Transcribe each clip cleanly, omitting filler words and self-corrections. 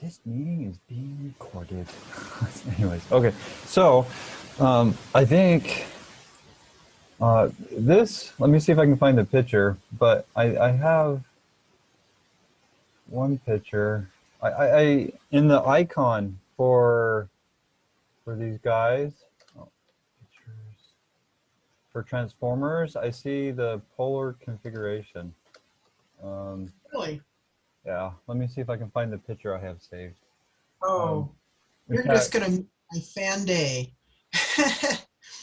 This meeting is being recorded. Anyways, okay. So, I think this. Let me see if I can find the picture. But I have one picture. I in the icon for these guys. Oh, pictures for transformers. I see the polar configuration. Really? Yeah. Let me see if I can find the picture I have saved. Um, Oh, in you're just fact. gonna miss my fan day.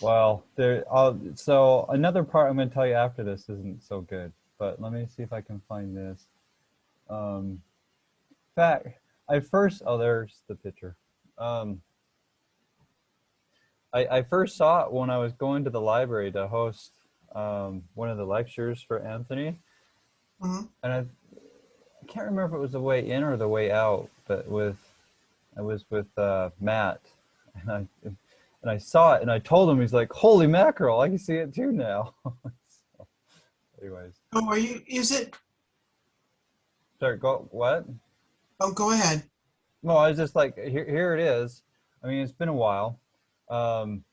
Well, so another part I'm going to tell you after this isn't so good, but let me see if I can find this. In fact, there's the picture. Um, I first saw it when I was going to the library to host one of the lectures for Anthony, Mhm. and I can't remember if it was the way in or the way out, but I was with Matt, and I saw it, and I told him, he's like, "Holy mackerel, I can see it too now." So, anyways. Oh, are you? Is it? Sorry, go what? Oh, go ahead. No, I was just like, here it is. I mean, it's been a while. Um,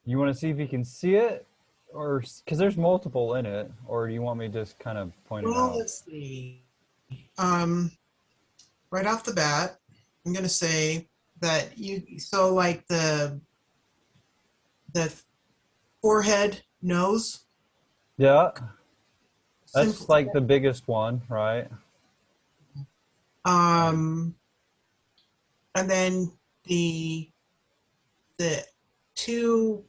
you want to see if you can see it, or because there's multiple in it, or do you want me to just kind of point it Well, out? let's see. Um, right off the bat, I'm gonna say that you. So, like the forehead, nose, Yeah, that's simple. like the biggest one, right? Um, and then the the two,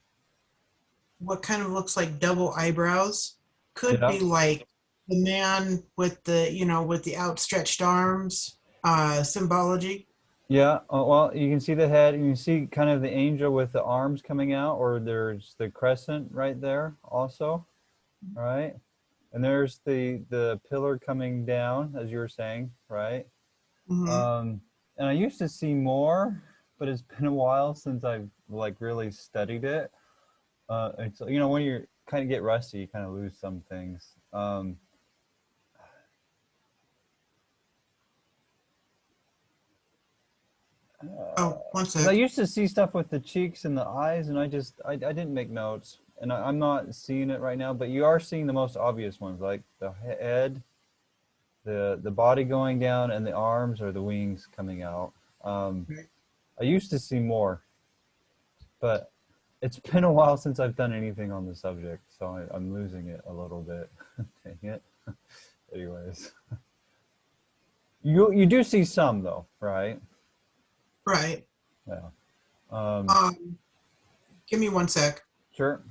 what kind of looks like double eyebrows, could Yeah, be like the man with with the outstretched arms, symbology. yeah. Well, you can see the head, and you see kind of the angel with the arms coming out, or there's the crescent right there also, right? And there's the pillar coming down, as you were saying, right? Hmm. And I used to see more, but it's been a while since I've like really studied it. It's when you kind of get rusty, you kind of lose some things. Oh, one Because I sec. used to see stuff with the cheeks and the eyes, and I didn't make notes, and I'm not seeing it right now. But you are seeing the most obvious ones, like the head, the body going down, and the arms or the wings coming out. Um, I used to see more, but it's been a while since I've done anything on the subject, so I'm losing it a little bit. Dang it. Anyways, you do see some though, right? Right. Yeah. Um, Um, Give me one sec. sure.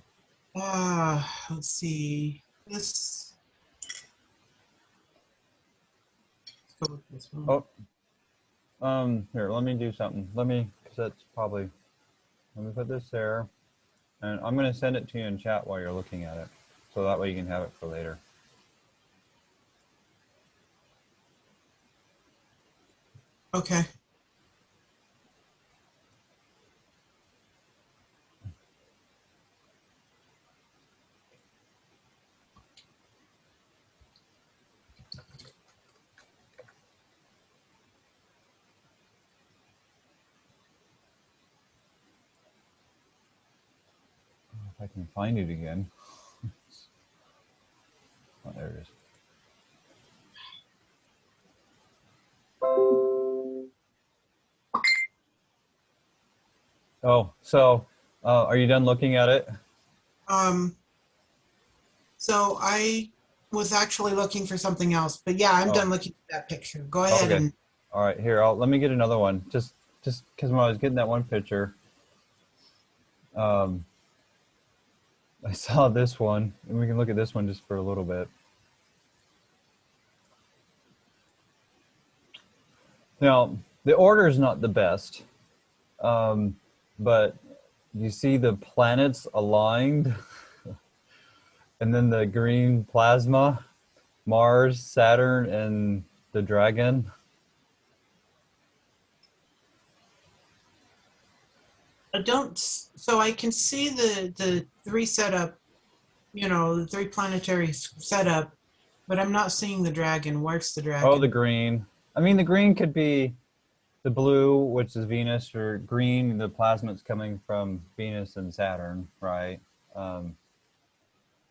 Let's see. Let's go with this one. Oh, here. Let me do something. Because that's probably. Let me put this there, and I'm gonna send it to you in chat while you're looking at it, so that way you can have it for later. Okay. If I can find it again. Oh, there it is. Oh, so are you done looking at it? Um, so I was actually looking for something else, but yeah, I'm Oh, done looking at that picture. Go ahead okay. and All right. Here, let me get another one. Just because when I was getting that one picture, um, I saw this one, and we can look at this one just for a little bit. Now, the order is not the best, um, but you see the planets aligned, and then the green plasma, Mars, Saturn, and the dragon. I don't. So I can see the three setup, the three planetary setup, but I'm not seeing the dragon. Where's the Oh, the dragon? green. I mean, the green could be the blue, which is Venus, or green, the plasma's coming from Venus and Saturn, right? Um,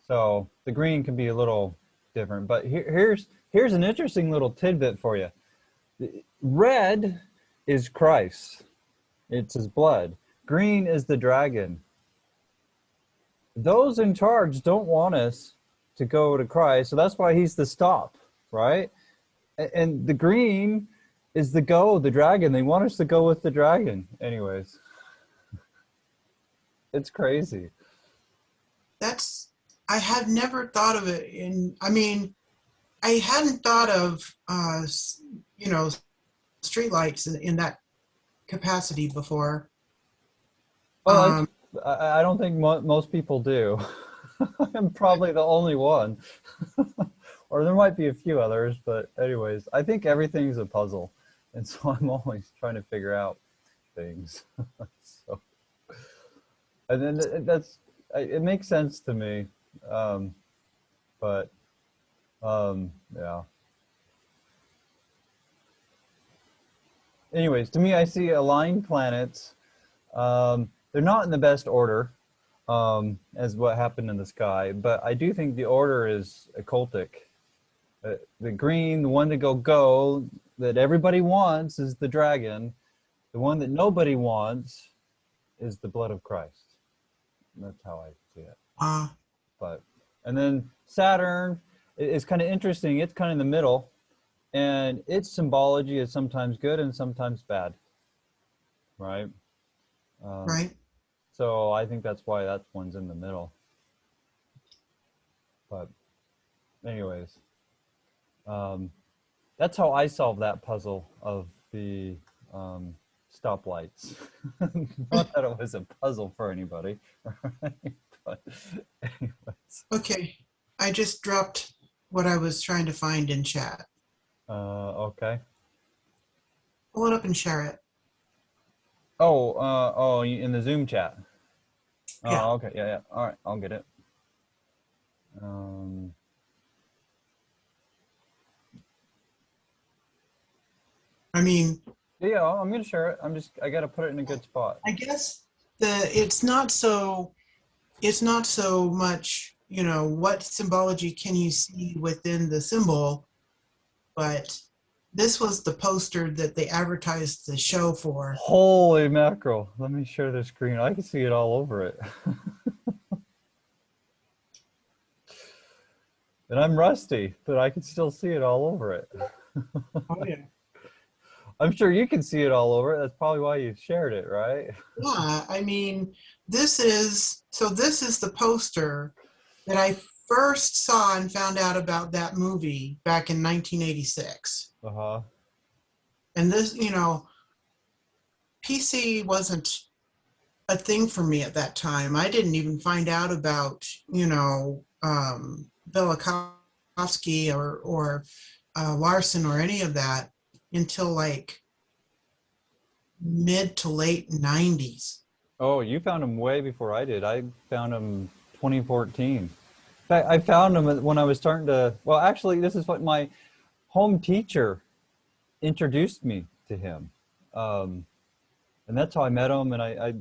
so the green can be a little different. But here's an interesting little tidbit for you. Red is Christ. It's his blood. Green is the dragon. Those in charge don't want us to go to Christ, so that's why he's the stop, right? And the green is the dragon. They want us to go with the dragon. Anyways, it's crazy. I had never thought of it I mean, I hadn't thought of, you know, streetlights in that capacity before. Well, Um, I don't think most people do. I'm probably the only one. Or there might be a few others, but anyways, I think everything's a puzzle. And so I'm always trying to figure out things. So, and then it makes sense to me. But yeah. Anyways, to me, I see aligned planets. They're not in the best order, as what happened in the sky, but I do think the order is occultic. The green, the one to go, that everybody wants is the dragon. The one that nobody wants is the blood of Christ. And that's how I see it. But, and then Saturn is kind of interesting. It's kind of in the middle, and its symbology is sometimes good and sometimes bad, right? right. So I think that's why that one's in the middle. But anyways, that's how I solved that puzzle of the stoplights. Not that it was a puzzle for anybody, right? But anyways. Okay. I just dropped what I was trying to find in chat. Okay. Pull it up and share it. Oh, in the Zoom chat. Yeah. Oh, okay, yeah. All right, I'll get it. I mean, Yeah, I'm gonna share it. I gotta put it in a good spot. I guess it's not so much, you know, what symbology can you see within the symbol, but this was the poster that they advertised the show for. Holy mackerel. Let me share the screen. I can see it all over it. And I'm rusty, but I can still see it all over it. Oh yeah. I'm sure you can see it all over it. That's probably why you shared it, right? Yeah, I mean, this is the poster that I first saw and found out about that movie back in 1986. Uh-huh. And this, you know, PC wasn't a thing for me at that time. I didn't even find out about, you know, Velikovsky or Larson or any of that until like mid to late 90s. Oh, you found them way before I did. I found them 2014. In fact, I found them when I was starting to, well, actually, this is what my home teacher introduced me to him. And that's how I met him. And I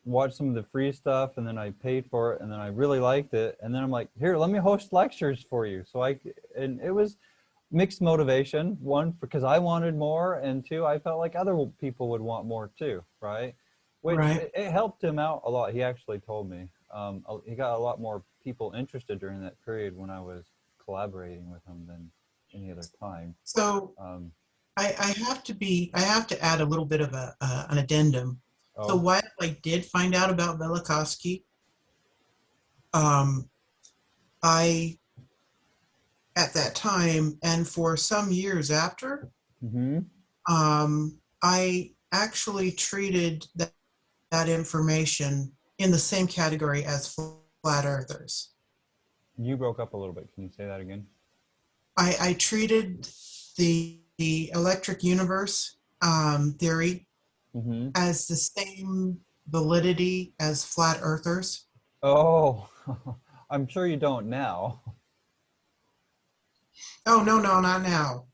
watched some of the free stuff, and then I paid for it, and then I really liked it. And then I'm like, here, let me host lectures for you. And it was mixed motivation. One, because I wanted more, and two, I felt like other people would want more too, right? Which Right. it helped him out a lot. He actually told me he got a lot more people interested during that period when I was collaborating with him than any other time. So I have to add a little bit of an addendum. So Oh, what I did find out about Velikovsky, um, I at that time and for some years after, mm-hmm. I actually treated that information in the same category as flat earthers. You broke up a little bit. Can you say that again? I treated the electric universe theory Mm-hmm. as the same validity as flat earthers. Oh, I'm sure you don't now. Oh, no, not now.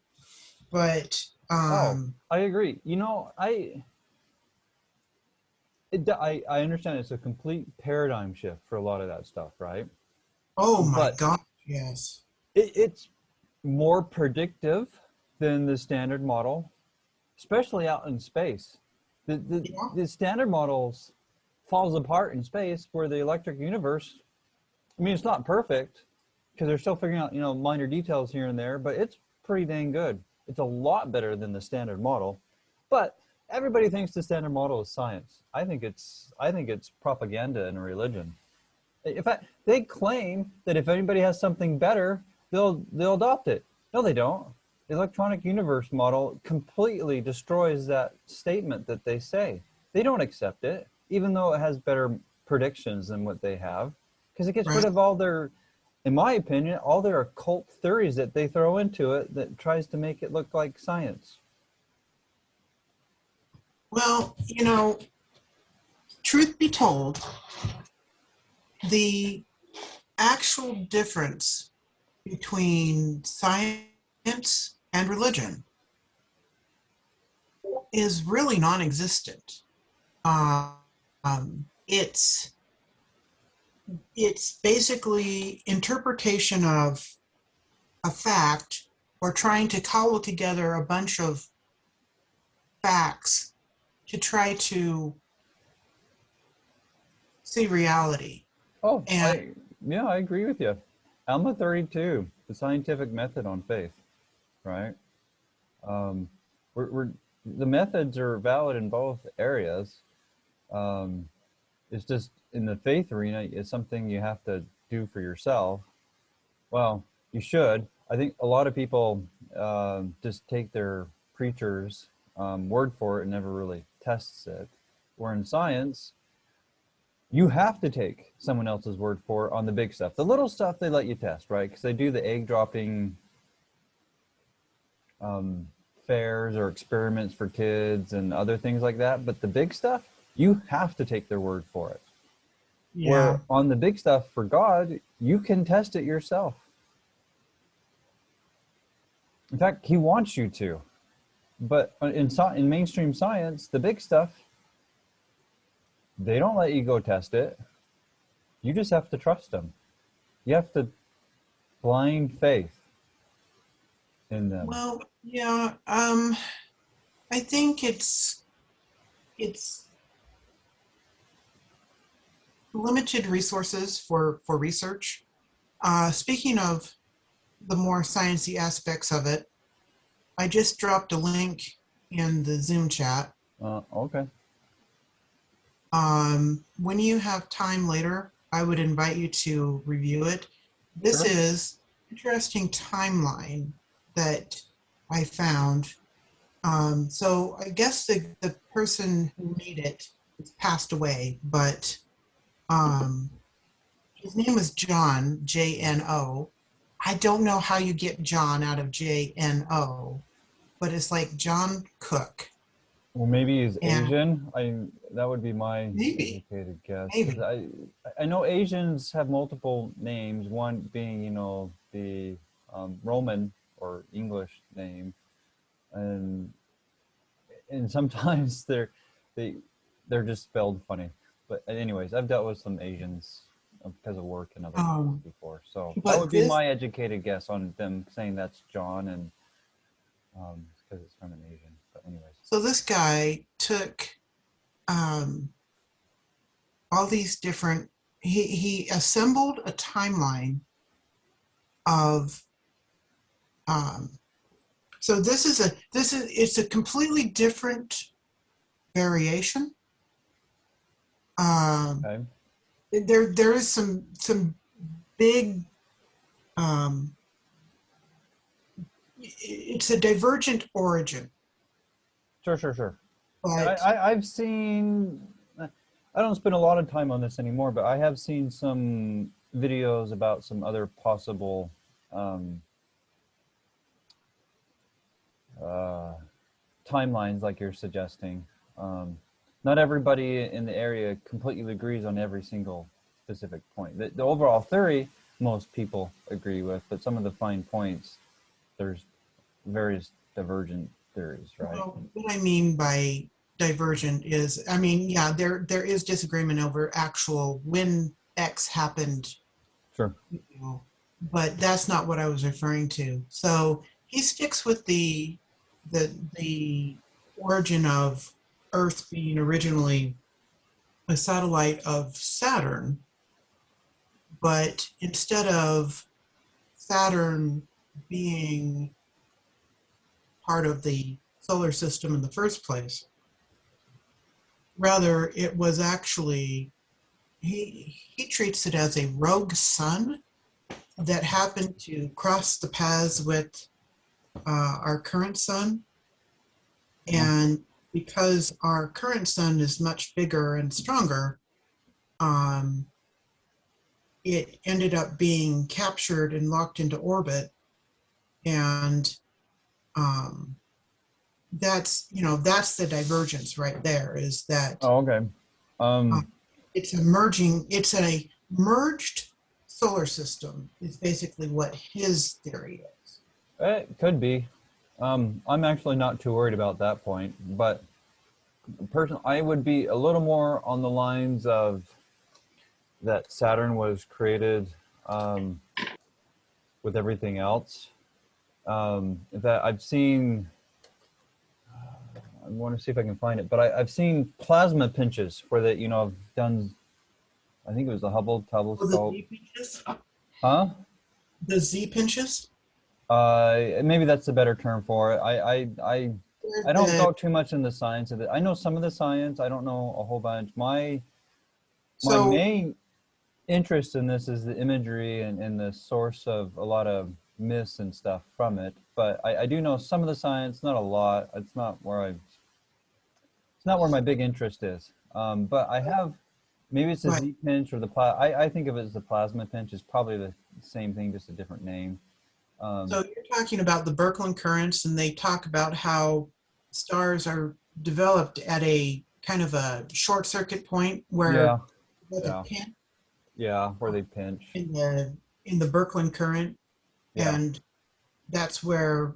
But Oh, Um, I agree. You know, I understand it's a complete paradigm shift for a lot of that stuff, right? oh my But God, yes. it's more predictive than the standard model, especially out in space. Yeah, The standard models falls apart in space where the electric universe, I mean, it's not perfect because they're still figuring out, you know, minor details here and there, but it's pretty dang good. It's a lot better than the standard model. But everybody thinks the standard model is science. I think it's propaganda and religion. In fact, they claim that if anybody has something better, they'll adopt it. No, they don't. The electronic universe model completely destroys that statement that they say. They don't accept it, even though it has better predictions than what they have, because it gets rid right. of all their, in my opinion, all their occult theories that they throw into it that tries to make it look like science. Well, you know, truth be told, the actual difference between science and religion is really non-existent. It's basically interpretation of a fact or trying to cobble together a bunch of facts to try to see reality. Oh, And yeah, I agree with you. Alma 32, the scientific method on faith, right? Um, we're the methods are valid in both areas. Um, it's just in the faith arena, it's something you have to do for yourself. Well, you should. I think a lot of people just take their preacher's word for it and never really tests it. Where in science, you have to take someone else's word for it on the big stuff. The little stuff they let you test, right? Because they do the egg dropping um, fairs or experiments for kids and other things like that. But the big stuff, you have to take their word for it. yeah, Where on the big stuff for God, you can test it yourself. In fact, He wants you to. But in mainstream science, the big stuff, they don't let you go test it. You just have to trust them. You have to blind faith in them. well, yeah, I think it's limited resources for research. Speaking of the more sciencey aspects of it, I just dropped a link in the Zoom chat. Okay. When you have time later, I would invite you to review it. This Sure. is an interesting timeline that I found. So I guess the person who made it has passed away, but um, his name was John, Jno. I don't know how you get John out of Jno, but it's like John Cook. Well, maybe he's And Asian. That would be my maybe, educated guess because maybe. I know Asians have multiple names. One being, you know, the Roman or English name, and sometimes they they're just spelled funny. But anyways, I've dealt with some Asians because of work and other reasons Um, before, so that but would be this, my educated guess on them saying that's John and because it's from an Asian. But anyways, so this guy took um, all these different, he assembled a timeline of, um, so it's a completely different variation. Um, okay, there is some big, um, it's a divergent origin, sure. but I've seen. I don't spend a lot of time on this anymore, but I have seen some videos about some other possible um, uh, timelines, like you're suggesting. Not everybody in the area completely agrees on every single specific point. The overall theory, most people agree with, but some of the fine points, there's various divergent theories, right? Well, what I mean by divergent is, I mean, yeah, there is disagreement over actual when X happened, Sure. you know, but that's not what I was referring to. So he sticks with the origin of Earth being originally a satellite of Saturn, but instead of Saturn being part of the solar system in the first place, rather it was actually he treats it as a rogue sun that happened to cross the paths with our current sun. And because our current sun is much bigger and stronger, um, it ended up being captured and locked into orbit. And um, that's the divergence right there, is that Oh, okay. uh, Um, it's a merged solar system is basically what his theory is. it could be. I'm actually not too worried about that point, but personally, I would be a little more on the lines of that Saturn was created um, with everything else. That I've seen, I want to see if I can find it, but I've seen plasma pinches where that, I've done, I think it was the Hubble Oh, the telescope. Z pinches? Huh? The Z pinches? Maybe that's a better term for it. I don't The, go too much in the science of it. I know some of the science. I don't know a whole bunch. My so, main interest in this is the imagery and the source of a lot of myths and stuff from it. But I do know some of the science, not a lot. It's not where my big interest is. But I have, maybe it's a right. Z pinch or I think of it as the plasma pinch. Is probably the same thing, just a different name. So you're talking about the Birkeland currents, and they talk about how stars are developed at a kind of a short circuit point where Yeah, like a yeah, pin yeah, where they pinch. in the Birkeland current, Yeah, and that's where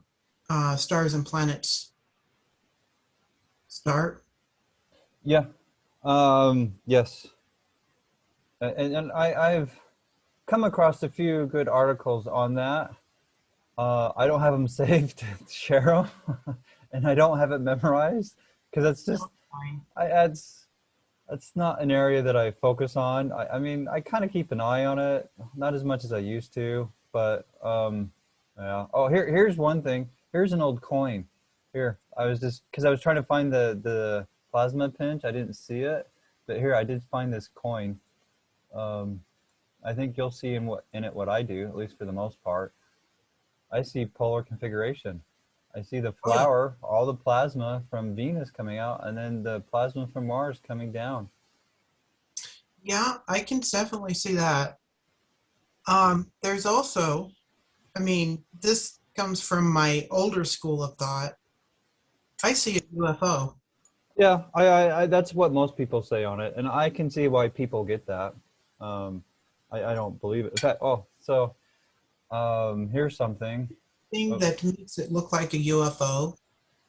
stars and planets start. yeah. Yes. And I've come across a few good articles on that. I don't have them saved to share them, and I don't have it memorized because it's No, just it's not an area that I focus on. I mean, I kind of keep an eye on it, not as much as I used to, but yeah. Oh, here's one thing. Here's an old coin. Here, I was just because I was trying to find the plasma pinch. I didn't see it, but here I did find this coin. Um, I think you'll see in it what I do, at least for the most part. I see polar configuration. I see the Oh yeah, flower, all the plasma from Venus coming out, and then the plasma from Mars coming down. yeah, I can definitely see that. There's also, I mean, this comes from my older school of thought. I see a UFO. Yeah, that's what most people say on it, and I can see why people get that. Um, I don't believe it. In fact, here's something. Thing Oh, that makes it look like a UFO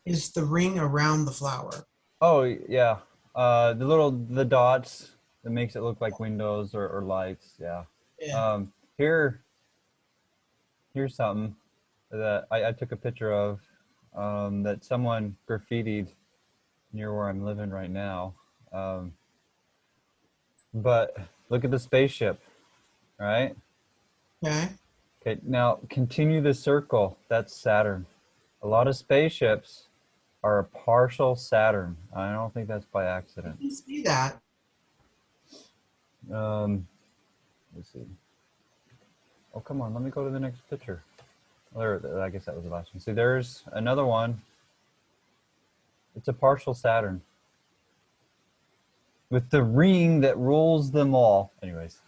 is the ring around the flower. oh yeah, the dots that makes it look like windows or lights. Yeah. Yeah. Um, here's something that I took a picture of that someone graffitied near where I'm living right now. Um, but look at the spaceship, right? Okay. Okay, now continue the circle. That's Saturn. A lot of spaceships are a partial Saturn. I don't think that's by You accident. can see that. Um, let's see. Oh, come on. Let me go to the next picture. There, I guess that was the last one. See, there's another one. It's a partial Saturn with the ring that rules them all. Anyways.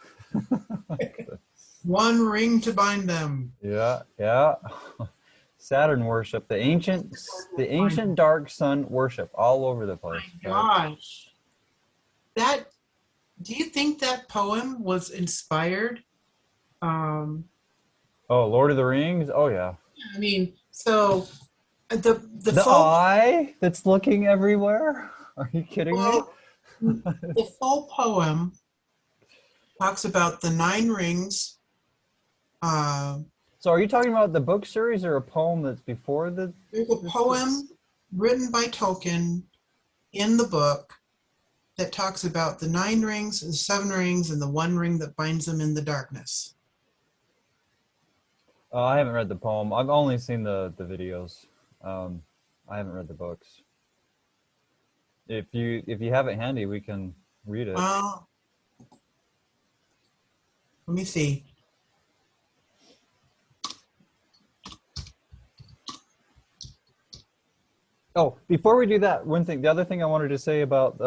One ring to bind them. Yeah, yeah. Saturn worship, the ancient dark sun worship all over the My place, right? gosh. That do you think that poem was inspired? Um, Oh, Lord of the Rings. Oh yeah. I mean, so The The full eye that's looking everywhere? Are you kidding me? well, the full poem talks about the 9 rings. Uh, So are you talking about the book series or a poem that's before there's a this? poem written by Tolkien in the book that talks about the 9 rings, the 7 rings, and the 1 ring that binds them in the darkness. I haven't read the poem. I've only seen the videos. I haven't read the books. If you have it handy, we can read it. Well, let me see. Oh, before we do that, the other thing I wanted to say about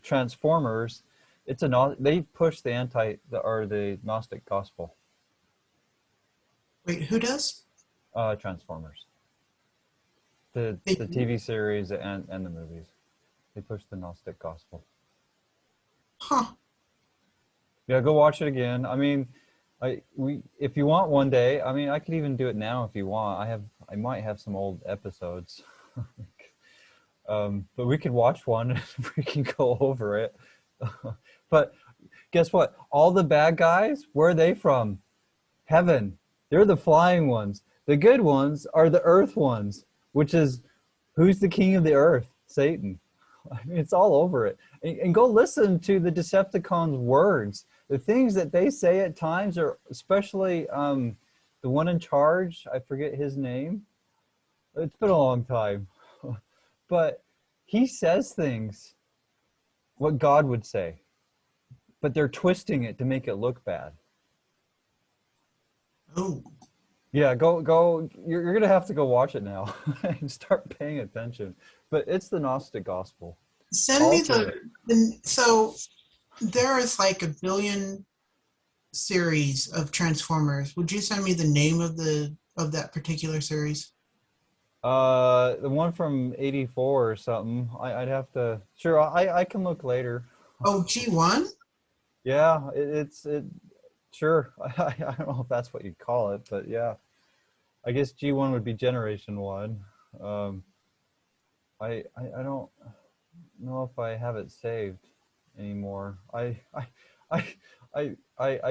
Transformers, they push the Gnostic gospel. Wait, who does? Transformers, the They, TV series and the movies, they push the Gnostic gospel. huh. Yeah, go watch it again. I mean, if you want one day, I mean, I could even do it now if you want. I might have some old episodes. But we could watch one and we can go over it. But guess what? All the bad guys, where are they from? Heaven. They're the flying ones. The good ones are the earth ones, which is who's the king of the earth? Satan. I mean, it's all over it. And go listen to the Decepticons' words. The things that they say at times are, especially the one in charge, I forget his name. It's been a long time. But he says things what God would say, but they're twisting it to make it look bad. Oh, Yeah, go. You're gonna have to go watch it now and start paying attention. But it's the Gnostic gospel, send all me through it. so there is like a billion series of Transformers. Would you send me the name of that particular series? The one from '84 or something. I'd have to. Sure, I can look later. Oh, G1? Yeah, it. Sure, I don't know if that's what you'd call it, but yeah, I guess G1 would be Generation One. Um, I don't know if I have it saved anymore. I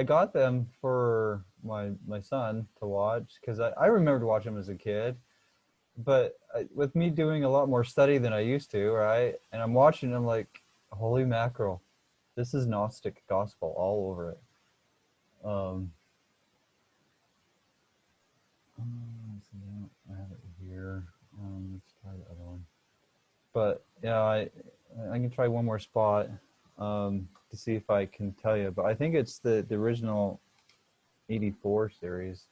got them for my son to watch because I remembered watching them as a kid, but with me doing a lot more study than I used to, right? And I'm watching them like, holy mackerel, this is Gnostic gospel all over it. Um, I have it here. Let's try the other one. But yeah, I can try one more spot to see if I can tell you. But I think it's the original '84 series.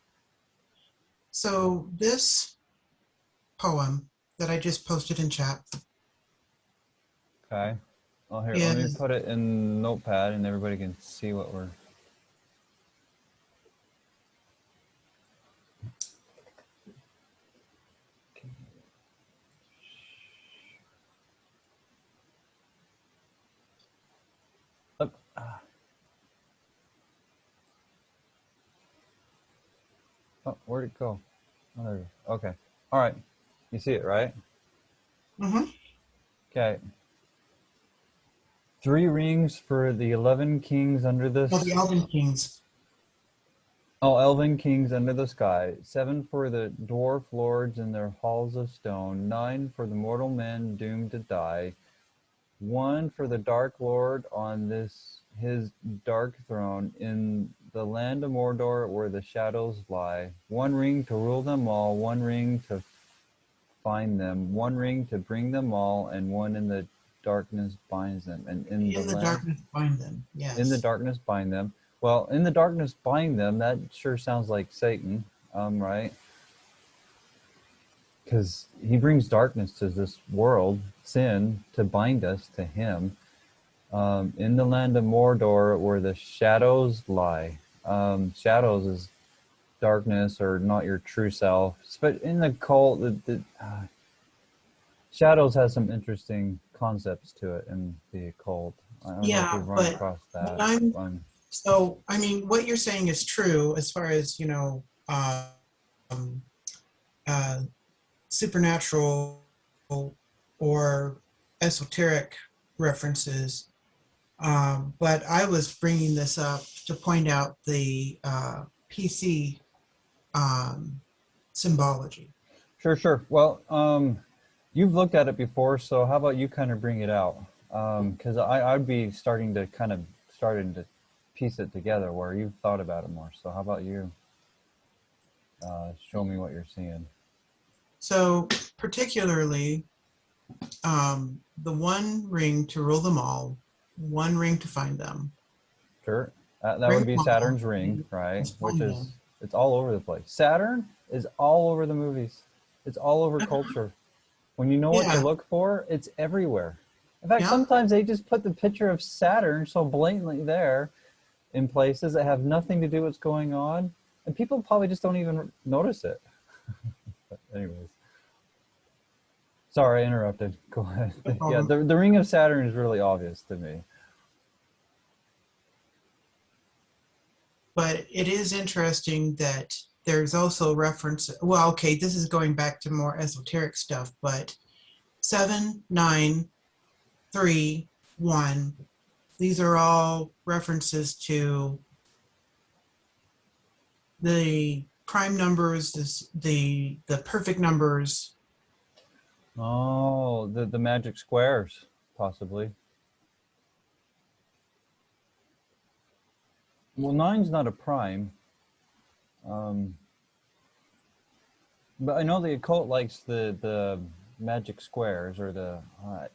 So this poem that I just posted in chat Okay. Oh, here, let me is put it in Notepad, and everybody can see what we're. Oh, oh, where'd it go? Oh, there it is. Okay. All right. You see it, right? mhm, Okay. 3 rings for the 11 kings under well, the this. Elven Kings. Oh, elven kings under the sky. 7 for the dwarf lords in their halls of stone. 9 for the mortal men doomed to die. 1 for the dark lord on his dark throne in the land of Mordor where the shadows lie. 1 ring to rule them all. 1 ring to find them. 1 ring to bring them all, and 1 in the darkness binds them. And In the darkness bind them. in the Yes. darkness bind them. Well, in the darkness bind them, that sure sounds like Satan, right? Because he brings darkness to this world, sin, to bind us to him. In the land of Mordor, where the shadows lie. Shadows is darkness or not your true self. But in the cult, shadows has some interesting concepts to it in the occult. I don't know if Yeah, you've run but across what that. I'm so I mean, what you're saying is true as far as um, uh, supernatural or esoteric references. But I was bringing this up to point out the PC symbology. Sure. Well, you've looked at it before, so how about you kind of bring it out? Because I'd be starting to piece it together where you've thought about it more. So how about you show me what you're seeing? So particularly the one ring to rule them all, one ring to find them. Sure. That Bring would be them all Saturn's ring, right? and Which find is, them. it's all over the place. Saturn is all over the movies. It's all over culture. When you know what to Yeah, look for, it's everywhere. In fact, yeah. sometimes they just put the picture of Saturn so blatantly there in places that have nothing to do with what's going on, and people probably just don't even notice it. But anyways, sorry, I interrupted. Go ahead. No Yeah, problem. the ring of Saturn is really obvious to me. But it is interesting that there's also reference. Well, okay, this is going back to more esoteric stuff, but 7, 9, 3, 1. These are all references to the prime numbers, the perfect numbers. Oh, the magic squares, possibly. Well, nine's not a prime. Um, but I know the occult likes the magic squares, or the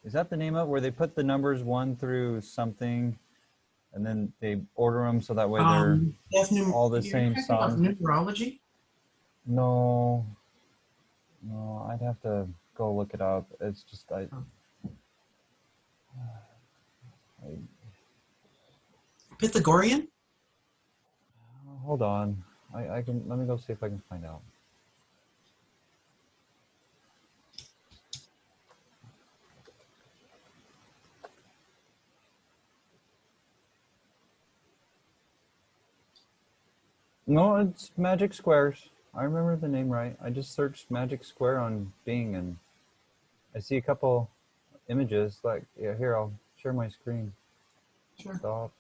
is that the name of it, where they put the numbers 1 through something, and then they order them so that way they're all the You're same talking about size. numerology? No, no, I'd have to go look it up. It's just I Pythagorean? hold on. I can, let me go see if I can find out. No, it's magic squares. I remember the name right. I just searched magic square on Bing, and I see a couple images. Like, yeah, here, I'll share my screen. Sure. Stop.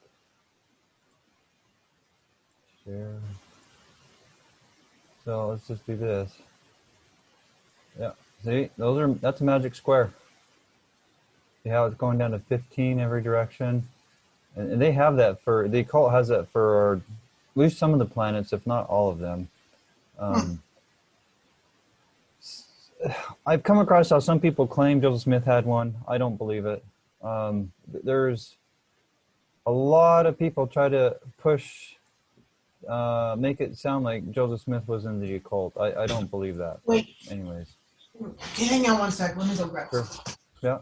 Share. So let's just do this. Yeah. See, that's a magic square. See how it's going down to 15 every direction? And they have that for, the occult has that for at least some of the planets, if not all of them. Hmm. I've come across how some people claim Joseph Smith had one. I don't believe it. There's a lot of people try to push, make it sound like Joseph Smith was in the occult. I don't believe that, but Wait, anyways. okay, hang on one sec. Let me go grab Sure. something. Yeah.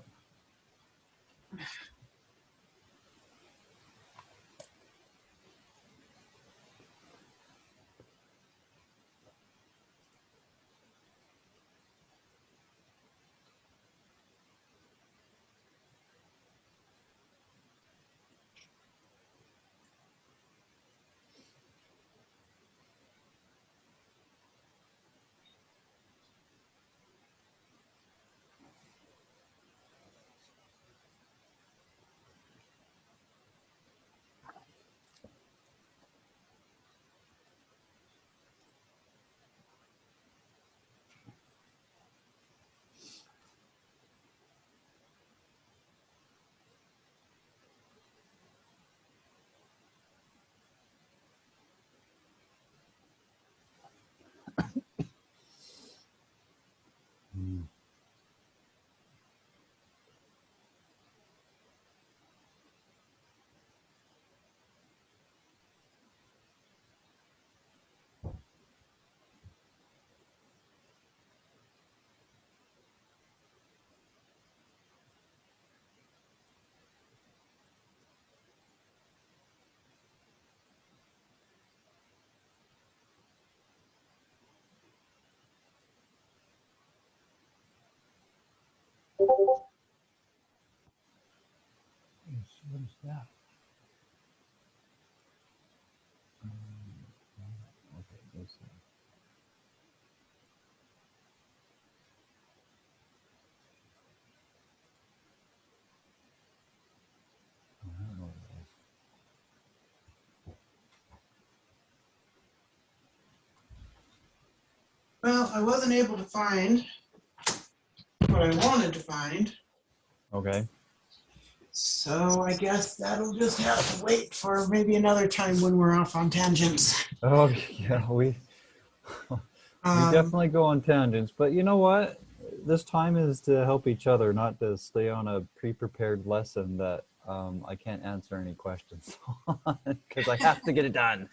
What is that? Okay, let's see. Well, I wasn't able to find what I wanted to find. Okay. So I guess that'll just have to wait for maybe another time when we're off on tangents. Oh, yeah, we Um, definitely go on tangents, but you know what? This time is to help each other, not to stay on a pre-prepared lesson that I can't answer any questions on because I have to get it done.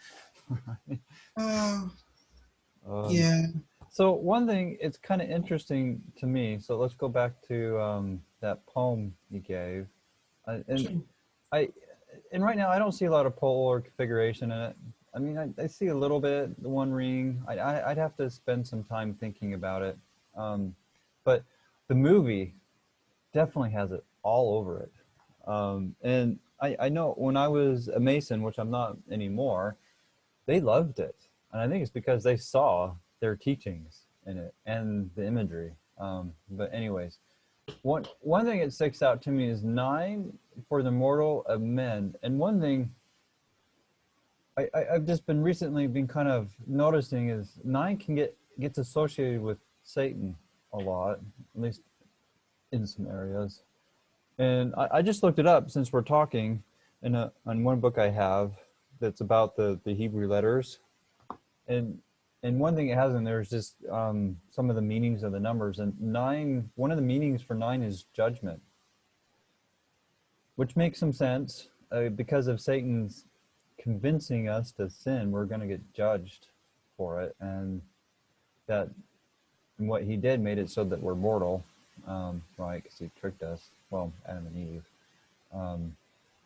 um, Um, yeah. so one thing, it's kind of interesting to me. So let's go back to that poem you gave, and I, and right now I don't see a lot of polar configuration in it. I mean, I see a little bit, the one ring. I'd have to spend some time thinking about it. Um, but the movie definitely has it all over it. And I know when I was a Mason, which I'm not anymore, they loved it. And I think it's because they saw their teachings in it and the imagery. But anyways, one thing that sticks out to me is 9 for the mortal of men. And one thing I've just been recently been kind of noticing is 9 gets associated with Satan a lot, at least in some areas. And I just looked it up since we're talking on one book I have that's about the Hebrew letters. And one thing it has in there is just some of the meanings of the numbers. And 9, one of the meanings for 9 is judgment, which makes some sense because of Satan's convincing us to sin. We're going to get judged for it, and that and what he did made it so that we're mortal, right? Because he tricked us. Well, Adam and Eve.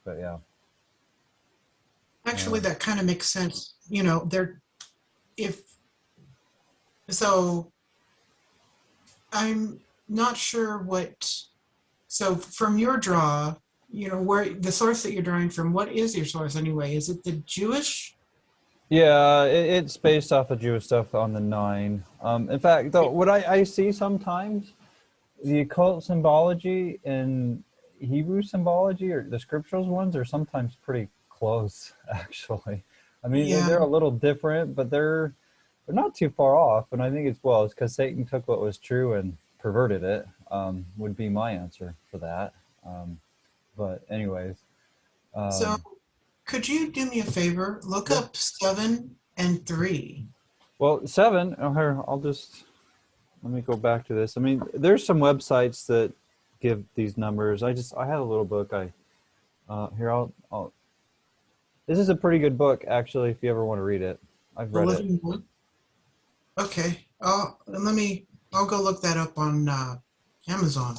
But yeah. Actually, Um, that kind of makes sense. You know, if so, I'm not sure what. So from your draw, you know, where the source that you're drawing from, what is your source anyway? Is it the Jewish? yeah, it's based off of Jewish stuff on the 9. In fact, though, what I see sometimes, the occult symbology and Hebrew symbology or the scriptural ones are sometimes pretty close, actually. I mean, Yeah. they're a little different, but they're not too far off. And I think it's because Satan took what was true and perverted it, would be my answer for that. Um, but anyways, So um, could you do me a favor? Look yeah. up 7 and 3. Well, 7. Oh, here, I'll just let me go back to this. I mean, there's some websites that give these numbers. I had a little book. Here I'll. This is a pretty good book, actually. If you ever want to read it, I've The read it. Living Wood. Okay. I'll go look that up on Amazon.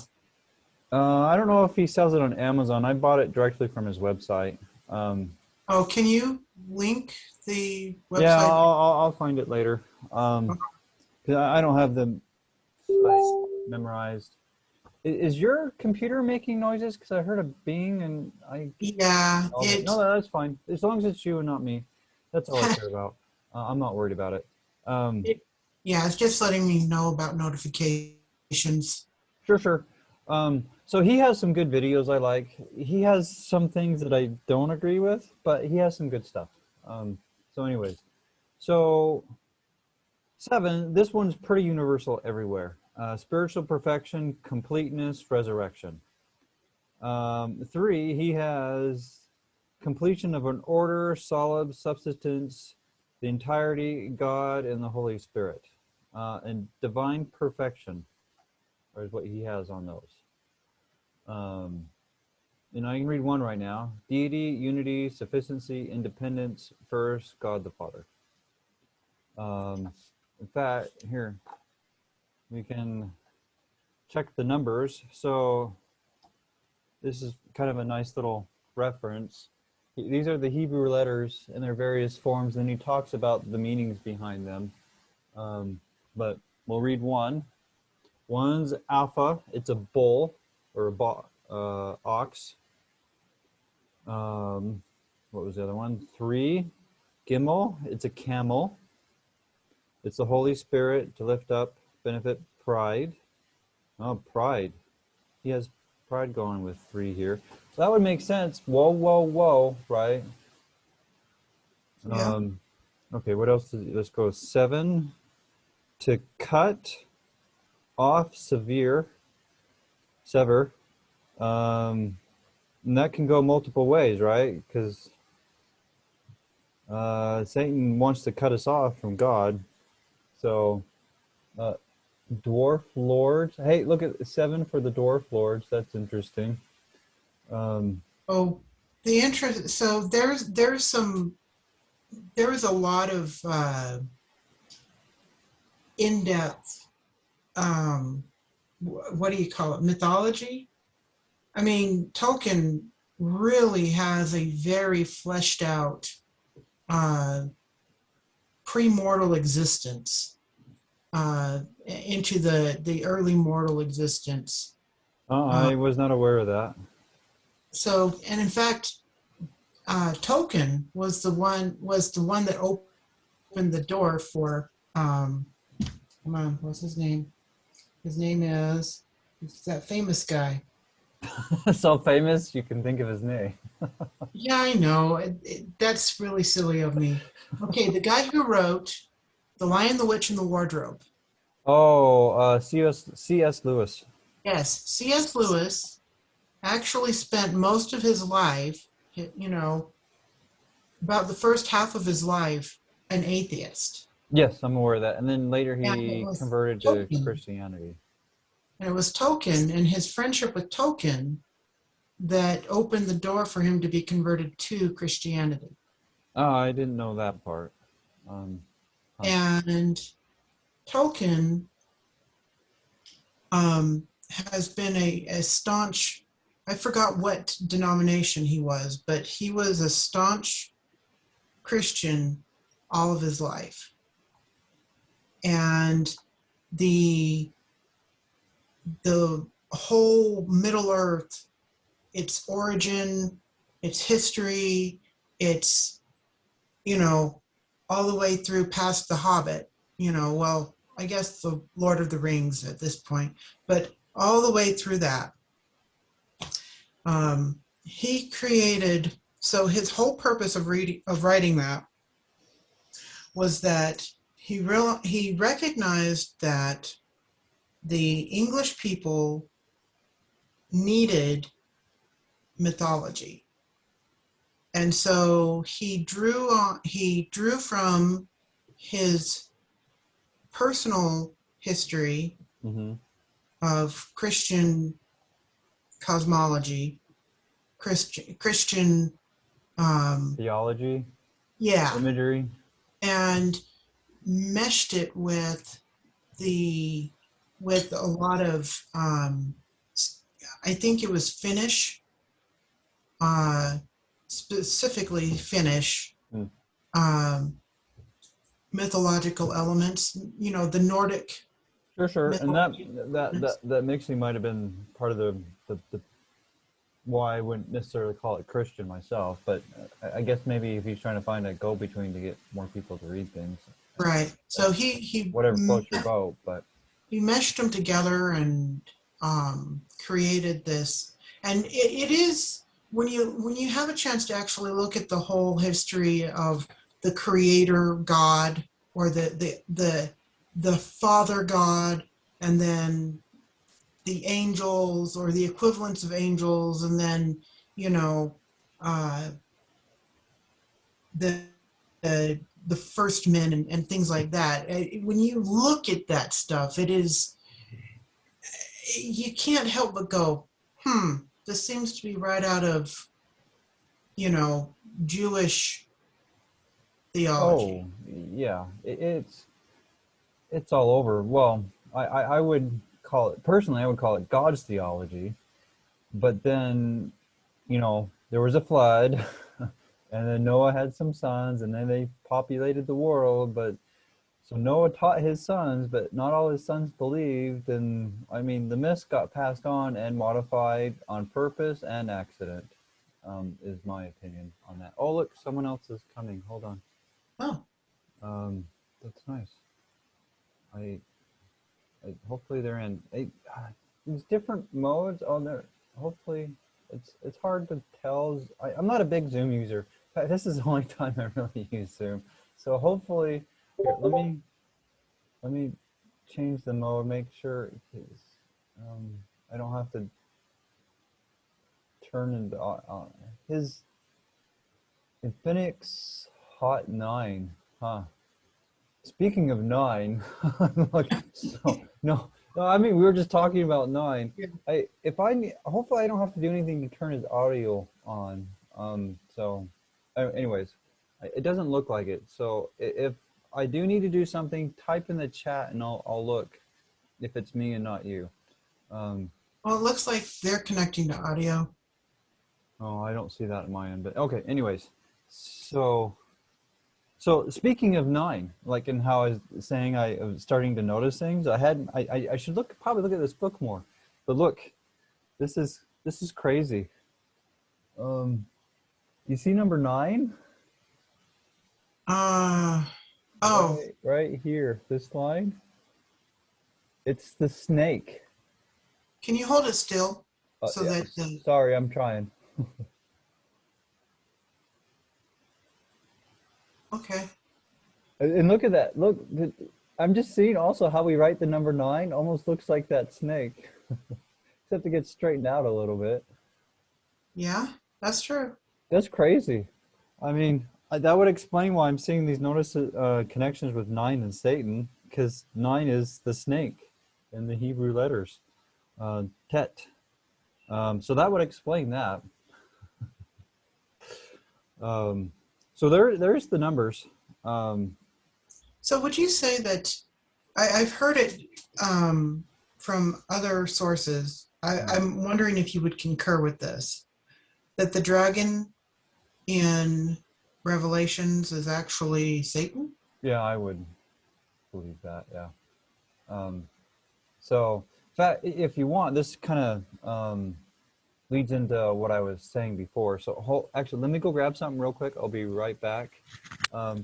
I don't know if he sells it on Amazon. I bought it directly from his website. Um, Oh, can you link the yeah, website? I'll find it later. 'Cause I don't have the site memorized. Is your computer making noises? Because I heard a bing and I. Yeah, Okay, no, that's fine. As long as it's you and not me, that's all I care about. I'm not worried about it. Um, it yeah, it's just letting me know about notifications. sure, sure. So he has some good videos I like. He has some things that I don't agree with, but he has some good stuff. So, anyways, so 7. This one's pretty universal everywhere. Spiritual perfection, completeness, resurrection. 3. He has completion of an order, solid substance, the entirety, God, and the Holy Spirit, and divine perfection, or is what he has on those. Um, and I can read 1 right now: deity, unity, sufficiency, independence, first, God the Father. Um, in fact, here we can check the numbers. So this is kind of a nice little reference. These are the Hebrew letters in their various forms, and he talks about the meanings behind them. Um, but we'll read 1. 1's alpha. It's a bull or a ox. What was the other one? 3, Gimel. It's a camel. It's the Holy Spirit to lift up, benefit, pride. Oh, pride. He has pride going with 3 here. So that would make sense. Whoa, whoa, whoa, right? Yeah. Okay, what else? Let's go 7. to cut off, sever, and that can go multiple ways, right? Because Satan wants to cut us off from God. So, uh, dwarf lords. Hey, look at 7 for the dwarf lords. That's interesting. Oh, the interest. So there's a lot of in-depth. What do you call it? Mythology. I mean, Tolkien really has a very fleshed out pre-mortal existence into the early mortal existence. Oh, Uh, I was not aware of that. so, and in fact, Tolkien was the one that opened the door for. Come on, what's his name? His name is it's that famous guy. So famous, you can think of his name. Yeah, I know. That's really silly of me. Okay, the guy who wrote The Lion, the Witch, and the Wardrobe. Oh, C.S. Lewis. Yes, C.S. Lewis actually spent most of his life, you know, about the first half of his life, an atheist. Yes, I'm aware of that. And then later And it he was converted to Tolkien. Christianity. And it was Tolkien and his friendship with Tolkien that opened the door for him to be converted to Christianity. Oh, I didn't know that part. Um, huh. And Tolkien has been a staunch, I forgot what denomination he was, but he was a staunch Christian all of his life. And the the whole Middle Earth, its origin, its history, its, you know, all the way through past the Hobbit, well, I guess the Lord of the Rings at this point, but all the way through that. He created, so his whole purpose of writing that was that he recognized that the English people needed mythology. And so he drew from his personal history Mm-hmm. of Christian cosmology, Christian, Theology, yeah, imagery. and meshed it with a lot of, I think it was Finnish, specifically Finnish, Mm. um, mythological elements. The Nordic Sure, sure. And that mythology that that elements. that mixing might have been part of the why I wouldn't necessarily call it Christian myself, but I guess maybe if he's trying to find a go between to get more people to read things, Right. So that's whatever floats your boat. But he meshed them together and created this. And it is, when you have a chance to actually look at the whole history of the creator God, or the father God, and then the angels, or the equivalents of angels, and then you know uh, the the first men, and things like that. When you look at that stuff, you can't help but go, this seems to be right out of you know Jewish oh theology. yeah, it's all over. Well, I would call it personally. I would call it God's theology. But then, there was a flood, and then Noah had some sons, and then they populated the world. But so Noah taught his sons, but not all his sons believed. And I mean, the myths got passed on and modified on purpose and accident, is my opinion on that. Oh, look, someone else is coming. Hold on. Oh, Um, that's nice. I, hopefully they're in these different modes on there. Hopefully, it's hard to tell. I'm not a big Zoom user. This is the only time I really use Zoom. So hopefully, here, let me change the mode, make sure I don't have to turn into his Infinix Hot 9, huh? Speaking of 9, like, so, no, I mean, we were just talking about 9. Yeah. Hopefully I don't have to do anything to turn his audio on. Anyways, it doesn't look like it. So if I do need to do something, type in the chat and I'll look if it's me and not you. Well, it looks like they're connecting to audio. Oh, I don't see that in my end, but okay. Anyways, so speaking of 9, like in how I was saying I was starting to notice things, I should probably look at this book more. But look, this is crazy. You see number 9? Oh, Right here, this line. It's the snake. can you hold it still so Yeah, that sorry, I'm trying. okay. And look at that. Look, I'm just seeing also how we write the number 9. Almost looks like that snake. Except it gets straightened out a little bit. Yeah, that's true. That's crazy. I mean, that would explain why I'm seeing these connections with 9 and Satan, because 9 is the snake in the Hebrew letters, Tet. So that would explain that. So there's the numbers. So would you say that I've heard it from other sources. I'm wondering if you would concur with this, that the dragon in Revelations is actually Satan? Yeah, I would believe that. Yeah. So, in fact, if you want, this kind of leads into what I was saying before. So, actually, let me go grab something real quick. I'll be right back. 'Cause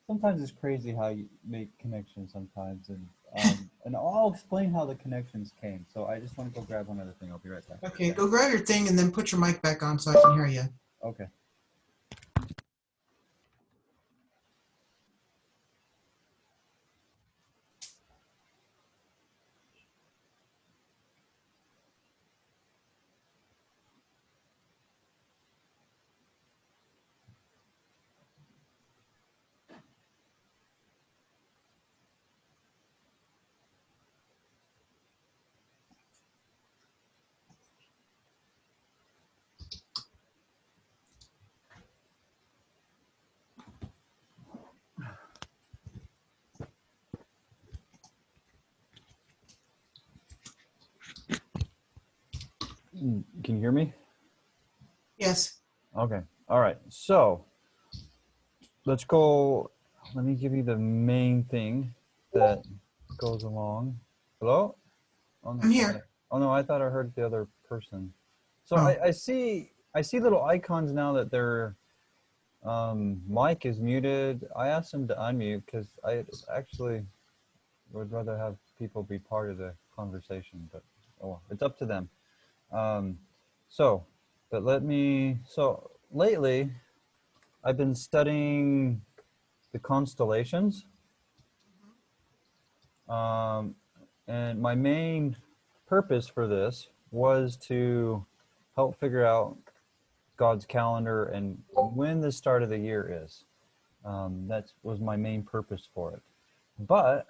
sometimes it's crazy how you make connections sometimes, and I'll explain how the connections came. So I just want to go grab one other thing. I'll be right back. Okay, go grab your thing and then put your mic back on so I can hear you. Okay. Can you hear me? Yes. Okay. All right. So let's go. Let me give you the main thing that goes along. Hello? Oh, no, I'm here. oh no, I thought I heard the other person. So Oh, I see little icons now that their mic is muted. I asked them to unmute because I actually would rather have people be part of the conversation, but oh well, it's up to them. So lately I've been studying the constellations, and my main purpose for this was to help figure out God's calendar and when the start of the year is. That was my main purpose for it. But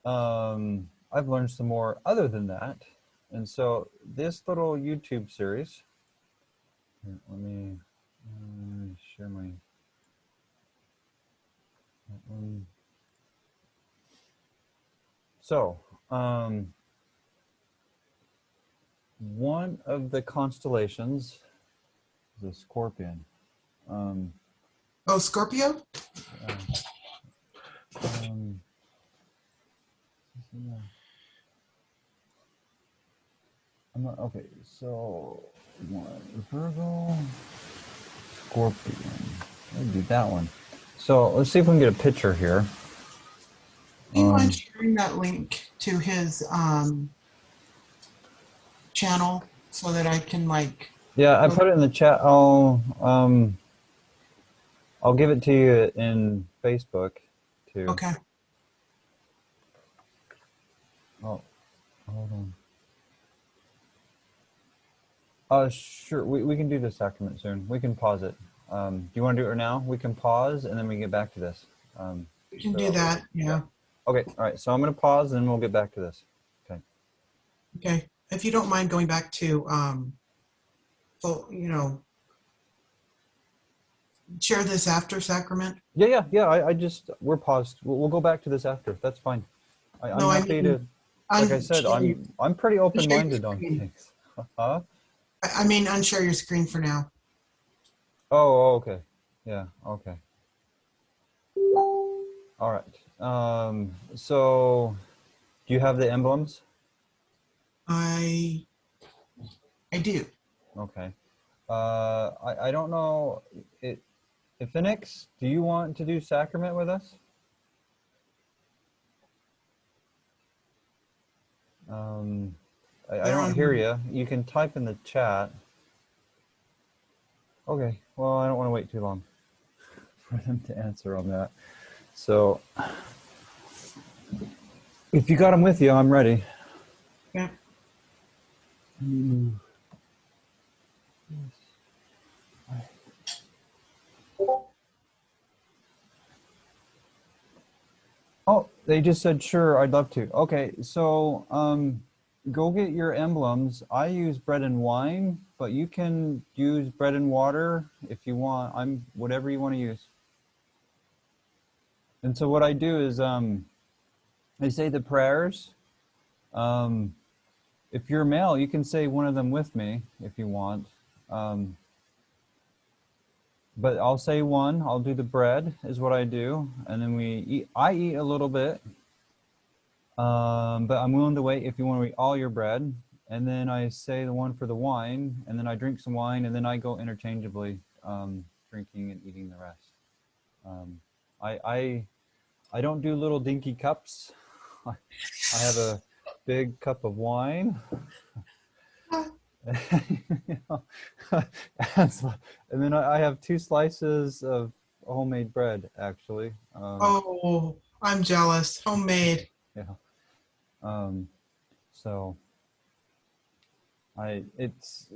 I've learned some more other than that. And so this little YouTube series, here, let me share my, so one of the constellations is a scorpion. oh, Scorpio? I'm not, okay, so one, Virgo, Scorpion. I'll do that one. So let's see if we can get a picture here. Do you mind sharing that link to his channel so that I can like? Yeah, I put it in the chat. I'll give it to you in Facebook too. Okay. Oh, hold on. Sure. We can do the sacrament soon. We can pause it. Do you want to do it now? We can pause and then we get back to this. We can So do that way. that. Yeah. Okay. All right. So I'm going to pause and we'll get back to this. Okay. Okay. If you don't mind going back to, full, share this after sacrament. Yeah. I just, we're paused. We'll go back to this after. That's fine. I'm No, I happy to, mean, like I said, I'm pretty unshare your open-minded on screen. things. Huh? I mean, unshare your screen for now. Okay. Yeah. Okay. All right. So do you have the emblems? I do. Okay. I don't know. Phoenix, do you want to do sacrament with us? I don't hear you. You can type in the chat. Okay. Well, I don't want to wait too long for them to answer on that. So if you got them with you, I'm ready. Yeah. Oh, they just said, sure, I'd love to. Okay, so go get your emblems. I use bread and wine, but you can use bread and water if you want. Whatever you want to use. And so what I do is I say the prayers. If you're male, you can say one of them with me if you want. But I'll say one. I'll do the bread is what I do, and then we eat. I eat a little bit. But I'm willing to wait if you want to eat all your bread. And then I say the one for the wine, and then I drink some wine, and then I go interchangeably, drinking and eating the rest. Um, I don't do little dinky cups. I have a big cup of wine. And then I have 2 slices of homemade bread, actually. Oh, I'm jealous. Homemade. Yeah. So it's,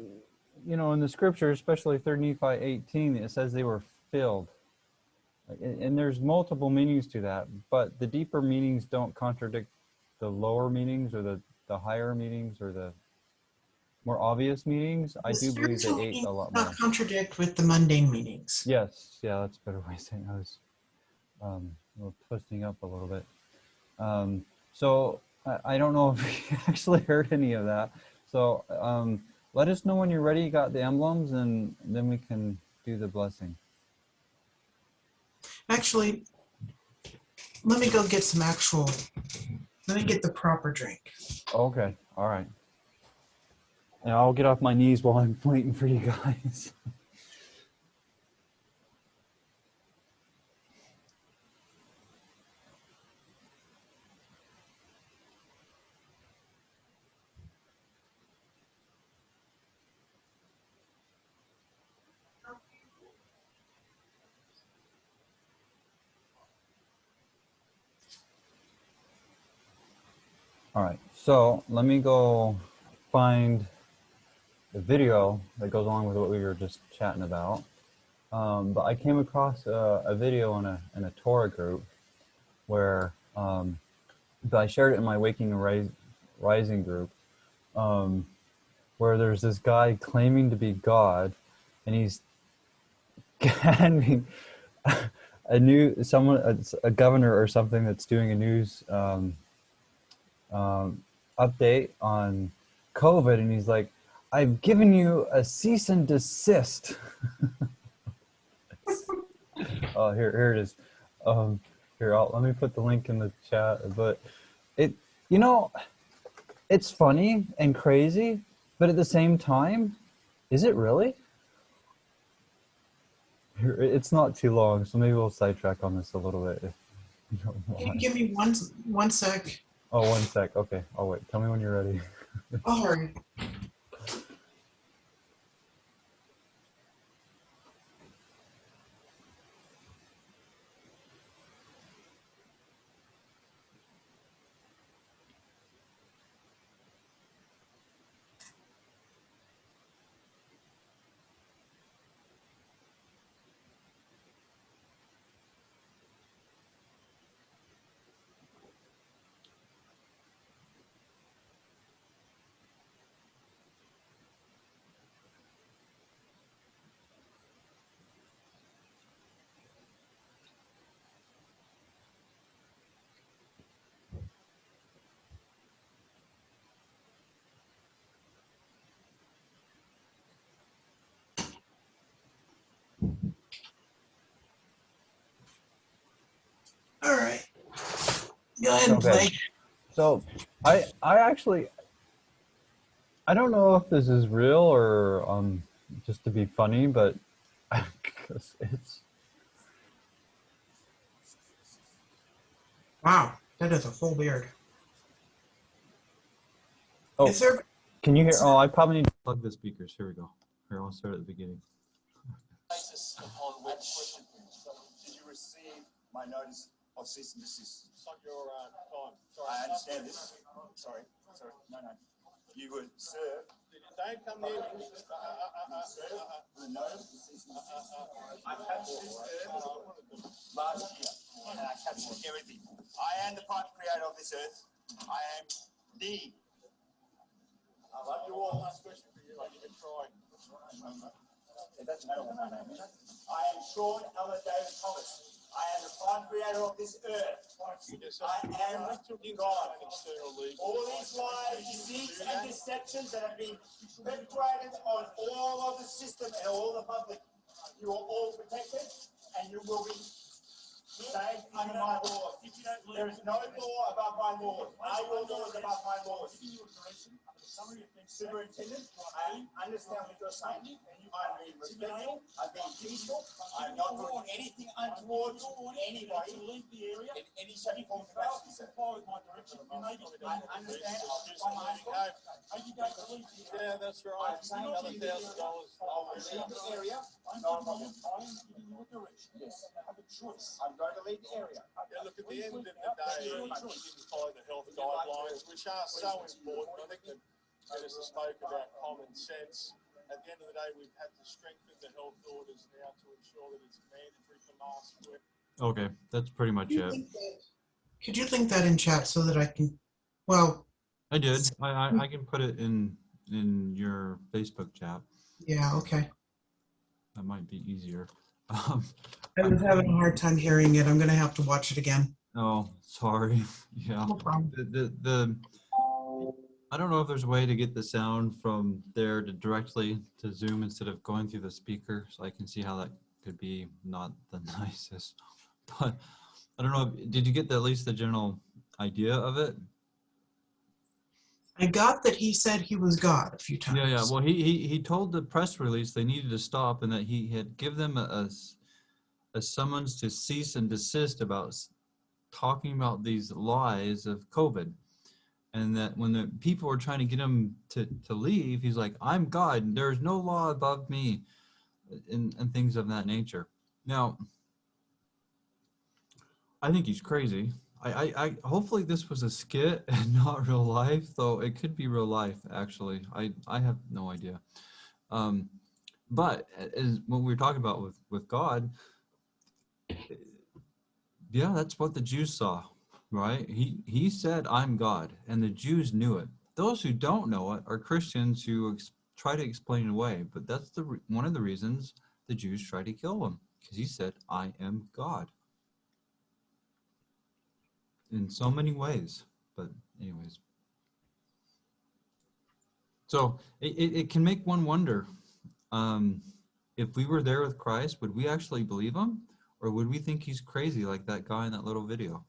in the scripture, especially 3 Nephi 18, it says they were filled. And there's multiple meanings to that, but the deeper meanings don't contradict the lower meanings or the higher meanings or the more obvious meanings. I The do believe they spiritual ate meanings a lot do not more. contradict with the mundane meanings. Yes, yeah, that's a better way of saying it. I was twisting up a little bit. So I don't know if you actually heard any of that. So let us know when you're ready. You got the emblems, and then we can do the blessing. Actually, let me go get let me get the proper drink. Okay, all right. And I'll get off my knees while I'm waiting for you guys. All right, so let me go find the video that goes along with what we were just chatting about. But I came across a video in a Torah group where I shared it in my Waking and Rising group, where there's this guy claiming to be God, and he's handing a governor or something that's doing a news update on COVID, and he's like, "I've given you a cease and desist." Oh, here it is. Let me put the link in the chat. But it, you know, it's funny and crazy, but at the same time, is it really? It's not too long, so maybe we'll sidetrack on this a little bit if you don't Can you mind. give me one sec? Oh, 1 sec. Okay, I'll wait. Tell me when you're ready. I'll hurry. All right. Go ahead and Okay. play. So I actually I don't know if this is real or just to be funny, but 'cause it's Wow, that is a full beard. oh, Is there? can you hear? Oh, I probably need to plug the speakers. Here we go. Here, I'll start at the beginning. Basis upon which did you receive my notice of cease and desist? It's not your time. Sorry. I understand this. Sorry. No. You were served. Don't come near me. Served the notice of cease and desist. I captured this last year, and I captured everything. I am the prime creator of this earth. I am the. I love you all. Last question for you. You can try. It doesn't matter what my name is. I am Sean Ella David Thomas. I am the prime creator of this earth. I am God. All these lies, deceits, and deceptions that have been perpetrated on all of the system and all the public, you are all protected, and you will be saved under my laws. There is no law above my laws. Are your laws above my laws? Superintendent, I understand what you're saying. I'm being respectful. I'm being peaceful. I'm not doing anything untoward to anybody in any shape or form. I understand. Yeah, that's right. I'm saying another $1,000. I'll leave the area. No problem. Yes. I'm going to leave the area. Yeah, look, at the end of the day, you didn't follow the health guidelines, which are so important. I think that Minister spoke about common sense. At the end of the day, we've had to strengthen the health orders now to ensure that it's mandatory for mask wear. Okay, that's pretty much it. Could you link that in chat so that I can? Well, I did. I can put it in your Facebook chat. yeah. Okay. That might be easier. I was having a hard time hearing it. I'm going to have to watch it again. Oh, sorry. Yeah. No problem. The I don't know if there's a way to get the sound from there to directly to Zoom instead of going through the speaker, so I can see how that could be not the nicest. But I don't know. Did you get at least the general idea of it? I got that he said he was God a few times. Yeah. Well, he told the press release they needed to stop and that he had give them a summons to cease and desist about talking about these lies of COVID. And that when the people were trying to get him to leave, he's like, I'm God, and there's no law above me, and things of that nature. Now, I think he's crazy. I hopefully this was a skit and not real life, though it could be real life, actually. I have no idea. But as when we were talking about with God, yeah, that's what the Jews saw. Right? He said, I'm God, and the Jews knew it. Those who don't know it are Christians who try to explain it away, but that's one of the reasons the Jews try to kill him, because he said, I am God. In so many ways, but anyways. So it can make one wonder, if we were there with Christ, would we actually believe him? Or would we think he's crazy like that guy in that little video?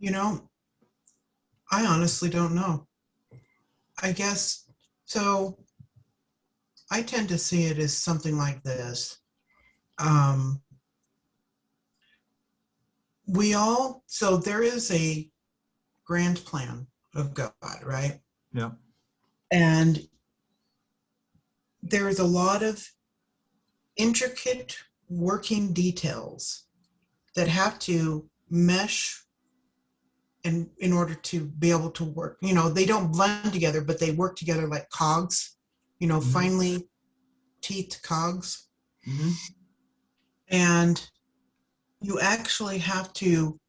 You know, I honestly don't know. I guess so. I tend to see it as something like this. So there is a grand plan of God, right? Yeah. And there's a lot of intricate working details that have to mesh in order to be able to work. You know, they don't blend together, but they work together like cogs, you know, finely teethed cogs. Mm-hmm. And you actually have to,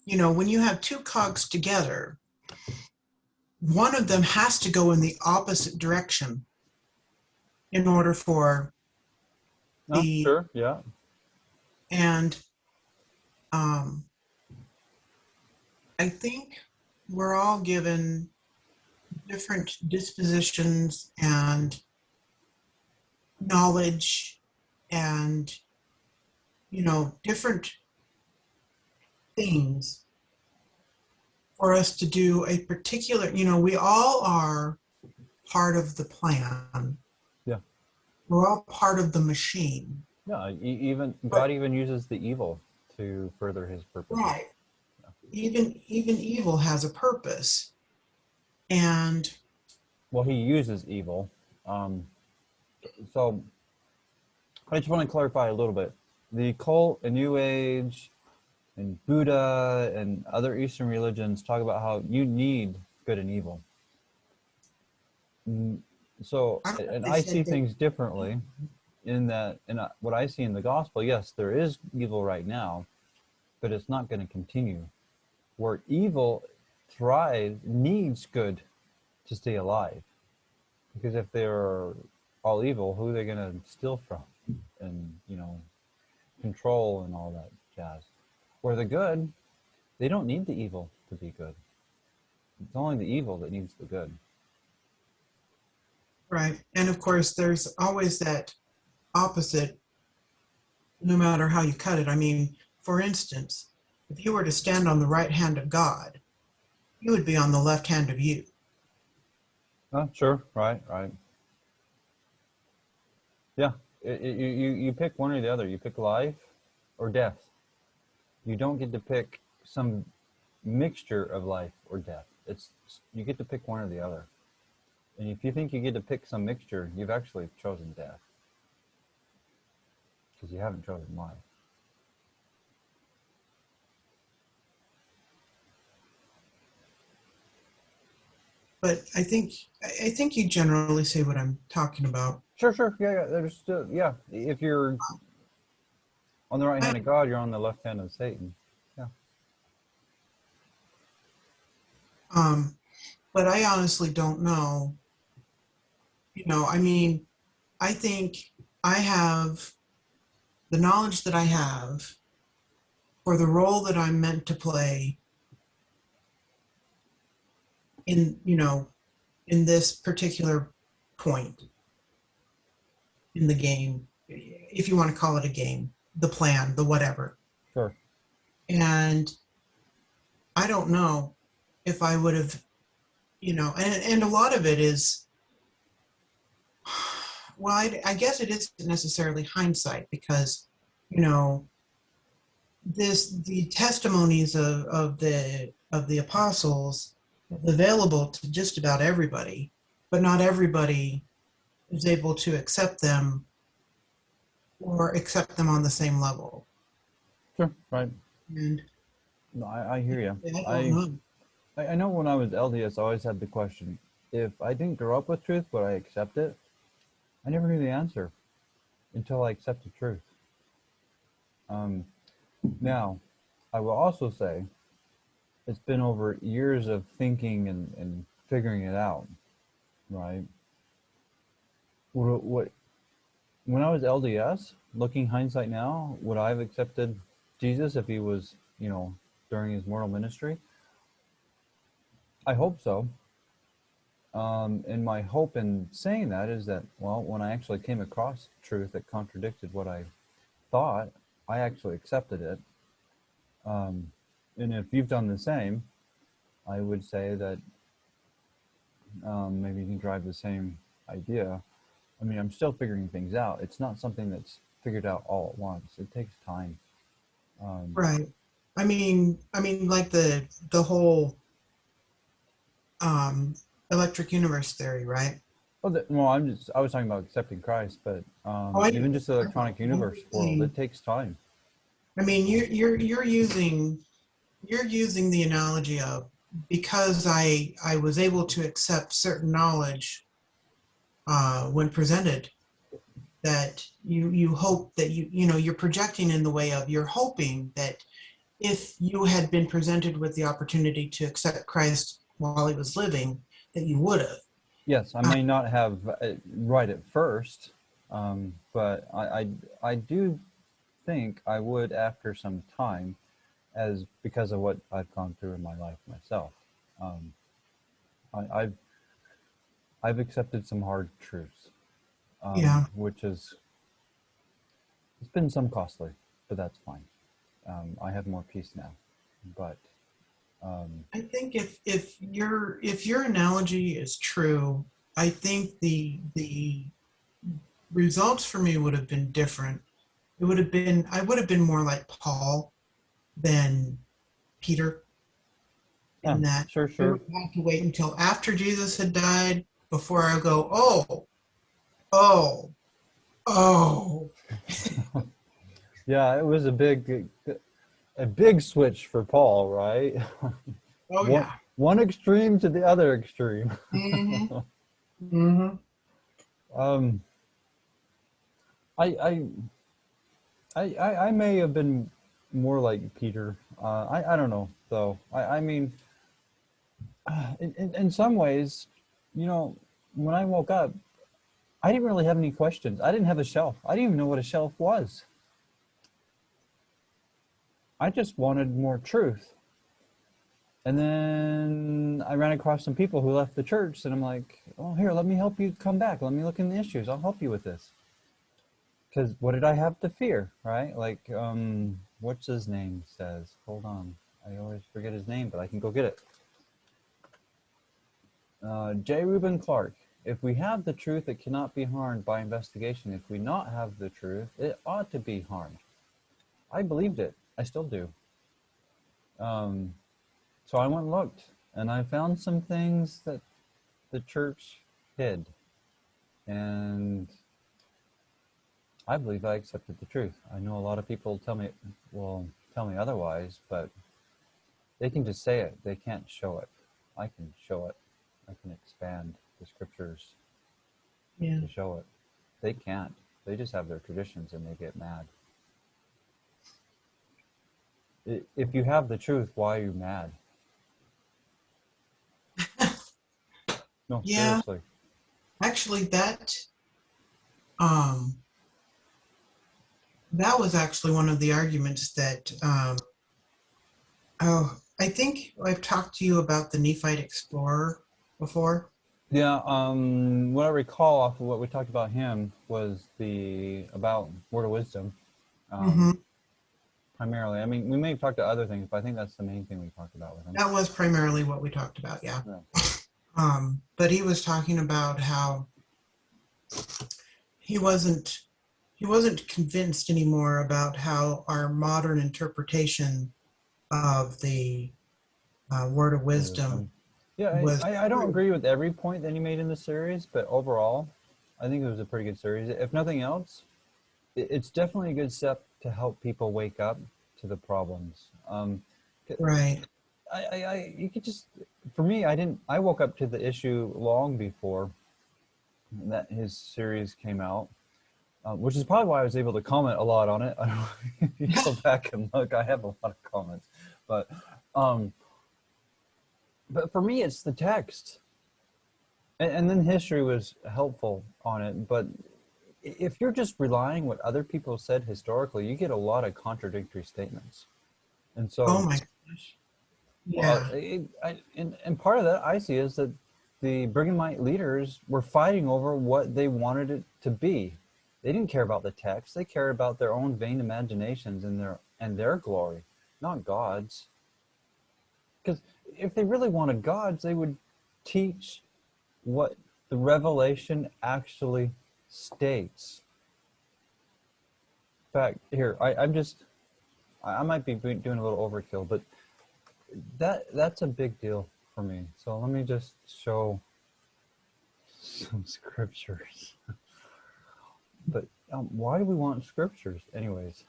you know, when you have two cogs together, one of them has to go in the opposite direction in order for the Sure, yeah. and I think we're all given different dispositions and knowledge and different things for us to do a particular, we all are part of the plan. Yeah. We're all part of the machine. Yeah, even But- God even uses the evil to further his purpose. Right. Even evil has a purpose. And Well, he uses evil. So I just want to clarify a little bit. The occult and New Age and Buddha and other Eastern religions talk about how you need good and evil. So, I thought and they I said see that- things differently in that, and what I see in the gospel, yes, there is evil right now, but it's not going to continue. Where evil thrives, needs good to stay alive. Because if they're all evil, who are they going to steal from? And, control and all that jazz. Where the good, they don't need the evil to be good. It's only the evil that needs the good. right. And of course, there's always that opposite, no matter how you cut it. I mean, for instance, if you were to stand on the right hand of God, you would be on the left hand of you. Oh, sure, right. Yeah, you pick one or the other. You pick life or death. You don't get to pick some mixture of life or death. You get to pick one or the other. And if you think you get to pick some mixture, you've actually chosen death. Because you haven't chosen life. But I think you generally see what I'm talking about. Sure. Yeah. There's still, yeah. If you're on the right hand of God, you're on the left hand of Satan. Yeah. But I honestly don't know. I mean, I think I have the knowledge that I have for the role that I'm meant to play in, in this particular point in the game, if you want to call it a game, the plan, the whatever. Sure. And I don't know if I would have, and a lot of it is, well, I guess it isn't necessarily hindsight because, the testimonies of the apostles is available to just about everybody, but not everybody is able to accept them or accept them on the same level. Sure. Right. And No, I hear you. I don't know. I know when I was LDS, I always had the question, if I didn't grow up with truth, would I accept it? I never knew the answer until I accepted truth. Now, I will also say, it's been over years of thinking and figuring it out, right? What when I was LDS, looking hindsight now, would I have accepted Jesus if he was, during his mortal ministry? I hope so. And my hope in saying that is that, well, when I actually came across truth that contradicted what I thought, I actually accepted it. And if you've done the same, I would say that maybe you can drive the same idea. I mean, I'm still figuring things out. It's not something that's figured out all at once. It takes time. Right. I mean, like the whole electric universe theory, right? Well, I was talking about accepting Christ, but even just the electronic universe world, it takes time. I mean, you're using the analogy of, because I was able to accept certain knowledge when presented, that you hope that you're projecting in the way of, you're hoping that if you had been presented with the opportunity to accept Christ while he was living, that you would have. Yes, I may not have it right at first, but I do think I would after some time, because of what I've gone through in my life myself. I've accepted some hard truths, Yeah. which it's been some costly, but that's fine. I have more peace now. But I think if your analogy is true, I think the results for me would have been different. It would have been I would have been more like Paul than Peter, yeah, in that sure, I sure. would have to wait until after Jesus had died before I go, oh, oh, oh. Yeah, it was a big switch for Paul, right? Oh one yeah. one extreme to the other extreme. Mm-hmm. Mm-hmm. um, I, I may have been more like Peter. I don't know though. I mean, in some ways, you know, when I woke up, I didn't really have any questions. I didn't have a shelf. I didn't even know what a shelf was. I just wanted more truth. And then I ran across some people who left the church, and I'm like, oh, here, let me help you come back. Let me look in the issues. I'll help you with this. Because what did I have to fear, right? Like, what's his name says? Hold on. I always forget his name, but I can go get it. J. Reuben Clark. If we have the truth, it cannot be harmed by investigation. If we not have the truth, it ought to be harmed. I believed it. I still do. So I went and looked, and I found some things that the church hid. And I believe I accepted the truth. I know a lot of people tell me otherwise, but they can just say it. They can't show it. I can show it. I can expand the scriptures Yeah. to show it. They can't. They just have their traditions and they get mad. If you have the truth, why are you mad? No, Yeah. seriously. Actually, um that was actually one of the arguments that oh, I think I've talked to you about the Nephite Explorer before. Yeah, what I recall off of what we talked about him was about Word of Wisdom, Mm-hmm. primarily. I mean, we may have talked to other things, but I think that's the main thing we talked about with him. That was primarily what we talked about, yeah. Yeah. But he was talking about how he wasn't convinced anymore about how our modern interpretation of the Word of Wisdom Yeah, was I don't true. agree with every point that he made in the series, but overall, I think it was a pretty good series. If nothing else, it's definitely a good step to help people wake up to the problems. Right. You could just, for me, I woke up to the issue long before that his series came out, which is probably why I was able to comment a lot on it. I don't know if you go back and look, I have a lot of comments, um, but for me, it's the text. And then history was helpful on it. But if you're just relying what other people said historically, you get a lot of contradictory statements. And Oh so, my gosh. well, Yeah. and part of that I see is that the Brighamite leaders were fighting over what they wanted it to be. They didn't care about the text. They cared about their own vain imaginations and their glory, not God's. Because if they really wanted God's, they would teach what the revelation actually states. In fact, here, I might be doing a little overkill, but that's a big deal for me. So let me just show some scriptures. But why do we want scriptures? Anyways,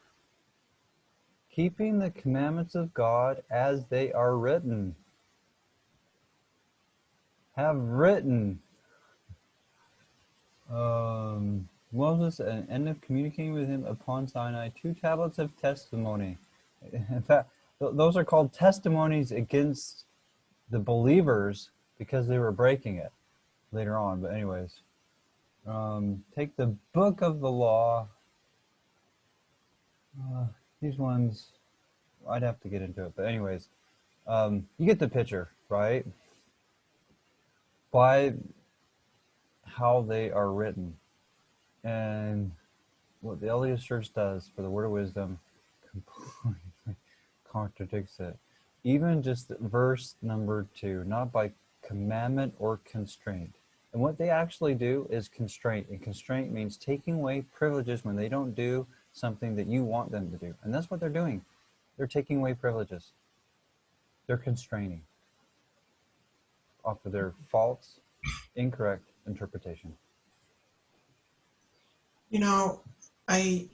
keeping the commandments of God as they are written. Have written. Moses, at the end of communicating with him upon Sinai, 2 tablets of testimony. In fact, those are called testimonies against the believers because they were breaking it later on. But anyways, take the book of the law. These ones, I'd have to get into it. But anyways, you get the picture, right? By how they are written. And what the LDS Church does for the Word of Wisdom completely contradicts it. Even just verse number 2, not by commandment or constraint. And what they actually do is constraint. And constraint means taking away privileges when they don't do something that you want them to do. And that's what they're doing. They're taking away privileges. They're constraining off of their false, incorrect interpretation. You know, I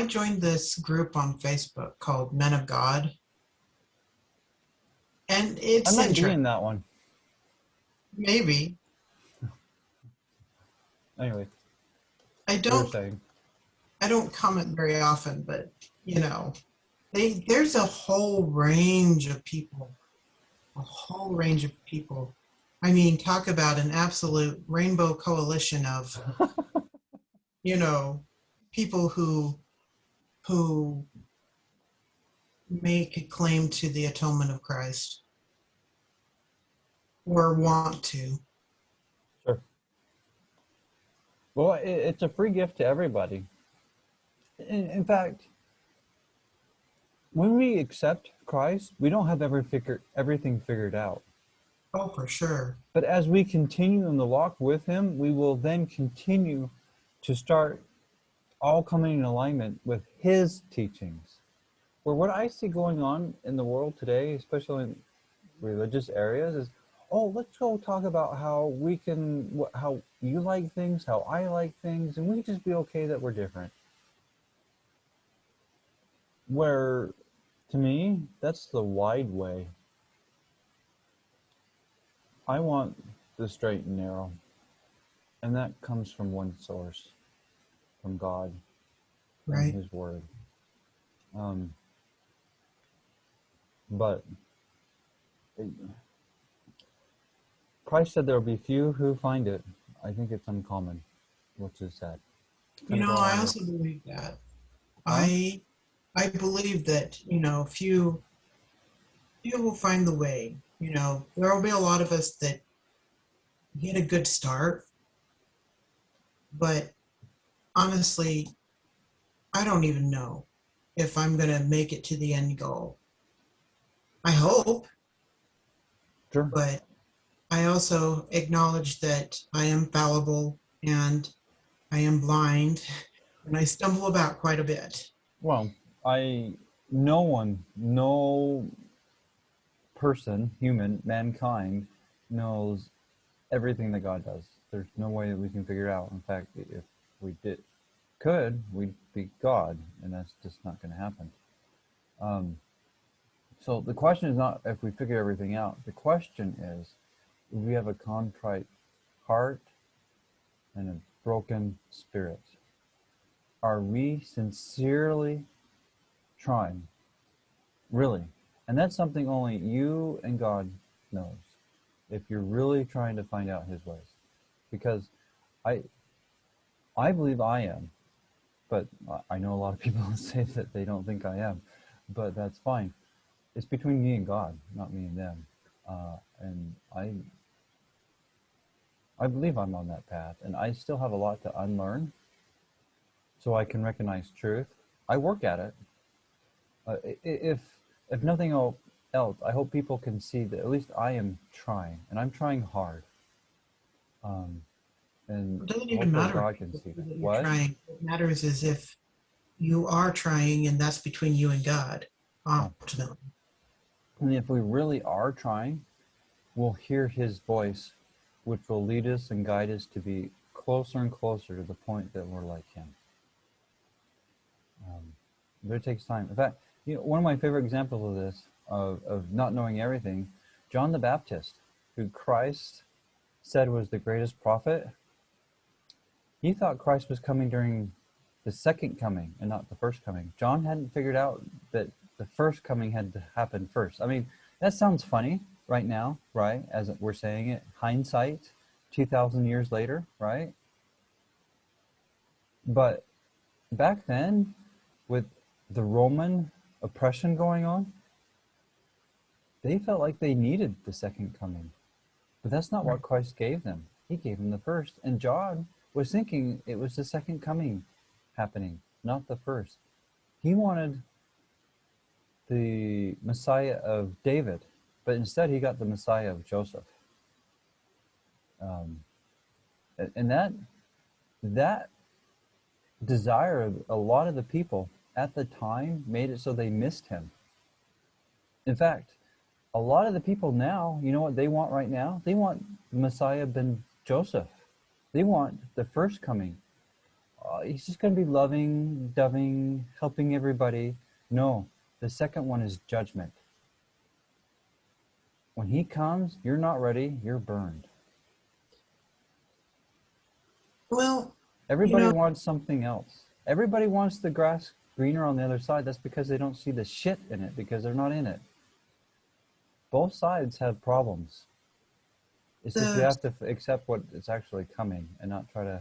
joined this group on Facebook called Men of God. And it's I might be interesting. in that one. Maybe. Anyway, I you were saying. don't comment very often, but you know, there's a whole range of people. A whole range of people. I mean, talk about an absolute rainbow coalition of, you know, people who make a claim to the atonement of Christ or want to. Sure. Well, it's a free gift to everybody. In fact, when we accept Christ, we don't have everything figured out. Oh, for sure. But as we continue in the walk with Him, we will then continue to start all coming in alignment with His teachings. Where what I see going on in the world today, especially in religious areas, is, oh, let's go talk about how how you like things, how I like things, and we can just be okay that we're different. Where, to me, that's the wide way. I want the straight and narrow, and that comes from one source, from God, from Right. His Word. But Christ said there will be few who find it. I think it's uncommon, which is sad. You know, I also believe that. Huh? I believe that, you know, few will find the way. You know, there will be a lot of us that get a good start, but honestly, I don't even know if I'm going to make it to the end goal. I hope, Sure. but I also acknowledge that I am fallible and I am blind and I stumble about quite a bit. Well, no person, human, mankind, knows everything that God does. There's no way that we can figure it out. In fact, if we could, we'd be God, and that's just not going to happen. So the question is not if we figure everything out. The question is, if we have a contrite heart and a broken spirit, are we sincerely trying? Really? And that's something only you and God knows, if you're really trying to find out His ways. Because I believe I am, but I know a lot of people say that they don't think I am, but that's fine. It's between me and God, not me and them. And I believe I'm on that path, and I still have a lot to unlearn so I can recognize truth. I work at it. If nothing else, I hope people can see that at least I am trying, and I'm trying hard. And It doesn't even hopefully matter God can see that that. you're What? trying. What matters is if you are trying, and that's between you and God, ultimately. And if we really are trying, we'll hear His voice, which will lead us and guide us to be closer and closer to the point that we're like Him. But it takes time. In fact, one of my favorite examples of this, of not knowing everything, John the Baptist, who Christ said was the greatest prophet, he thought Christ was coming during the second coming and not the first coming. John hadn't figured out that the first coming had to happen first. I mean, that sounds funny right now, right? As we're saying it, hindsight, 2,000 years later, right? But back then, with the Roman oppression going on, they felt like they needed the second coming. But that's not what Christ gave them. He gave them the first. And John was thinking it was the second coming happening. not the first. He wanted the Messiah of David, but instead he got the Messiah of Joseph. And that desire of a lot of the people at the time made it so they missed him. In fact, a lot of the people now, you know what they want right now? They want Messiah ben Joseph. They want the first coming. He's just going to be loving, doving, helping everybody. No, the second one is judgment. When he comes, you're not ready, you're burned. Well, Everybody wants something else. Everybody wants the grass greener on the other side. That's because they don't see the shit in it, because they're not in it. Both sides have problems. It's just we have to accept what is actually coming and not try to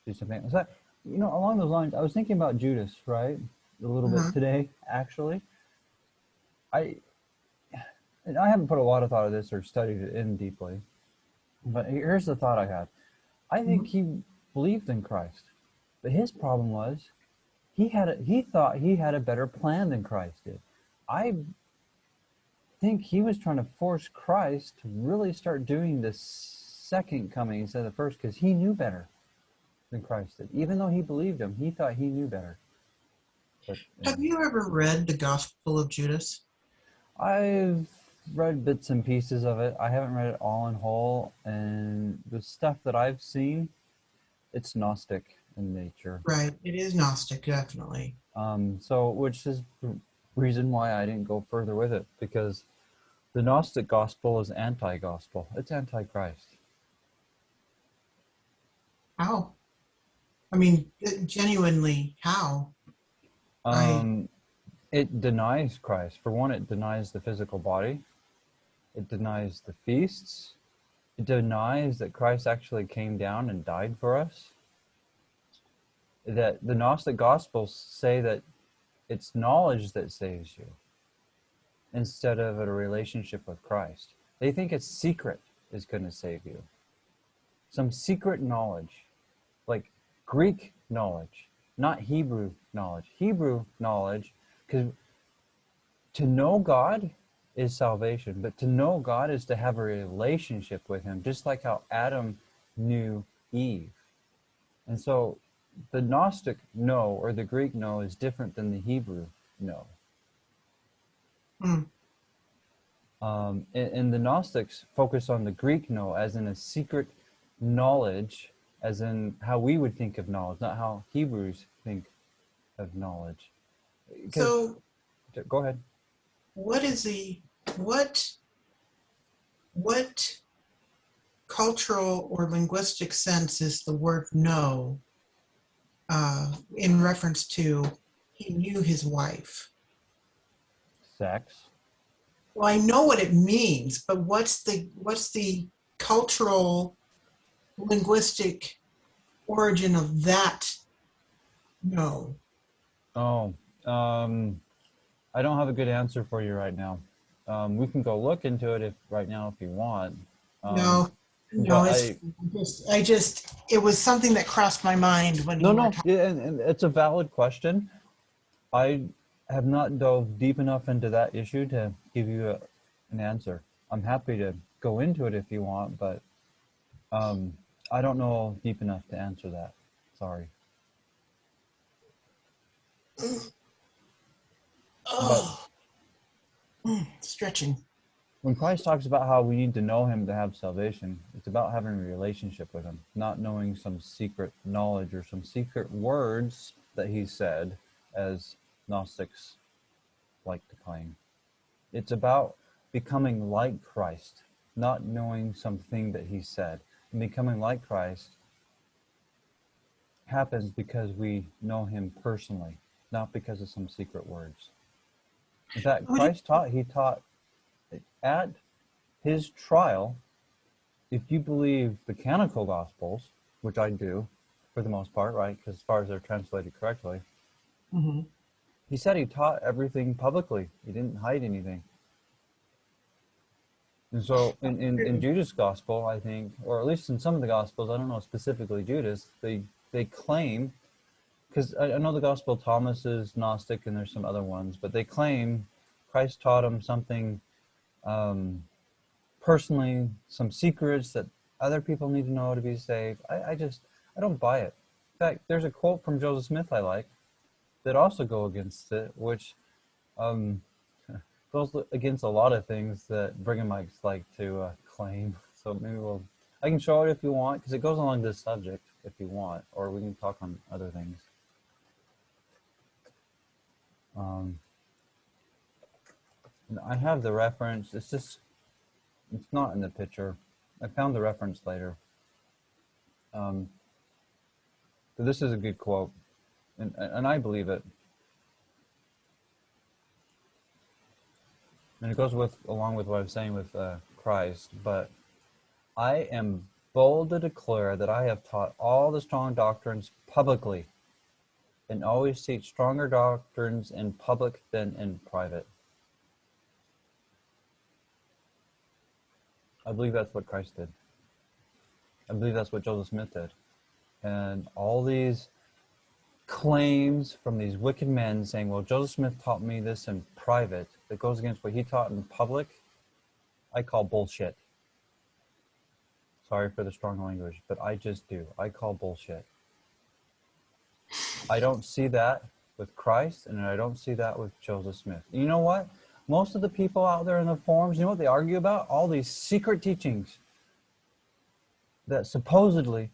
do something. So, along those lines, I was thinking about Judas, right? A little bit today, actually. I haven't put a lot of thought of this or studied it in deeply, but here's the thought I had. I think he believed in Christ, but his problem was he thought he had a better plan than Christ did. I think he was trying to force Christ to really start doing the second coming instead of the first, because he knew better than Christ did. Even though he believed him, he thought he knew better. But, have you ever read the Gospel of Judas? I've read bits and pieces of it. I haven't read it all in whole, and the stuff that I've seen, it's Gnostic in nature. Right, it is Gnostic, definitely. So, which is the reason why I didn't go further with it, because the Gnostic gospel is anti-gospel. It's anti-Christ. How? I mean, genuinely, how? It denies Christ. For one, it denies the physical body. It denies the feasts. It denies that Christ actually came down and died for us. That the Gnostic Gospels say that it's knowledge that saves you instead of a relationship with Christ. They think a secret is going to save you. Some secret knowledge, like Greek knowledge, not Hebrew knowledge. Hebrew knowledge, because to know God is salvation, but to know God is to have a relationship with him, just like how Adam knew Eve. And so the Gnostic know, or the Greek know, is different than the Hebrew know. And the Gnostics focus on the Greek know as in a secret knowledge, as in how we would think of knowledge, not how Hebrews think of knowledge. So, go ahead. What cultural or linguistic sense is the word know in reference to he knew his wife? Sex. Well, I know what it means, but what's the cultural linguistic origin of that know? Oh, I don't have a good answer for you right now. We can go look into it if you want. No, it was something that crossed my mind when you were talking. Yeah, and it's a valid question. I have not dove deep enough into that issue to give you an answer. I'm happy to go into it if you want, but I don't know deep enough to answer that. Sorry. Oh, stretching. When Christ talks about how we need to know him to have salvation, it's about having a relationship with him, not knowing some secret knowledge or some secret words that he said, as Gnostics like to claim. It's about becoming like Christ, not knowing something that he said. And becoming like Christ happens because we know him personally, not because of some secret words. In fact, Christ taught at his trial, if you believe the canonical Gospels, which I do for the most part, right, because as far as they're translated correctly, he said he taught everything publicly. He didn't hide anything. And so in Judas' Gospel, I think, or at least in some of the Gospels, I don't know specifically Judas, they claim because I know the Gospel of Thomas is Gnostic and there's some other ones, but they claim Christ taught him something personally, some secrets that other people need to know to be saved. I don't buy it. In fact, there's a quote from Joseph Smith I like that also go against it, which goes against a lot of things that Brigham Mikes like to claim. So maybe I can show it if you want, because it goes along this subject if you want, or we can talk on other things. I have the reference. It's not in the picture. I found the reference later. But this is a good quote, and I believe it. And it goes along with what I was saying with Christ. But I am bold to declare that I have taught all the strong doctrines publicly, and always teach stronger doctrines in public than in private. I believe that's what Christ did. I believe that's what Joseph Smith did. And all these claims from these wicked men saying, well, Joseph Smith taught me this in private, that goes against what he taught in public, I call bullshit. Sorry for the strong language, but I just do. I call bullshit. I don't see that with Christ, and I don't see that with Joseph Smith. You know what? Most of the people out there in the forums, you know what they argue about? All these secret teachings that supposedly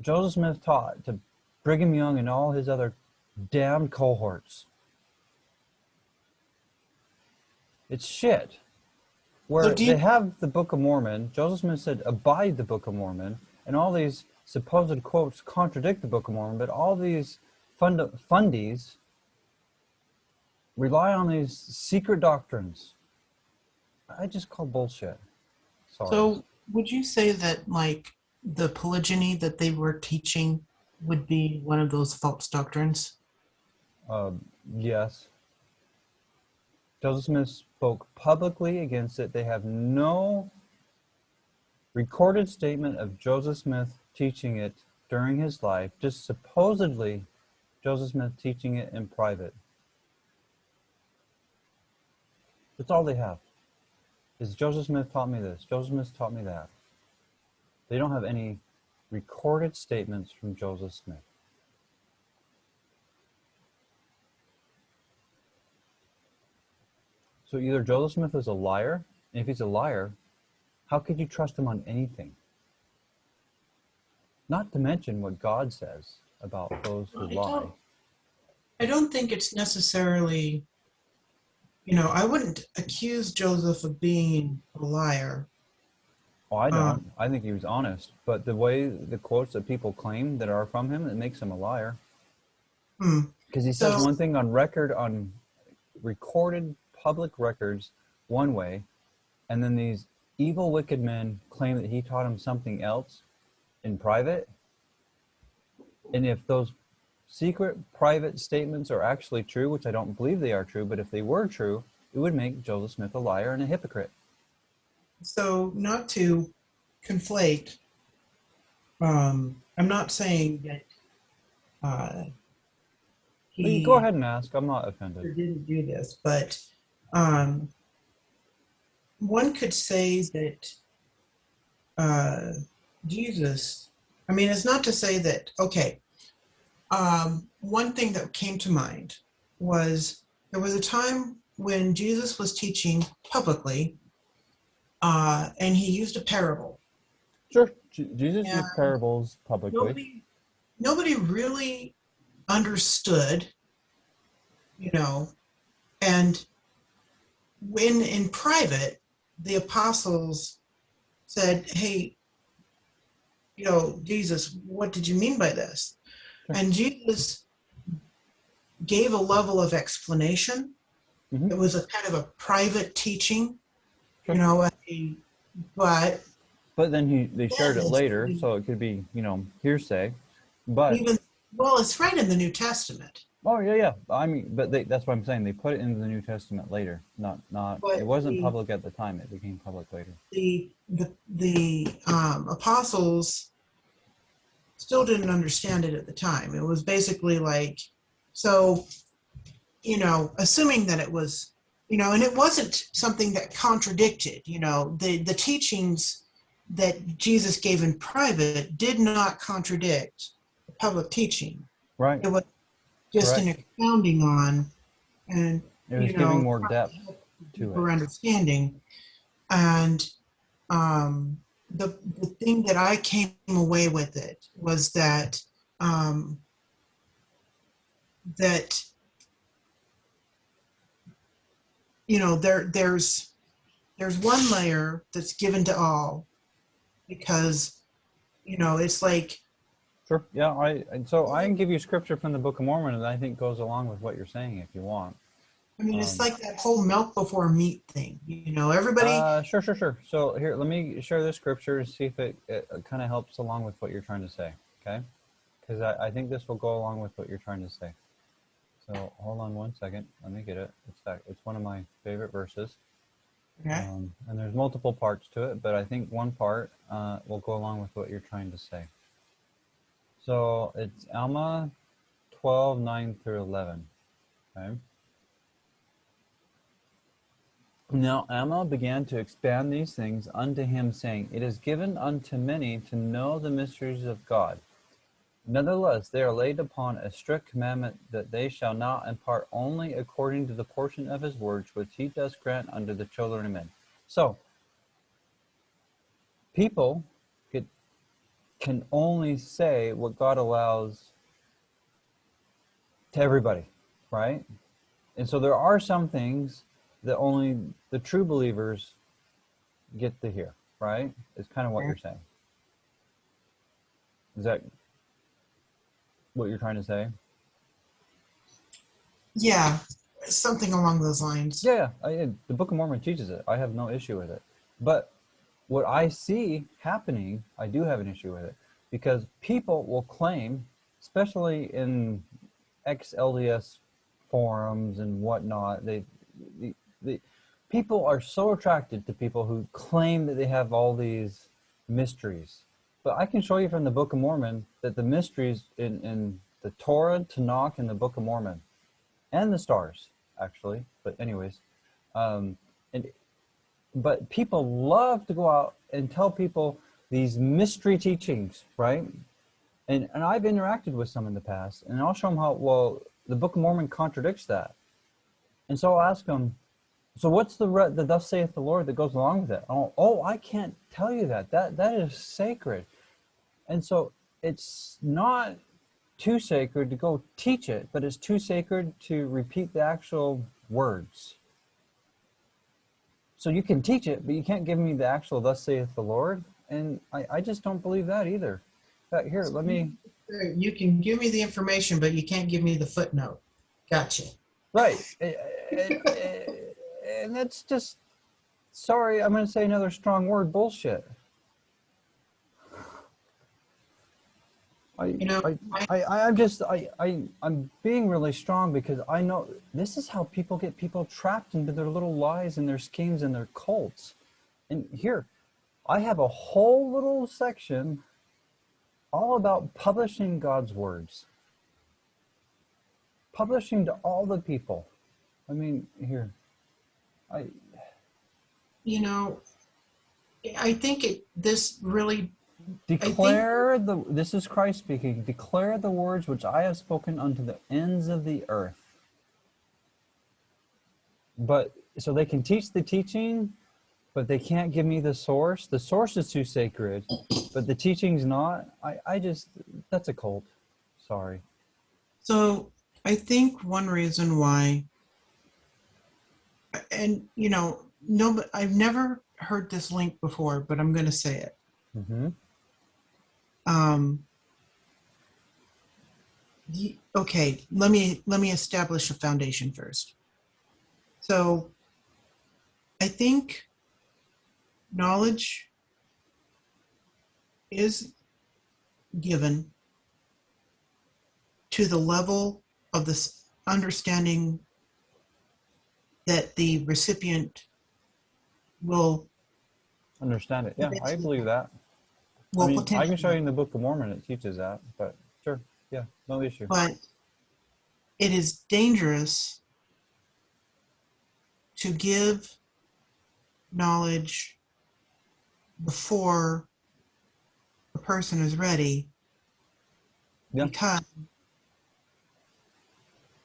Joseph Smith taught to Brigham Young and all his other damned cohorts. It's shit. Where they have the Book of Mormon, Joseph Smith said, abide the Book of Mormon, and all these supposed quotes contradict the Book of Mormon, but all these fundies rely on these secret doctrines. I just call bullshit. Sorry. So would you say that like the polygyny that they were teaching would be one of those false doctrines? Yes. Joseph Smith spoke publicly against it. They have no recorded statement of Joseph Smith teaching it during his life, just supposedly Joseph Smith teaching it in private. That's all they have. Is Joseph Smith taught me this, Joseph Smith taught me that. They don't have any recorded statements from Joseph Smith. So either Joseph Smith is a liar, and if he's a liar, how could you trust him on anything? Not to mention what God says about those who lie. I don't think it's necessarily, I wouldn't accuse Joseph of being a liar. Oh, I don't. I think he was honest. But the way the quotes that people claim that are from him, it makes him a liar. Because he says one thing on record, on recorded public records, one way, and then these evil, wicked men claim that he taught him something else in private. And if those secret private statements are actually true, which I don't believe they are true, but if they were true, it would make Joseph Smith a liar and a hypocrite. So not to conflate, I'm not saying that he Go ahead and ask. I'm not offended. Didn't do this, but one could say that Jesus, it's not to say that, okay, one thing that came to mind was there was a time when Jesus was teaching publicly, and he used a parable. Sure, Jesus used parables publicly. Nobody really understood, and when in private, the apostles said, hey, Jesus, what did you mean by this? Sure. And Jesus gave a level of explanation. It was a kind of a private teaching, sure. But then they shared it later, so it could be, hearsay. But it's right in the New Testament. Oh yeah. But that's what I'm saying. They put it into the New Testament later. Not. It wasn't public at the time. It became public later. The apostles still didn't understand it at the time. It was basically like, so, assuming that it was, and it wasn't something that contradicted, the teachings that Jesus gave in private did not contradict the public teaching. Right. It was just an expounding on, and it was giving more depth to for it. understanding. And the thing that I came away with it was that there's one layer that's given to all, because it's like, Sure. Yeah. So I can give you scripture from the Book of Mormon that I think goes along with what you're saying if you want. it's like that whole milk before meat thing. Everybody. Sure. So here, let me share this scripture and see if it kind of helps along with what you're trying to say. Okay. Because I think this will go along with what you're trying to say. So hold on one second. Let me get it. It's one of my favorite verses. Okay. And there's multiple parts to it, but I think one part will go along with what you're trying to say. So it's Alma 12:9 through 11. Okay. Now Alma began to expand these things unto him, saying, It is given unto many to know the mysteries of God. Nevertheless, they are laid upon a strict commandment that they shall not impart only according to the portion of his words which he does grant unto the children of men. So, people can only say what God allows to everybody, right? And so there are some things that only the true believers get to hear, right? It's kind of what you're saying. Is that what you're trying to say? Yeah, something along those lines. Yeah, the Book of Mormon teaches it. I have no issue with it. But what I see happening, I do have an issue with it, because people will claim, especially in ex-LDS forums and whatnot, the people are so attracted to people who claim that they have all these mysteries. But I can show you from the Book of Mormon that the mysteries in the Torah, Tanakh, and the Book of Mormon, and the stars, actually. But anyways, but people love to go out and tell people these mystery teachings, right? And I've interacted with some in the past, and I'll show them how, well, the Book of Mormon contradicts that. And so I'll ask them, so what's the thus saith the Lord that goes along with it? Oh, I can't tell you that. That is sacred. And so it's not too sacred to go teach it, but it's too sacred to repeat the actual words. So you can teach it, but you can't give me the actual thus saith the Lord. And I just don't believe that either. But here, let me... You can give me the information, but you can't give me the footnote. Gotcha. Right. And that's just, sorry, I'm going to say another strong word, bullshit. I'm being really strong because I know this is how people get people trapped into their little lies and their schemes and their cults. And here, I have a whole little section all about publishing God's words. Publishing to all the people. I mean, here, I think this really... Declare this is Christ speaking, declare the words which I have spoken unto the ends of the earth. But, so they can teach the teaching, but they can't give me the source. The source is too sacred, but the teaching's not. I just, that's a cult. Sorry. So I think one reason why, and no, but I've never heard this link before, but I'm going to say it. Mm-hmm. Okay, let me establish a foundation first. So I think knowledge is given to the level of this understanding that the recipient will Understand it. Yeah, I believe that. I Well, mean, I can show you potentially, in the Book of Mormon it teaches that, but sure, yeah, no issue. but it is dangerous to give knowledge before a person is ready, Yeah, because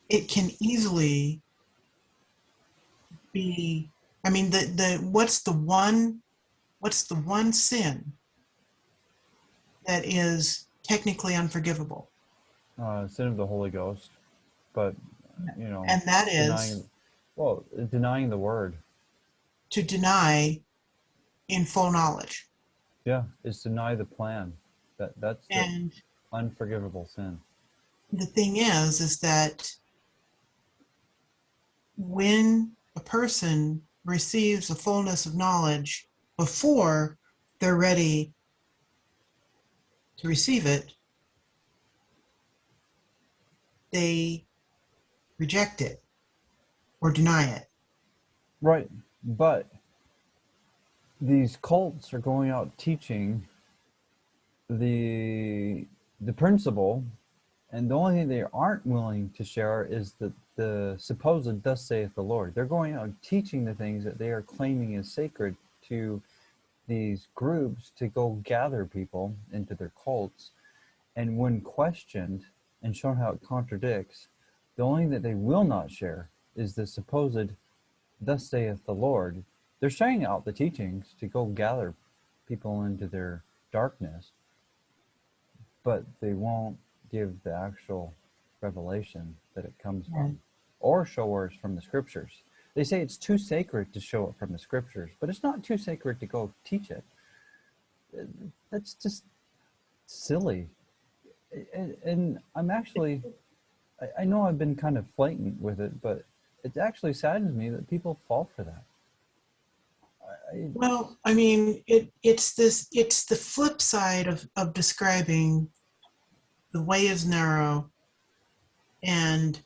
it can easily be, I mean, what's the one sin that is technically unforgivable? sin of the Holy Ghost, but you know, And that is denying, well, denying the word. to deny in full knowledge. Yeah, is deny the plan. That's the And unforgivable sin. the thing is that when a person receives the fullness of knowledge before they're ready to receive it, they reject it or deny it. Right, but these cults are going out teaching the principle, and the only thing they aren't willing to share is the supposed "thus saith the Lord." They're going out teaching the things that they are claiming is sacred to these groups to go gather people into their cults. And when questioned and shown how it contradicts, the only thing that they will not share is the supposed "thus saith the Lord." They're sharing out the teachings to go gather people into their darkness, but they won't give the actual revelation that it comes from, or show where it's from the scriptures. They say it's too sacred to show it from the scriptures, but it's not too sacred to go teach it. That's just silly. And I'm actually, I know I've been kind of flagrant with it, but it actually saddens me that people fall for that. Well, I mean, it's the flip side of describing the way is narrow and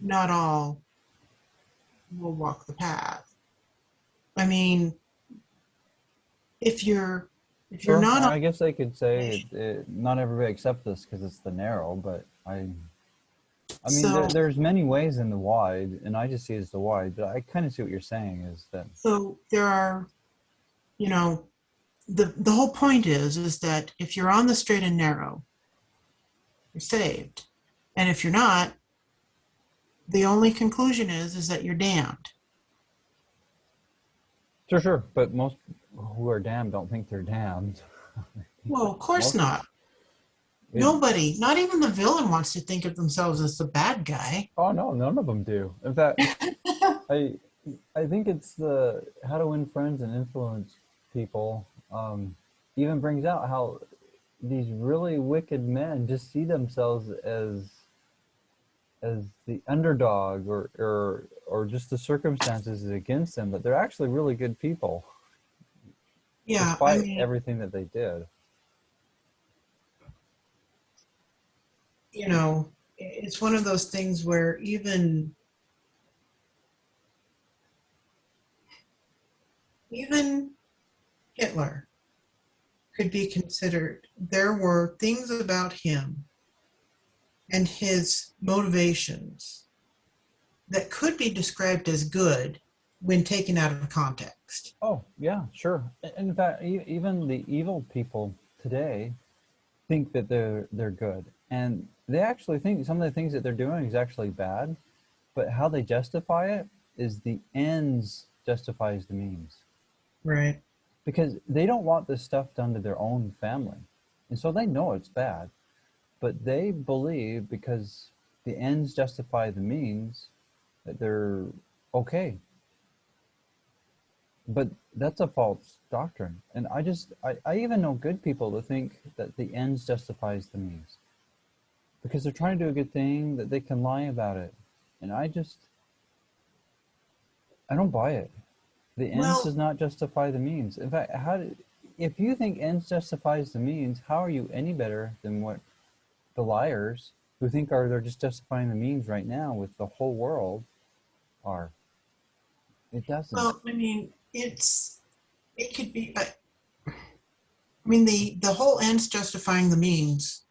not all will walk the path. I mean, if you're Sure, not on I guess they could say nation, not everybody accepts this because it's the narrow, but I mean, so there's many ways in the wide, and I just see it as the wide. But I kind of see what you're saying is that there are, you know, the whole point is that if you're on the straight and narrow, you're saved. And if you're not, the only conclusion is that you're damned. sure, but most who are damned don't think they're damned. Well, of course Most, not. it, Nobody, not even the villain, wants to think of themselves as the bad guy. oh no, none of them do. In fact, I I think it's the how to win friends and influence people. Even brings out how these really wicked men just see themselves as the underdog or just the circumstances is against them, but they're actually really good people Yeah, I despite mean, everything that they did. it's one of those things where even Hitler could be considered. There were things about him and his motivations that could be described as good when taken out of context. Oh yeah, sure. In fact, even the evil people today think that they're good, and they actually think some of the things that they're doing is actually bad, but how they justify it is the ends justifies the means, Right. because they don't want this stuff done to their own family, and so they know it's bad, but they believe because the ends justify the means that they're okay. But that's a false doctrine, and I even know good people that think that the ends justifies the means because they're trying to do a good thing, that they can lie about it, and I don't buy it. The ends Well, does not justify the means. In fact, if you think ends justifies the means, how are you any better than what the liars who think they're just justifying the means right now with the whole world are? It doesn't. I mean, it could be. I mean, the whole ends justifying the means.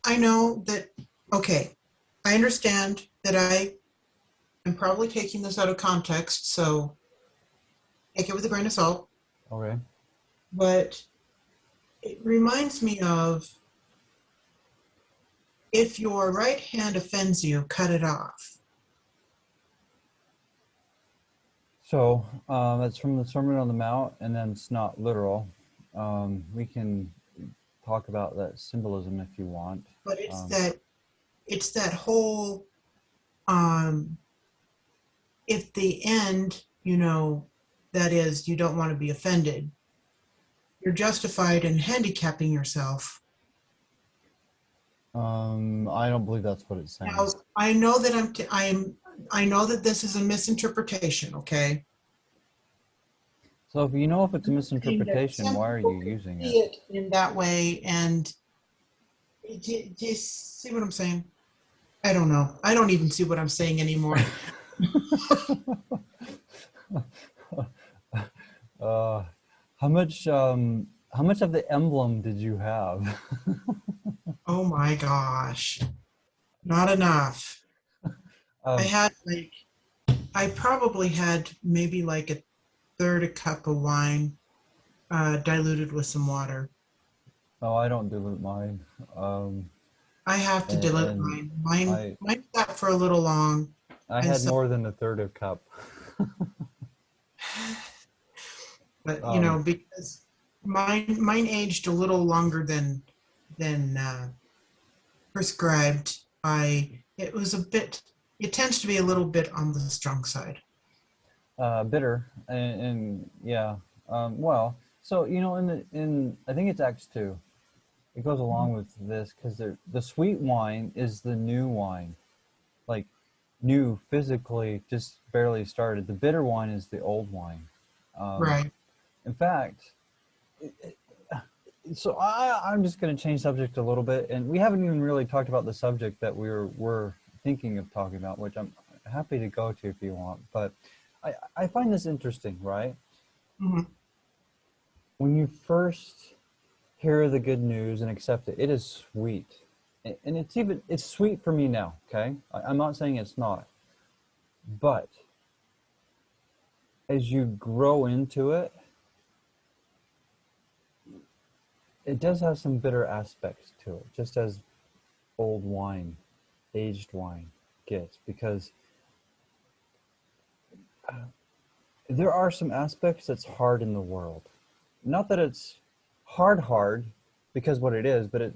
I know that, okay, I understand that I am probably taking this out of context, so take it with a grain of salt, Okay. but it reminds me of if your right hand offends you, cut it off. So that's from the Sermon on the Mount, and then it's not literal. We can talk about that symbolism if you want. But it's that whole if the end, that is, you don't want to be offended, you're justified in handicapping yourself. I don't believe that's what it's saying. Now, I know that I know that this is a misinterpretation, okay? So if you know if it's a misinterpretation, Some why are people you can using see it? it in that way, and do you see what I'm saying? I don't know. I don't even see what I'm saying anymore. uh, how much of the emblem did you have? Oh my gosh, not enough. um, I probably had maybe like a third a cup of wine, diluted with some water. no, I don't dilute mine. I have to dilute And mine. Mine I mine sat for a little long, I and had so, more than a third of cup. but Um, because mine aged a little longer than prescribed. It was a bit. It tends to be a little bit on the strong side. bitter and yeah. Well, so in I think it's Acts 2. It goes along with this because the sweet wine is the new wine, like new physically, just barely started. The bitter wine is the old wine. Um, Right. in fact, so I'm just going to change subject a little bit, and we haven't even really talked about the subject that we're thinking of talking about, which I'm happy to go to if you want. But I find this interesting, right? Mhm. When you first hear the good news and accept it, it is sweet, and it's sweet for me now. Okay, I'm not saying it's not, but as you grow into it, it does have some bitter aspects to it, just as old wine, aged wine gets, because there are some aspects that's hard in the world. Not that it's hard, because what it is, but it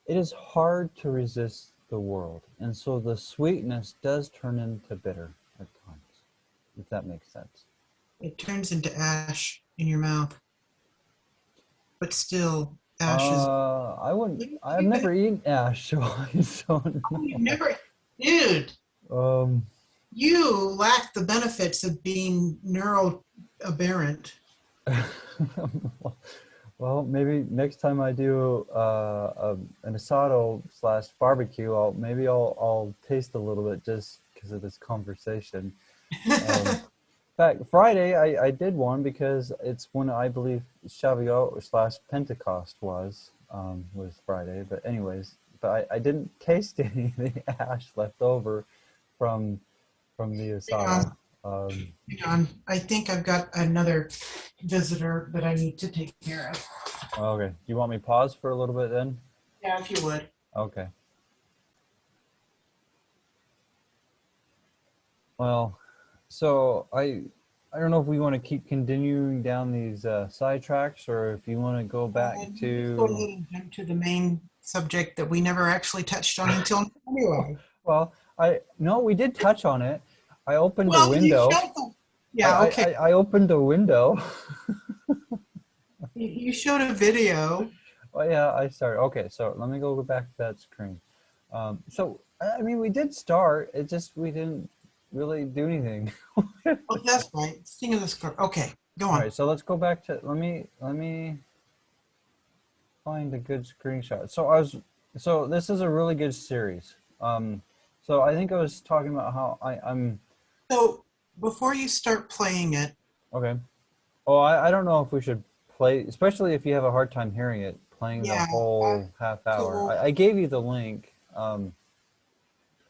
is hard to resist the world. And so the sweetness does turn into bitter at times, if that makes sense. It turns into ash in your mouth, but still, ash is. I've never eaten ash, so You no. never, dude. Um, You lack the benefits of being neuro aberrant. well, maybe next time I do an asado / barbecue, I'll taste a little bit just because of this conversation. In fact, Friday I did one because it's when I believe Shavuot / Pentecost was Friday. But anyways, I didn't taste any of the ash left over from the Hang asada. on, hang on. I think I've got another visitor that I need to take care of. Okay, do you want me to pause for a little bit then? Yeah, if you would. Okay. Well, so I don't know if we want to keep continuing down these sidetracks or if you want to go back Let's go to. ahead and jump to the main subject that we never actually touched on until now anyway. Well, no, we did touch on it. I opened a Well, you window. showed the, yeah, okay. I opened a window. You showed a video. Oh yeah, I started. Okay, so let me go back to that screen. So I mean, we did start. It just we didn't really do anything. Oh, that's right. Sting of the Scorpion. Okay, go All on. right, so let's go back to let me find a good screenshot. So this is a really good series. So I think I was talking about how I'm So before you start playing it, okay. Oh, I don't know if we should play, especially if you have a hard time hearing it, playing the Yeah. whole half hour. So, I gave you the link.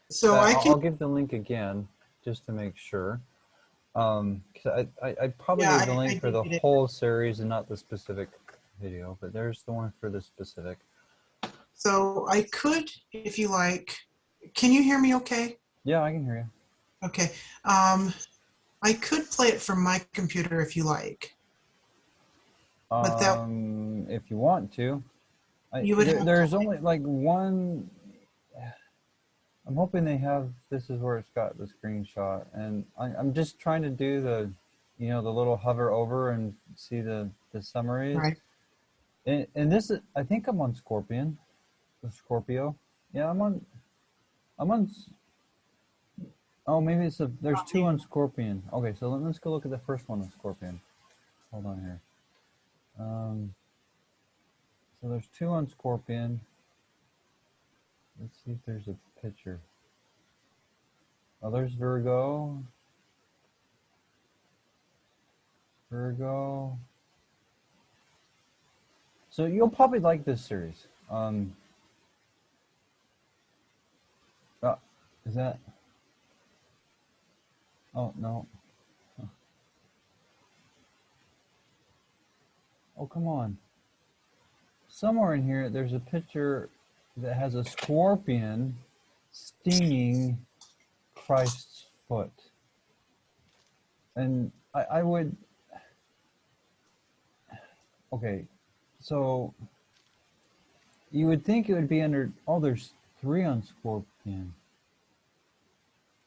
so I can, I'll give the link again just to make sure. 'Cause I probably yeah, gave the I link for did the get it. whole series and not the specific video, but there's the one for the specific. So I could, if you like, can you hear me okay? Yeah, I can hear you. Okay. I could play it from my computer if you like, but that If you want to, you would have to, there's only like one. I'm hoping they have. This is where it's got the screenshot, and I'm just trying to do the, the little hover over and see the summaries. right. And this is, I think I'm on Scorpion, the Scorpio. Yeah, I'm on. Oh, maybe there's two on Scorpion. Okay, so let's go look at the first one on Scorpion. Hold on here. So there's two on Scorpion. Let's see if there's a picture. Oh, there's Virgo. Virgo. So you'll probably like this series. Is that? Oh, no. Oh, come on. Somewhere in here, there's a picture that has a scorpion stinging Christ's foot. And I would... Okay, so you would think it would be under... Oh, there's 3 on Scorpion.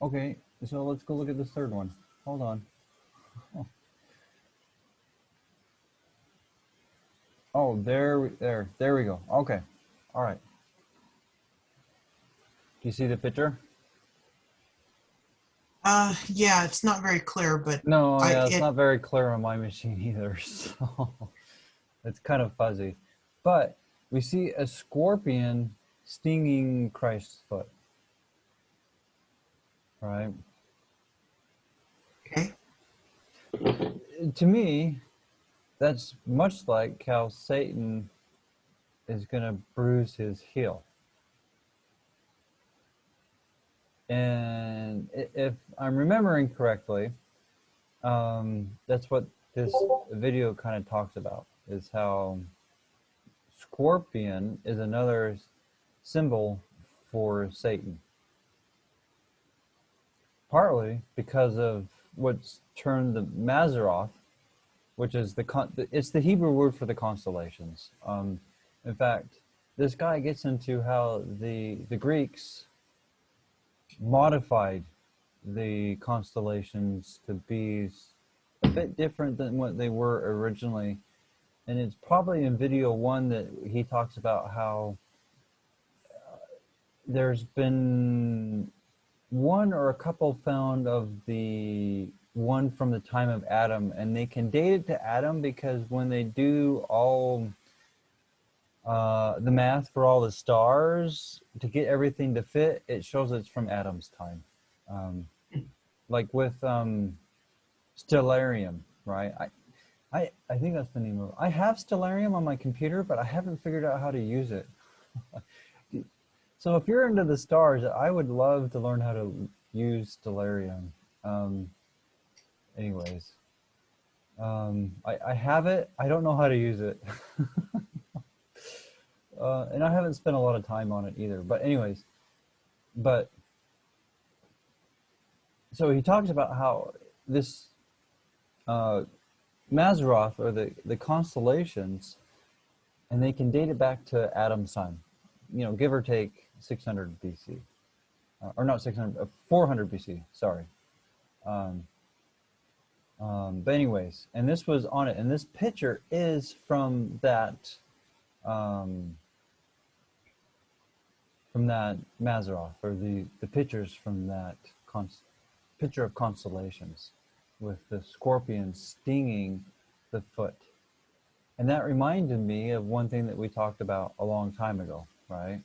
Okay, so let's go look at this third one. Hold on. Oh, there we go. Okay, all right. Do you see the picture? Yeah, it's not very clear, but No, yeah, it's not very clear on my machine either, so it's kind of fuzzy. But we see a scorpion stinging Christ's foot, right? okay. To me, that's much like how Satan is going to bruise his heel. And if I'm remembering correctly, that's what this video kind of talks about, is how scorpion is another symbol for Satan. Partly because of what's termed the Mazzaroth, which is it's the Hebrew word for the constellations. In fact, this guy gets into how the Greeks modified the constellations to be a bit different than what they were originally. And it's probably in video 1 that he talks about how there's been one or a couple found of the one from the time of Adam, and they can date it to Adam because when they do all the math for all the stars to get everything to fit, it shows it's from Adam's time. Like with Stellarium, right? I think that's the name of it. I have Stellarium on my computer, but I haven't figured out how to use it. So if you're into the stars, I would love to learn how to use Stellarium. Anyways, I have it. I don't know how to use it. And I haven't spent a lot of time on it either. But anyways, so he talks about how this Mazzaroth, or the constellations, and they can date it back to Adam's time, give or take 600 BC. Or not 600, 400 BC, sorry. But anyways, and this was on it, and this picture is from that Mazzaroth, or the pictures from that picture of constellations with the scorpion stinging the foot. And that reminded me of one thing that we talked about a long time ago, right?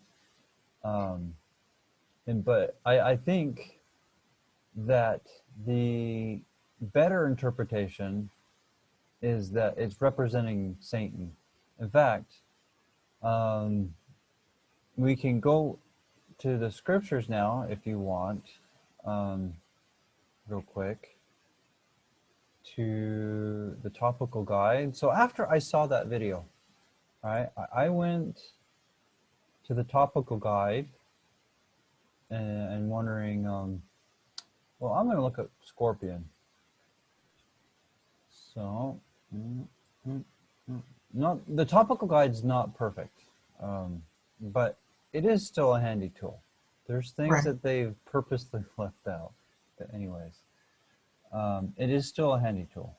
But I think that the better interpretation is that it's representing Satan. In fact, we can go to the scriptures now if you want, real quick, to the topical guide. So after I saw that video, right, I went to the topical guide and wondering, well, I'm going to look at Scorpion. So, not the topical guide's not perfect, but it is still a handy tool. There's things Right. that they've purposely left out. But anyways, it is still a handy tool.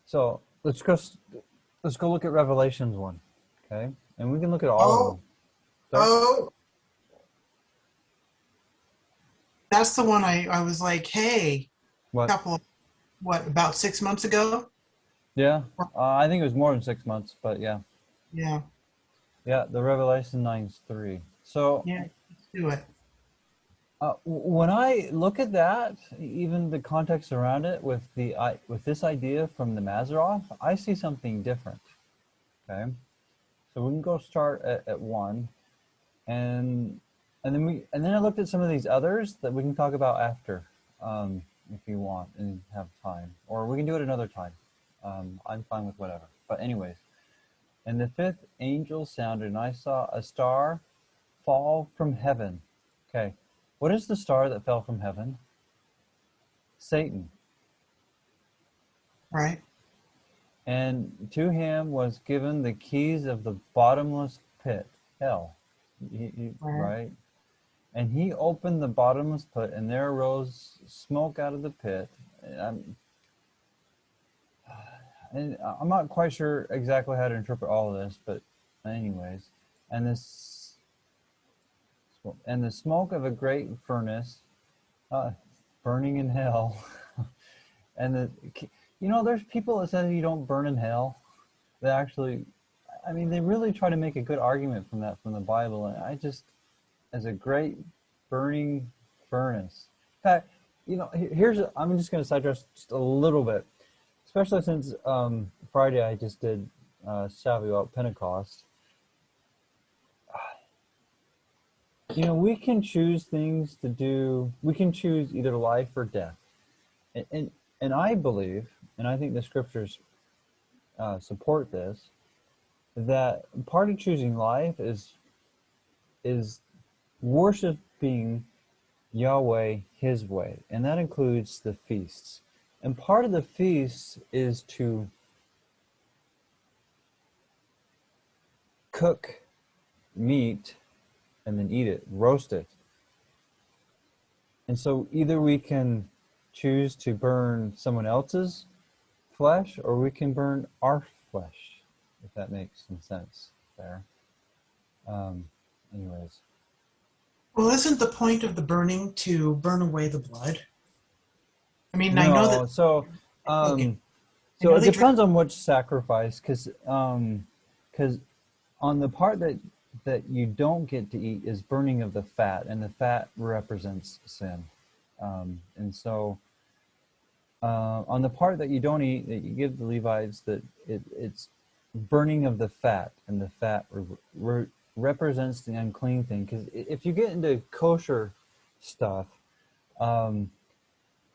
So let's go look at Revelations 1, okay? And we can look at all of them. Sorry? Oh, that's the one I was like, hey, What? about 6 months ago? Yeah, I think it was more than 6 months, but yeah. Yeah. Yeah, the Revelation 9:3. So Yeah, let's do it. when I look at that, even the context around it with this idea from the Mazzaroth, I see something different. Okay, so we can go start at 1, and then I looked at some of these others that we can talk about after, if you want and have time, or we can do it another time. I'm fine with whatever. But anyways, and the 5th angel sounded, and I saw a star fall from heaven. Okay, what is the star that fell from heaven? Satan. Right. And to him was given the keys of the bottomless pit, hell. Right? And he opened the bottomless pit, and there arose smoke out of the pit. And I'm not quite sure exactly how to interpret all of this, but anyways, and the smoke of a great furnace, burning in hell, and there's people that say you don't burn in hell. They actually, I mean, they really try to make a good argument from the Bible, and I just, as a great burning furnace. In fact, I'm just going to sidetrack just a little bit, especially since Friday I just did Shavuot Pentecost. We can choose things to do. We can choose either life or death, and I believe, and I think the scriptures support this, that part of choosing life is worshiping Yahweh His way, and that includes the feasts. And part of the feasts is to cook meat and then eat it, roast it. And so either we can choose to burn someone else's flesh, or we can burn our flesh, if that makes some sense there. Anyways. Well, isn't the point of the burning to burn away the blood? I mean, No, I know that. so Okay. so it they drink. depends on which sacrifice, because on the part that you don't get to eat is burning of the fat, and the fat represents sin, and so on the part that you don't eat, that you give the Levites, that it's burning of the fat, and the fat represents the unclean thing. Because if you get into kosher stuff,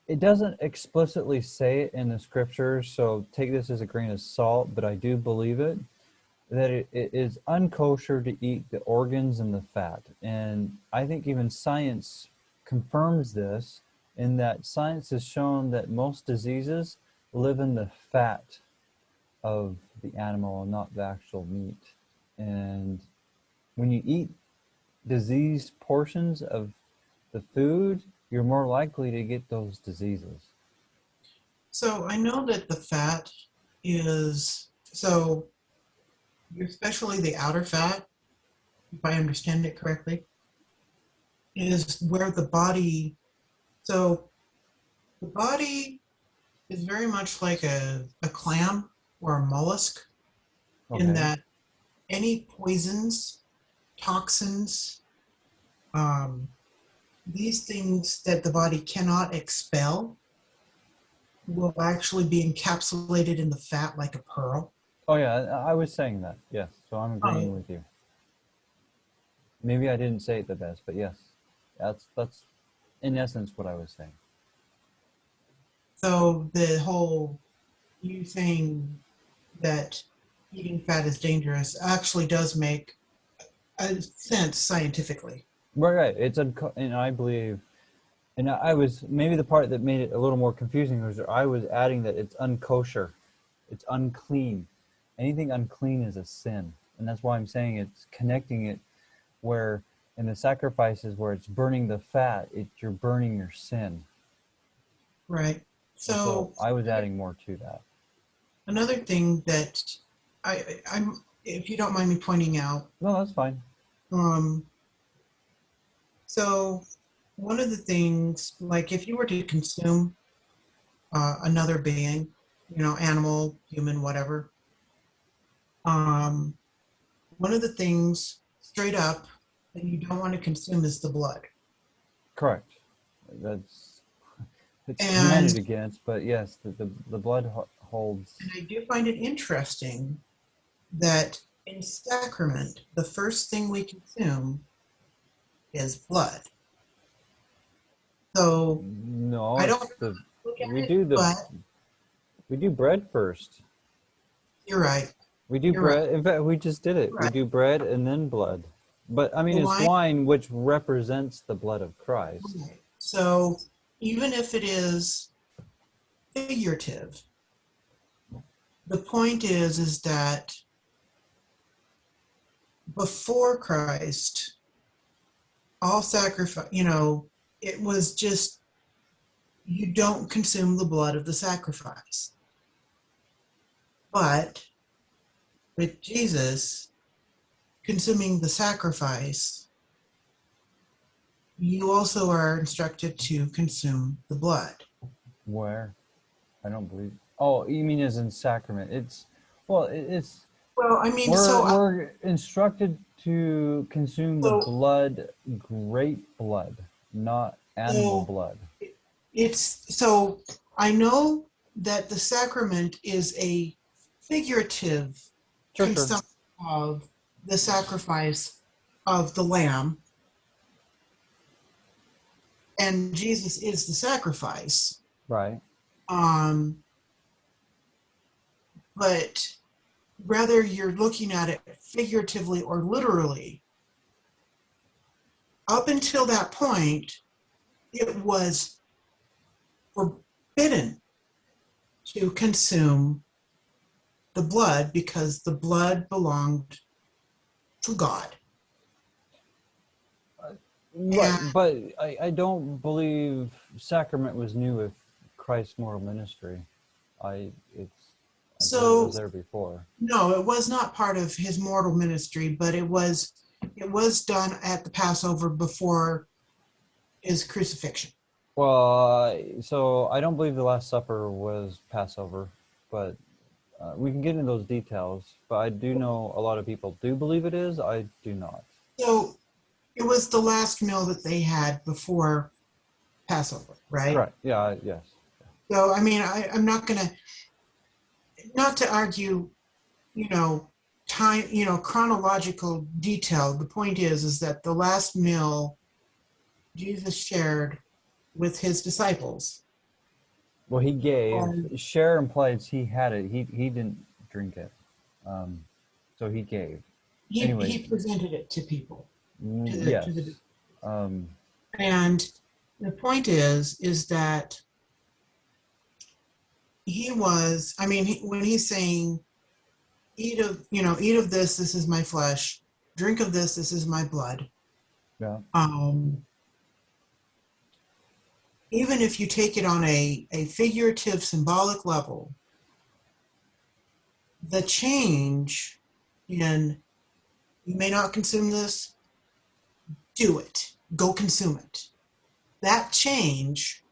it doesn't explicitly say it in the scriptures, so take this as a grain of salt, but I do believe it, that it is unkosher to eat the organs and the fat. And I think even science confirms this, in that science has shown that most diseases live in the fat of the animal and not the actual meat. And when you eat diseased portions of the food, you're more likely to get those diseases. So I know that the fat is, so especially the outer fat, if I understand it correctly, is where the body, so the body is very much like a clam or a mollusk, in Okay. that any poisons, toxins, these things that the body cannot expel will actually be encapsulated in the fat like a pearl. Oh yeah, I was saying that. Yes, so I'm agreeing with you. Maybe I didn't say it the best, but yes, that's in essence what I was saying. So the whole you saying that eating fat is dangerous actually does make a sense scientifically. Right. It's and I believe, and I was maybe the part that made it a little more confusing was I was adding that it's unkosher, it's unclean. Anything unclean is a sin, and that's why I'm saying it's connecting it where in the sacrifices where it's burning the fat, you're burning your sin. Right. And So I was adding more to that. another thing that I'm, if you don't mind me pointing out, No, that's fine. um, so one of the things, like if you were to consume another being, animal, human, whatever, um, one of the things straight up that you don't want to consume is the blood. Correct. That's it's And, commanded against, but yes, the blood holds. and I do find it interesting that in sacrament, the first thing we consume is blood. So No, I it's don't the look at we it, do the but we do bread first. you're right. We do You're right. bread. In fact, we just did it. You're We right. do bread and then blood. But I mean, The it's wine, wine, which represents the blood of Christ. right. So even if it is figurative, the point is that before Christ, all sacrifice, it was just you don't consume the blood of the sacrifice. But with Jesus consuming the sacrifice, you also are instructed to consume the blood. Where? I don't believe. Oh, you mean as in sacrament? It's Well, I mean, we're instructed to consume the so, blood, great blood, not animal so blood. so I know that the sacrament is a figurative Sure, sure. consumption of the sacrifice of the lamb, and Jesus is the sacrifice. Right. Um, but whether you're looking at it figuratively or literally, up until that point, it was forbidden to consume the blood because the blood belonged to God. Right, And but I don't believe sacrament was new with Christ's mortal ministry. I believe it so, was there before. no, it was not part of his mortal ministry, but it was done at the Passover before his crucifixion. Well, so I don't believe the Last Supper was Passover, but we can get into those details. But I do know a lot of people do believe it is. I do not. So it was the last meal that they had before Passover, right? Correct. Yeah. Yes. So, I mean, I'm not going to, not to argue, time, chronological detail. The point is that the last meal Jesus shared with his disciples. Well, he gave. And Share implies he had it. He didn't drink it. So he gave. he Anyways, presented it to people. To the yes. Um, and the point is that he was. I mean, when he's saying, eat of this is my flesh. Drink of this is my blood. yeah. Even if you take it on a figurative, symbolic level, the change in you may not consume this, do it, go consume it. That change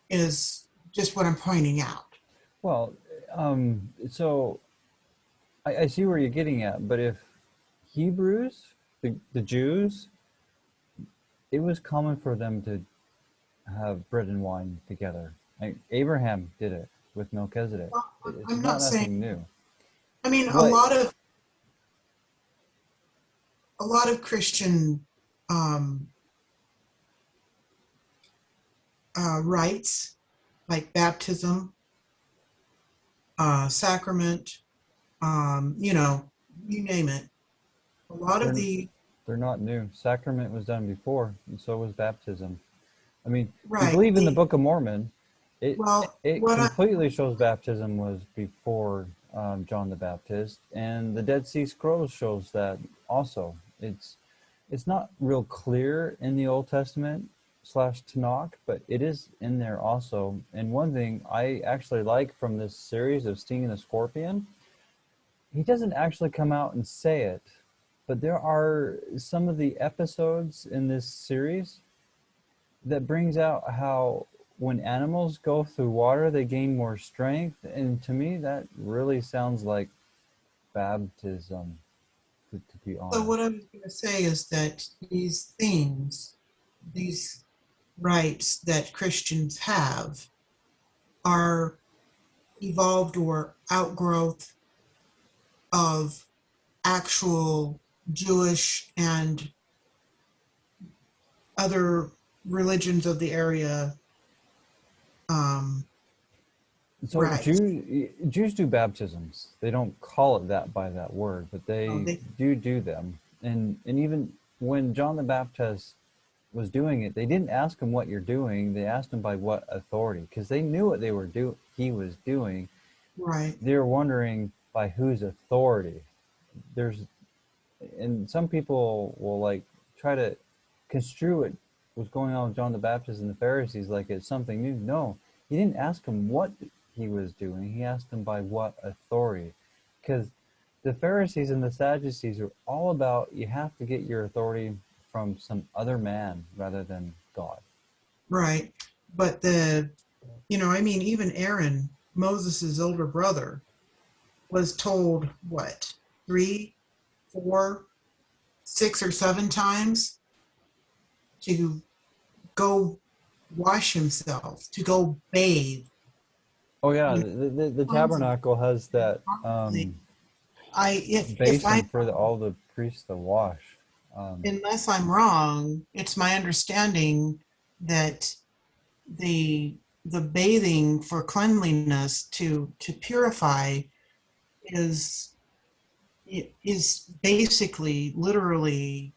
is just what I'm pointing out. Well, so I see where you're getting at, but if Hebrews The Jews, it was common for them to have bread and wine together. Like Abraham did it with Melchizedek. Well, It's I'm not not saying. nothing new. I mean, What? a lot of Christian um, rites, like baptism, sacrament, you name it. A lot of They're the they're not new. Sacrament was done before, and so was baptism. I mean, if you right believe in the the Book of Mormon, it well, it what I completely shows baptism was before John the Baptist, and the Dead Sea Scrolls shows that also. It's not real clear in the Old Testament slash Tanakh, but it is in there also. And one thing I actually like from this series of Sting and the Scorpion, he doesn't actually come out and say it, but there are some of the episodes in this series that brings out how when animals go through water, they gain more strength. And to me, that really sounds like baptism, to be so honest. what I was going to say is that these things, these rites that Christians have, are evolved or outgrowth of actual Jewish and other religions of the area um, So rites. Jews do baptisms. They don't call it that by that word, but they They do them. And even when John the Baptist was doing it, they didn't ask him what you're doing. They asked him by what authority, because they knew what he was doing. right, They were wondering by whose authority. There's and some people will like try to construe it what's going on with John the Baptist and the Pharisees like it's something new. No, he didn't ask him what he was doing. He asked him by what authority, because the Pharisees and the Sadducees are all about you have to get your authority from some other man rather than God. right. But I mean, even Aaron, Moses' older brother, was told what, three, four, six, or seven times to go wash himself, to go bathe. Oh yeah, You know, the tons of tabernacle has that constantly. If basin I for all the priests to wash. Um, unless I'm wrong, it's my understanding that the the bathing for cleanliness to purify is is basically literally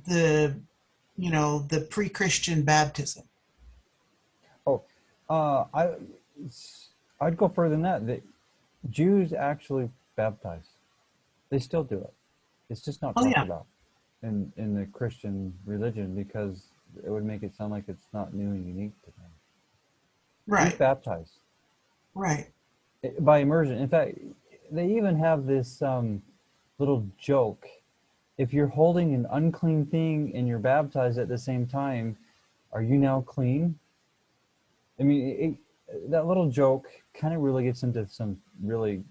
the the pre-Christian baptism. oh, uh, I I'd go further than that. The Jews actually baptize. They still do it. It's just not Oh talked yeah, about in the Christian religion because it would make it sound like it's not new and unique to them. Jews right, baptize right. by immersion. In fact, they even have this little joke. If you're holding an unclean thing and you're baptized at the same time, are you now clean? I mean, that little joke kind of really gets into some really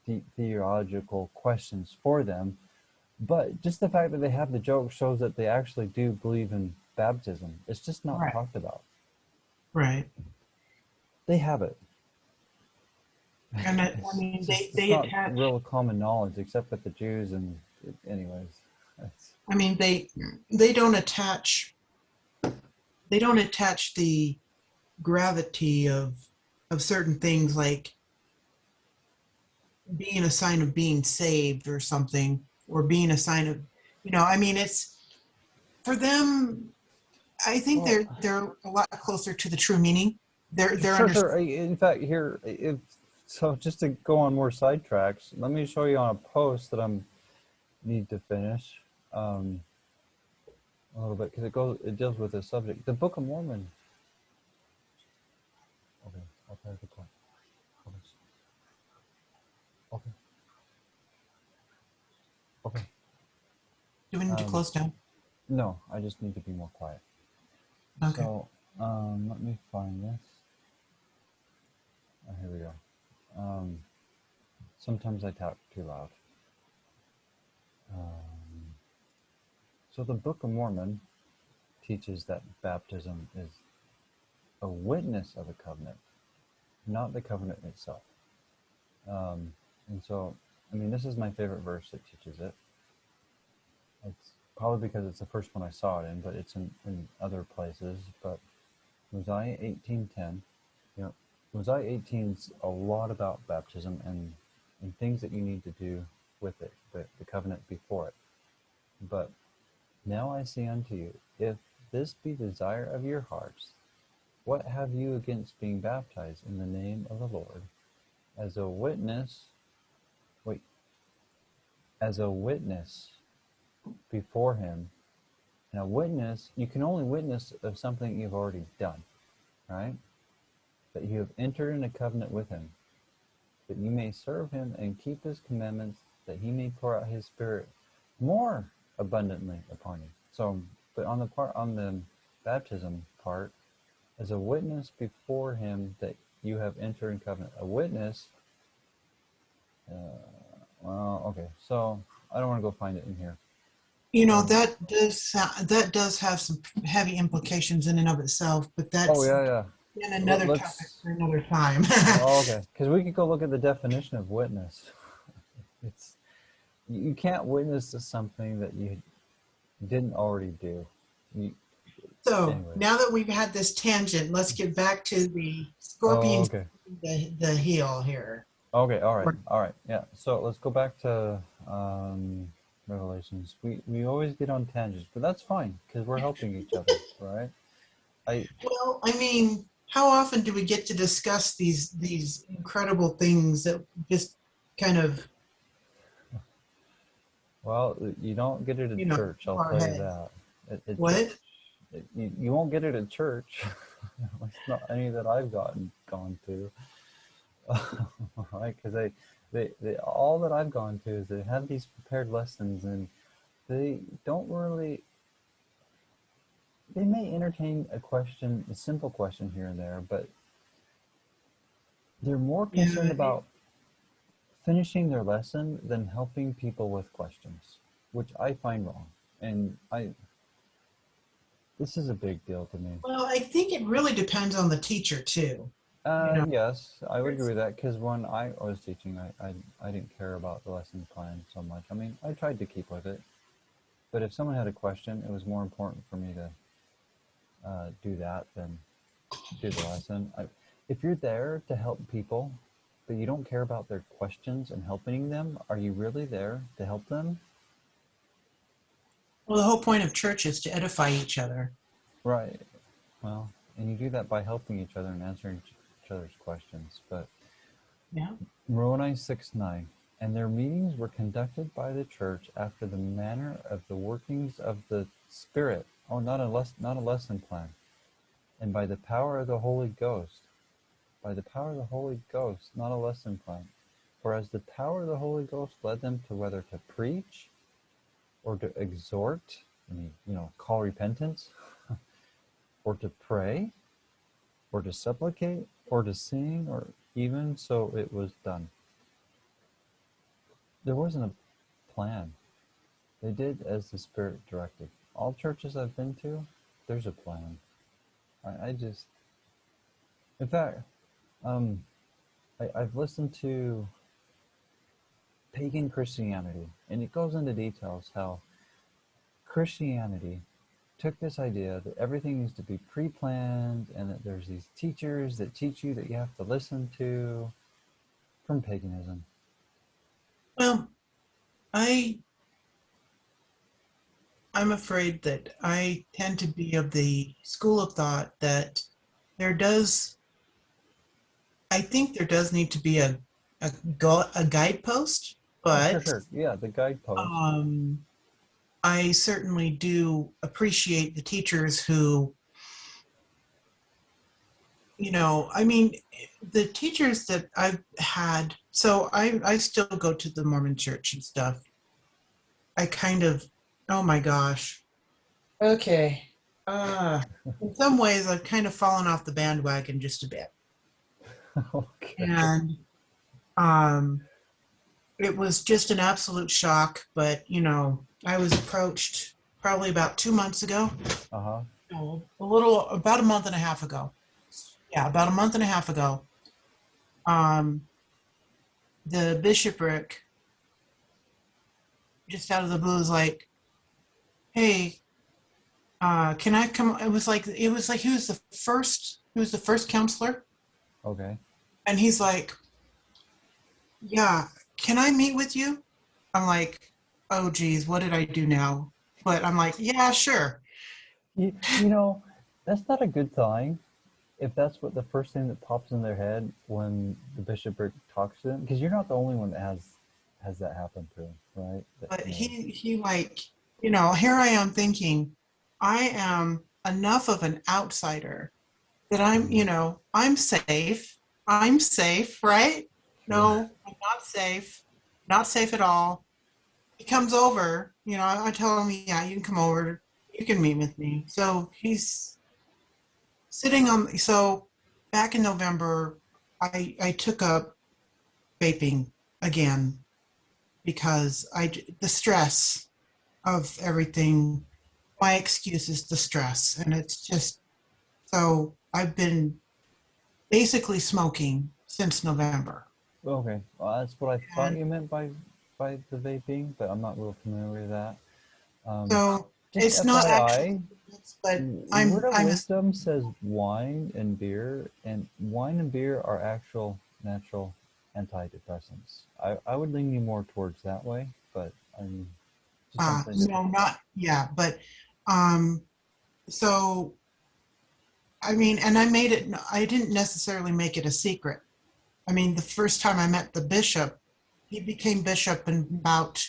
deep theological questions for them. But just the fact that they have the joke shows that they actually do believe in baptism. It's just not Right, talked about. right. They have it. And I It's mean, just it's they not attach. real common knowledge except with the Jews and anyways. It's, I mean, they don't attach. They don't attach the gravity of certain things like being a sign of being saved or something, or being a sign of, I mean, it's for them. I think well, they're a lot closer to the true meaning. They're sure, under. sure. In fact, here, if so, just to go on more sidetracks, let me show you on a post that I'm need to finish a little bit because it deals with this subject. The Book of Mormon. Okay, I'll try to point. Okay, okay. Do we need to Um, close down? no, I just need to be more quiet. Okay. So, let me find this. Oh, here we go. Sometimes I talk too loud. Um, So the Book of Mormon teaches that baptism is a witness of a covenant, not the covenant itself. And so, I mean, this is my favorite verse that teaches it. It's probably because it's the first one I saw it in, but it's in other places. But Mosiah 18:10, you know, Mosiah 18's a lot about baptism and things that you need to do with it, the covenant before it. But now I say unto you, if this be the desire of your hearts, what have you against being baptized in the name of the Lord as a witness, as a witness before him? And a witness, you can only witness of something you've already done, right? That you have entered in a covenant with him, that you may serve him and keep his commandments, that he may pour out his spirit more abundantly upon you. So, but on the baptism part, as a witness before him that you have entered in covenant. A witness, well, okay, so I don't want to go find it in here. You know, that does have some heavy implications in and of itself, but that's in another topic for another time. Okay, because we could go look at the definition of witness. It's, you can't witness to something that you didn't already do. Anyways. Now that we've had this tangent, let's get back to the scorpion, the heel here. Okay, all right, yeah. So let's go back to Revelations. We always get on tangents, but that's fine because we're helping each other, right? Well, I mean, how often do we get to discuss these incredible things that just kind of? Well, you don't get it at church. I'll tell you that. What? You won't get it at church. It's not any that I've gone to. Right? Because they all that I've gone to is they have these prepared lessons, and they don't really. They may entertain a simple question here and there, but they're more concerned about finishing their lesson than helping people with questions, which I find wrong. And this is a big deal to me. Well, I think it really depends on the teacher too. Yes, I would agree with that, because when I was teaching, I didn't care about the lesson plan so much. I mean, I tried to keep with it, but if someone had a question, it was more important for me to do that than do the lesson. If you're there to help people, but you don't care about their questions and helping them, are you really there to help them? Well, the whole point of church is to edify each other. Right. Well, and you do that by helping each other and answering each other's questions. But yeah. Moroni 6:9, and their meetings were conducted by the church after the manner of the workings of the Spirit. Oh, not a lesson plan. And by the power of the Holy Ghost. By the power of the Holy Ghost, not a lesson plan. For as the power of the Holy Ghost led them to whether to preach or to exhort, call repentance, or to pray, or to supplicate, or to sing, or even so it was done. There wasn't a plan. They did as the Spirit directed. All churches I've been to, there's a plan. In fact, I've listened to pagan Christianity, and it goes into details how Christianity took this idea that everything needs to be pre-planned, and that there's these teachers that teach you that you have to listen to, from paganism. Well, I'm afraid that I tend to be of the school of thought that I think there does need to be a guidepost, but Sure. Yeah, the guidepost. I certainly do appreciate the teachers who, I mean, the teachers that I've had, so I still go to the Mormon church and stuff. I kind of, oh my gosh. Okay. In some ways, I've kind of fallen off the bandwagon just a bit. Okay. And it was just an absolute shock, but I was approached probably about 2 months ago. Uh-huh. No, about a month and a half ago. Yeah, about a month and a half ago. Um, the bishopric just out of the blue was like, "Hey, can I come?" It was like he was the first counselor, Okay. and he's like, "Yeah, can I meet with you?" I'm like, "Oh geez, what did I do now?" But I'm like, "Yeah, sure." You know, that's not a good sign if that's what the first thing that pops in their head when the bishopric talks to them, because you're not the only one that has that happen to, right? That, But you know, he like, here I am thinking, I am enough of an outsider that mm, I'm safe. I'm safe, right? sure. No, I'm not safe. Not safe at all. He comes over, I tell him, yeah, you can come over. You can meet with me. So he's so back in November, I took up vaping again because the stress of everything, my excuse is the stress. And it's just, so I've been basically smoking since November. Okay, well, that's what I thought And you meant by the vaping, but I'm not real familiar with that. Um, so just it's not actually, FYI, but Word of I'm a, Wisdom says wine and beer, and wine and beer are actual natural antidepressants. I would lean you more towards that way, but I mean, just something to think no, about. not, yeah, but, um, so, I mean, and I didn't necessarily make it a secret. I mean, the first time I met the bishop, he became bishop in about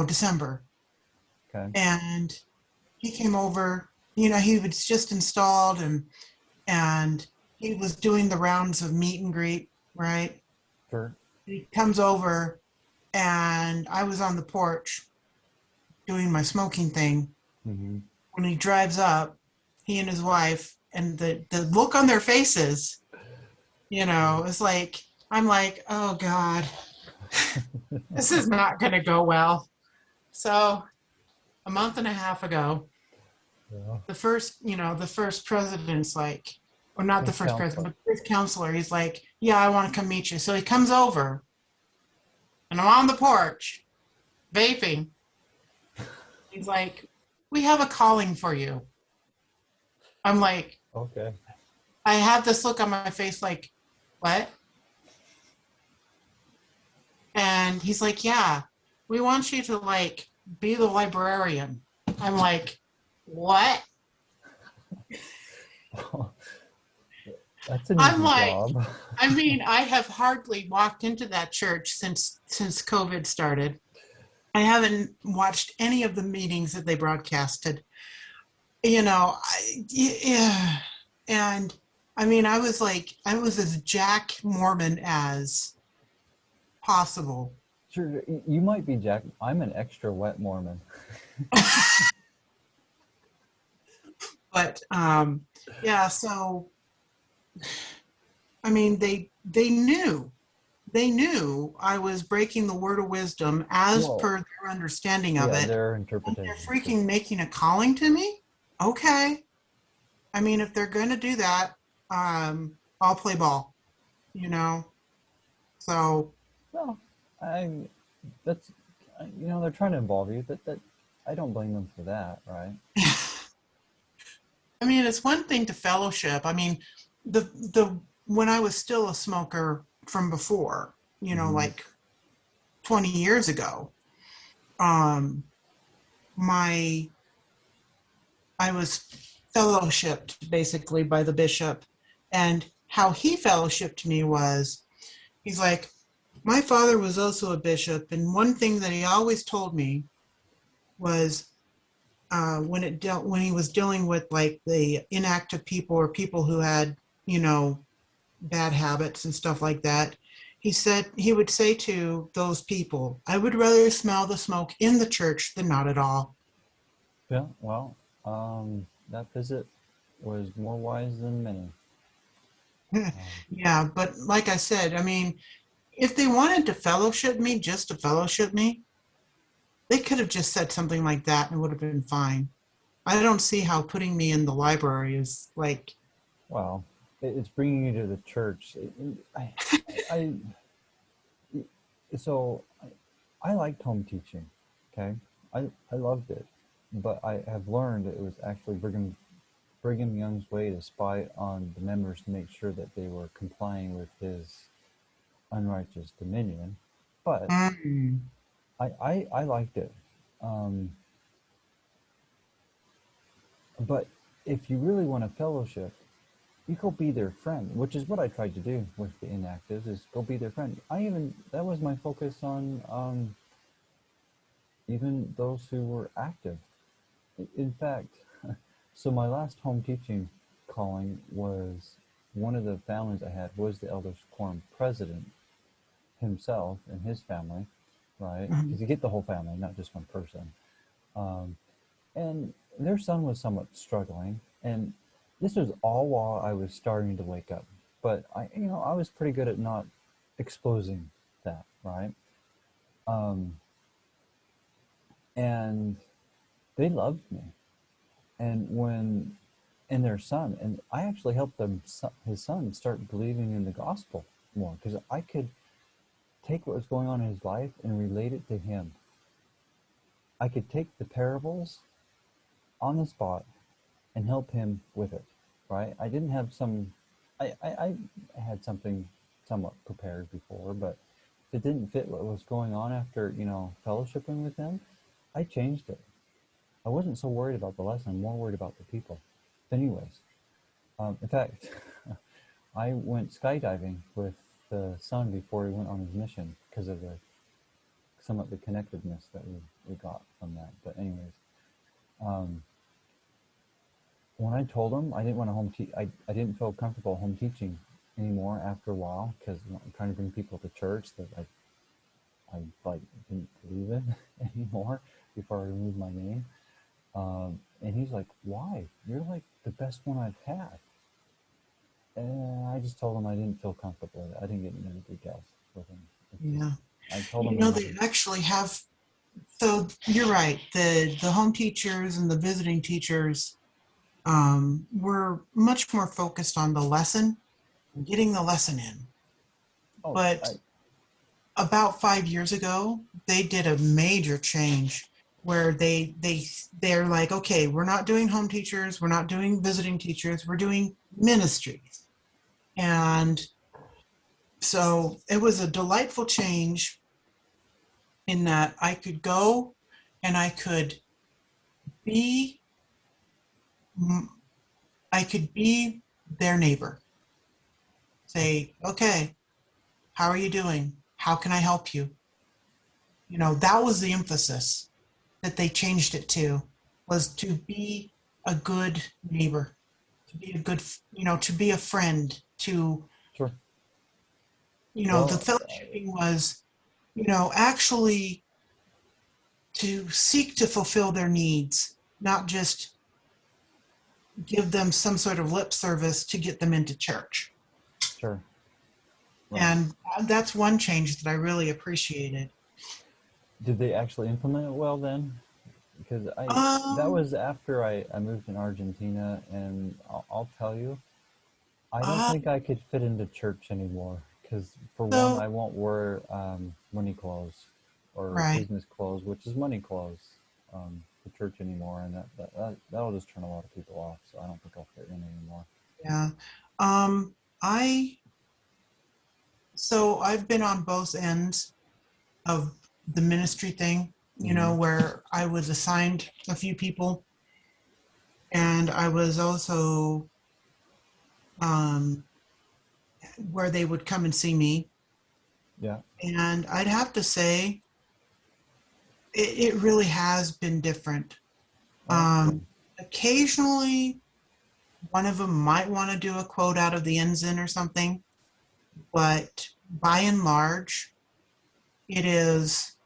December. Okay, And he came over, he was just installed, and he was doing the rounds of meet and greet, right? sure. He comes over, and I was on the porch doing my smoking thing. Mm-hmm. When he drives up, he and his wife, and the look on their faces, it's like, I'm like, oh God, this is not going to go well. So a month and a half ago, Yeah. the first president's like, or not the First first president, counselor. but the first counselor, he's like, yeah, I want to come meet you. So he comes over, and I'm on the porch vaping. He's like, we have a calling for you. I'm like, Okay. I have this look on my face like, what? And he's like, yeah, we want you to like be the librarian. I'm like, what? That's an I'm easy like, job. I mean, I have hardly walked into that church since COVID started. I haven't watched any of the meetings that they broadcasted. Yeah, and I mean, I was as Jack Mormon as possible. Sure, you might be Jack. I'm an extra wet Mormon. But yeah, so I mean, they knew I was breaking the word of wisdom as Well, per their understanding of yeah, it, their and they're interpretation, sure. freaking making a calling to me. Okay, I mean, if they're going to do that, I'll play ball. You know, so Well, I that's they're trying to involve you. That I don't blame them for that, right? I mean, it's one thing to fellowship. I mean, the when I was still a smoker from before, Mm-hmm. like 20 years ago, um, my I was fellowshipped basically by the bishop, and how he fellowshipped me was he's like, my father was also a bishop, and one thing that he always told me was when he was dealing with like the inactive people or people who had you know bad habits and stuff like that. He said he would say to those people, I would rather smell the smoke in the church than not at all. Yeah. Well, that visit was more wise than many. Um, Yeah, but like I said, I mean, if they wanted to fellowship me just to fellowship me, They could have just said something like that and it would have been fine. I don't see how putting me in the library is like, Well, it's bringing you to the church. I so I liked home teaching. Okay, I loved it, but I have learned it was actually Brigham Young's way to spy on the members to make sure that they were complying with his unrighteous dominion. But mm, I liked it. Um, but if you really want a fellowship, you go be their friend, which is what I tried to do with the inactives, is go be their friend. That was my focus on even those who were active. In fact, so my last home teaching calling was one of the families I had was the Elders Quorum president himself and his family, right? mm, Because you get the whole family, not just one person. Um, and their son was somewhat struggling, and this was all while I was starting to wake up. But I was pretty good at not exposing that, right? Um, and they loved me, and their son, and I actually helped his son start believing in the gospel more because I could take what was going on in his life and relate it to him. I could take the parables on the spot and help him with it, right? I didn't have I had something somewhat prepared before, but if it didn't fit what was going on after, fellowshipping with him, I changed it. I wasn't so worried about the lesson, I'm more worried about the people. Anyways, in fact, I went skydiving with the son before he went on his mission because of somewhat the connectedness that we got from that. But anyways, um, when I told him I didn't want to I didn't feel comfortable home teaching anymore after a while because I'm trying to bring people to church that I like didn't believe in anymore before I removed my name. And he's like, "Why? You're like the best one I've had." And I just told him I didn't feel comfortable. I didn't get into the details with him. It's just, yeah. I told him it They wasn't. actually have, so you're right. The home teachers and the visiting teachers were much more focused on the lesson, getting the lesson in. Oh, But about 5 years ago, they did a major change where they're like, okay, we're not doing home teachers, we're not doing visiting teachers, we're doing ministries. And so it was a delightful change in that I could go and be I could be their neighbor. Say, okay, how are you doing? How can I help you? That was the emphasis that they changed it to, was to be a good neighbor, to be a good, to be a friend, to, sure. the Well, fellowshipping was, actually to seek to fulfill their needs, not just give them some sort of lip service to get them into church. sure. Right. And that's one change that I really appreciated. Did they actually implement it well then? Because that Um, was after I moved in Argentina, and I'll tell you, I don't uh, think I could fit into church anymore. Because for one, so, I won't wear money clothes or right. business clothes, which is money clothes, for church anymore, and that'll just turn a lot of people off. So I don't think I'll fit in anymore. Yeah. Um, I, so I've been on both ends of the ministry thing, Mm-hmm. where I was assigned a few people and I was also um, where they would come and see me. Yeah. And I'd have to say, it really has been different. Oh, that's good. Occasionally, one of them might want to do a quote out of the Ensign or something, but by and large, it is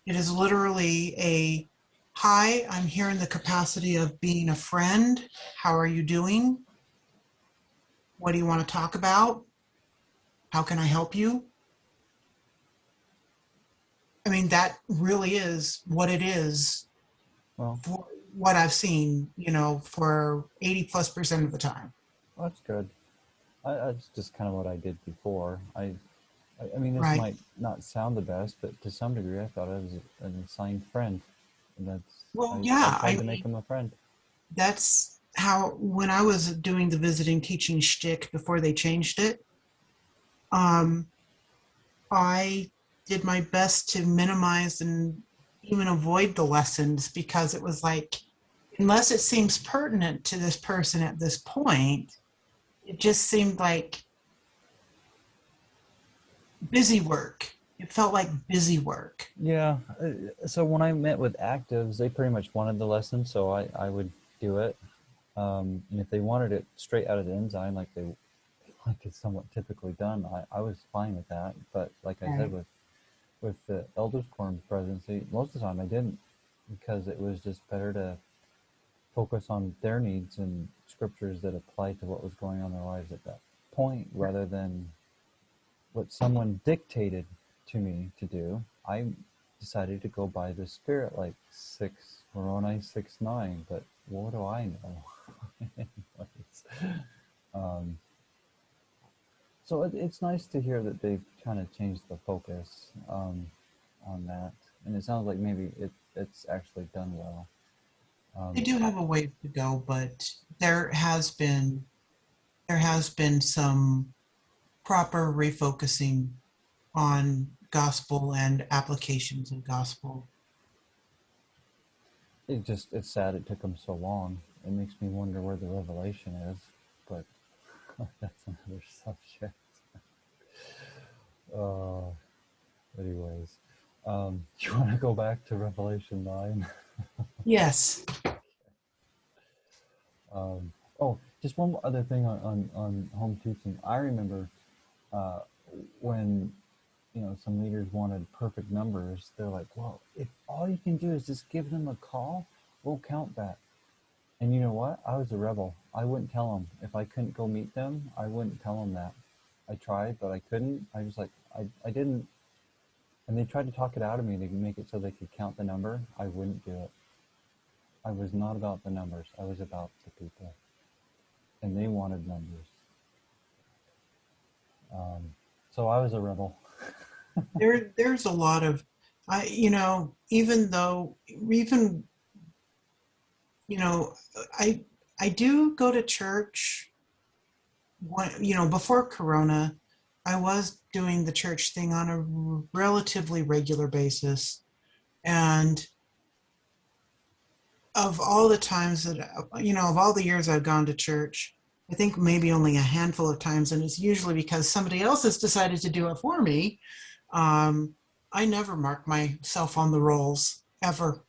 it is literally a hi, I'm here in the capacity of being a friend. How are you doing? What do you want to talk about? How can I help you? I mean, that really is what it is Well, for what I've seen, for 80+% of the time. that's good. That's just kind of what I did before. I mean, this Right. might not sound the best, but to some degree, I thought I was an assigned friend, and Well, I yeah, tried I to mean, make him a friend. that's how, when I was doing the visiting teaching shtick before they changed it, um, I did my best to minimize and even avoid the lessons because it was like, unless it seems pertinent to this person at this point, it just seemed like busy work. It felt like busy work. Yeah. So when I met with actives, they pretty much wanted the lesson, so I would do it. And if they wanted it straight out of the enzyme, like it's somewhat typically done, I was fine with that. But like I said, Right. with the elders quorum presidency, most of the time I didn't, because it was just better to focus on their needs and scriptures that apply to what was going on in their lives at that point, rather than what someone dictated to me to do. I decided to go by the spirit, like Moroni 6:9. But what do I know? Anyways, um, so it's nice to hear that they've kind of changed the focus on that, and it sounds like maybe it's actually done well. They Um, do have a way to go, but there has been some proper refocusing on gospel and applications of gospel. it's sad it took them so long. It makes me wonder where the revelation is, but that's another subject. Uh, anyways, you want to go back to Revelation 9? Yes. Oh, just one other thing on home teaching. I remember uh, when some leaders wanted perfect numbers. They're like, well, if all you can do is just give them a call, we'll count that. And you know what? I was a rebel. I wouldn't tell them. If I couldn't go meet them, I wouldn't tell them that. I tried, but I couldn't. I was like, I didn't. And they tried to talk it out of me to make it so they could count the number. I wouldn't do it. I was not about the numbers. I was about the people. And they wanted numbers. So I was a rebel. There's a lot of, even though, even, you know, I, I do go to church. Before Corona, I was doing the church thing on a relatively regular basis. And of all the times that, of all the years I've gone to church, I think maybe only a handful of times, and it's usually because somebody else has decided to do it for me. Um, I never mark myself on the rolls ever.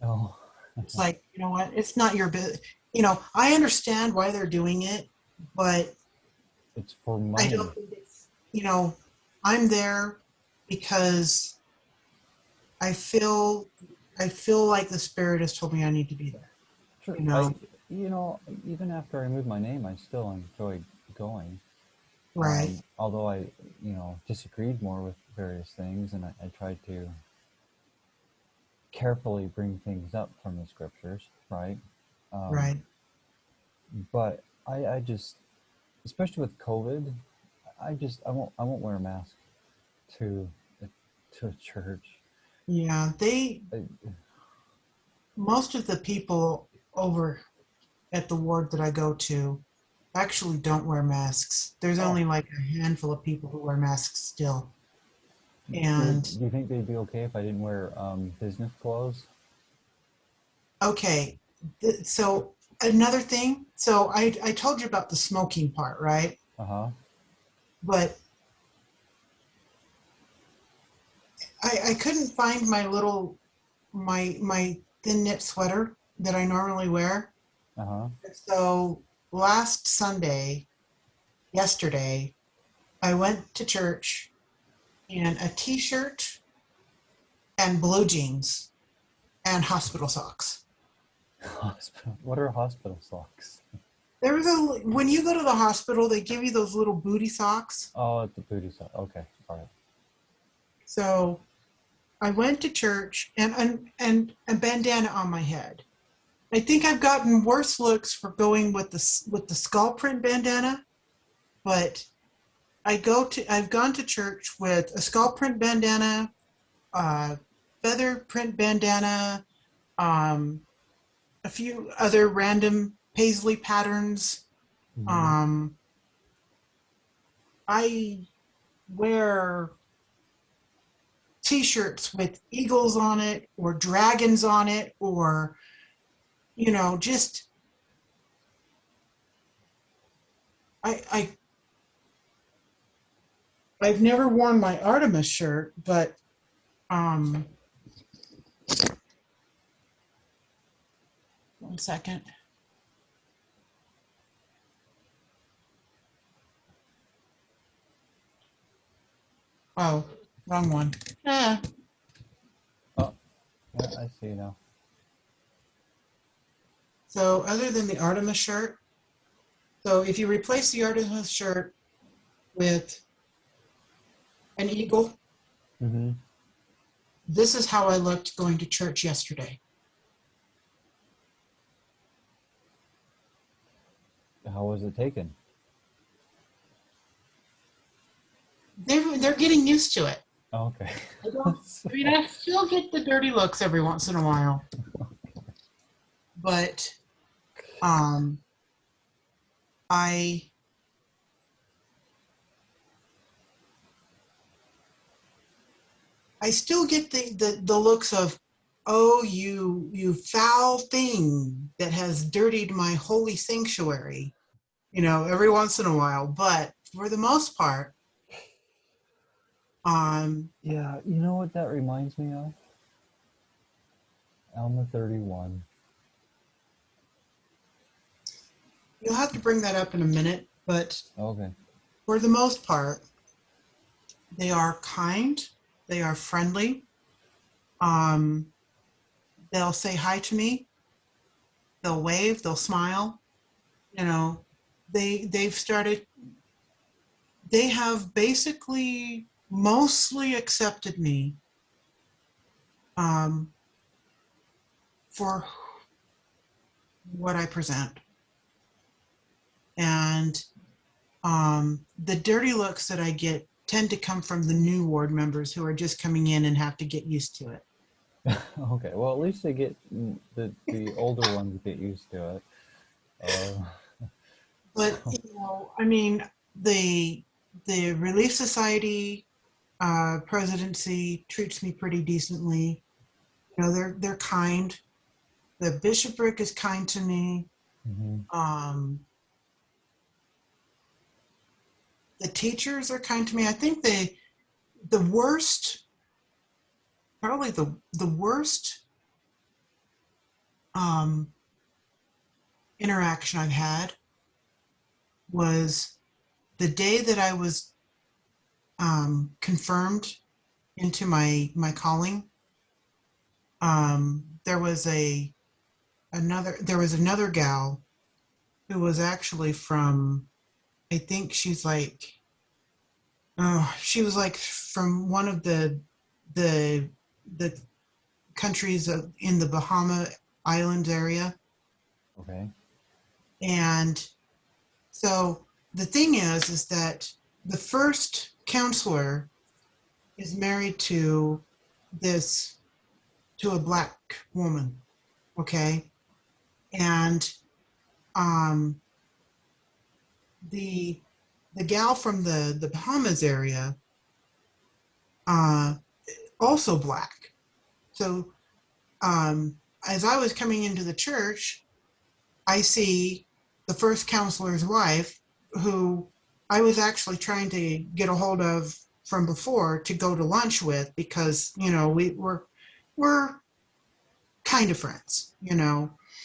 Oh, It's like, you know what? It's not your business. I understand why they're doing it, but it's for I money. don't think I'm there because I feel, I feel like the spirit has told me I need to be there. Sure. You know, Even after I removed my name, I still enjoyed going. right, Although I, disagreed more with various things, and I tried to carefully bring things up from the scriptures, right? Um, right. but I just, especially with COVID, I won't wear a mask to to a church. Yeah, I, most of the people over at the ward that I go to actually don't wear masks. There's oh, only like a handful of people who wear masks still. And do you think they'd be okay if I didn't wear business clothes? okay, so another thing, so I told you about the smoking part, right? Uh huh. But I couldn't find my thin knit sweater that I normally wear. Uh huh. So last Sunday, yesterday, I went to church in a t-shirt and blue jeans and hospital socks. Hospital. What are hospital socks? When you go to the hospital, they give you those little booty socks. Oh, it's a booty sock. Okay. All right. So I went to church and a bandana on my head. I think I've gotten worse looks for going with the skull print bandana, but I've gone to church with a skull print bandana, feather print bandana, a few other random paisley patterns. I wear t-shirts with eagles on it or dragons on it, or just I've never worn my Artemis shirt, but one second. Oh, wrong one. Oh, yeah, I see now. So other than the Artemis shirt, so if you replace the Artemis shirt with an eagle, this is how I looked going to church yesterday. How was it taken? They're getting used to it. Oh, okay. I still get the dirty looks every once in a while, but I still get the looks of, oh, you foul thing that has dirtied my holy sanctuary, every once in a while. But for the most part, yeah, you know what that reminds me of? Alma 31. you'll have to bring that up in a minute, but Okay. for the most part, they are kind, they are friendly. They'll say hi to me, they'll wave, they'll smile. They have basically mostly accepted me for what I present. And the dirty looks that I get tend to come from the new ward members who are just coming in and have to get used to it. Okay, well, at least they get the older ones get used to it. But I mean, the Relief Society presidency treats me pretty decently. They're kind. The bishopric is kind to me. The teachers are kind to me. I think the worst, probably the worst interaction I've had was the day that I was confirmed into my calling. There was another gal who was actually from, I think she was like from one of the countries in the Bahama Islands area. Okay. And so the thing is that the first counselor is married to a Black woman, okay? And the gal from the Bahamas area, also Black. So as I was coming into the church, I see the first counselor's wife, who I was actually trying to get a hold of from before to go to lunch with, because we're kind of friends,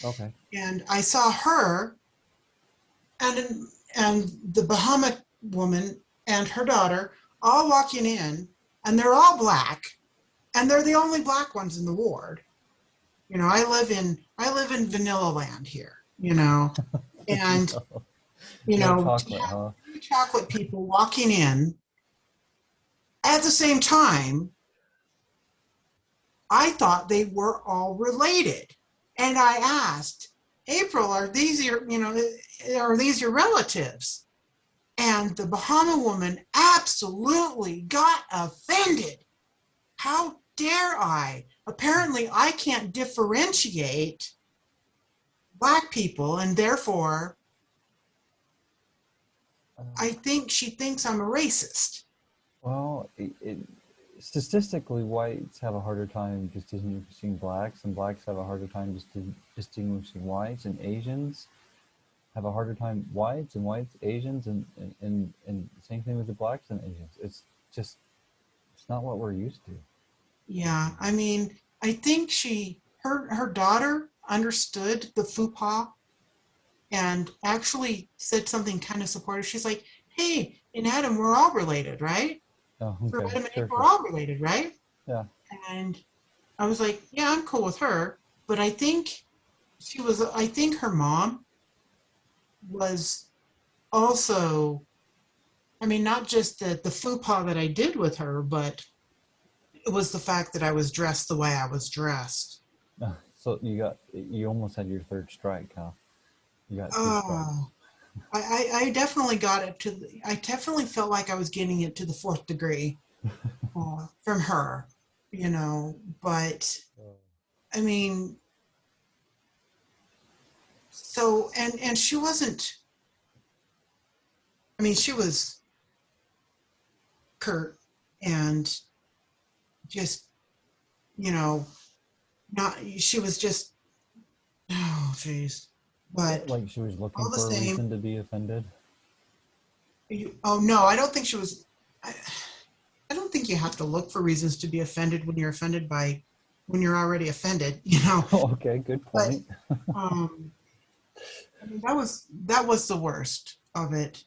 Okay. And I saw her and the Bahama woman and her daughter all walking in, and they're all Black, and they're the only Black ones in the ward. I live in vanilla land here, and No chocolate, huh? chocolate people walking in at the same time I thought they were all related. And I asked, April, are these your relatives? And the Bahama woman absolutely got offended. How dare I? Apparently, I can't differentiate Black people, and therefore, I think she thinks I'm a racist. Well, statistically, whites have a harder time distinguishing blacks, and blacks have a harder time distinguishing whites, and Asians have a harder time whites, Asians, and same thing with the blacks and Asians. It's just, it's not what we're used to. Yeah, I mean, I think her daughter understood the FUPA and actually said something kind of supportive. She's like, hey, in Adam, we're all related, right? Oh, For okay, Adam and Eve, sure, we're sure. all related, right? Yeah. And I was like, yeah, I'm cool with her. But I think I think her mom was also, I mean, not just the FUPA that I did with her, but it was the fact that I was dressed the way I was dressed. So you almost had your third strike, huh? You got two strikes. Oh, I definitely got it I definitely felt like I was getting it to the fourth degree from her, but I mean, so, and she wasn't, I mean, she was curt and just, you know, not, she was just, oh, geez. But Like she was looking all the for a same, reason to be offended. oh, no, I don't think she was, I don't think you have to look for reasons to be offended when you're offended by, when you're already offended, Okay, good but, point. um, I mean, that was the worst of it.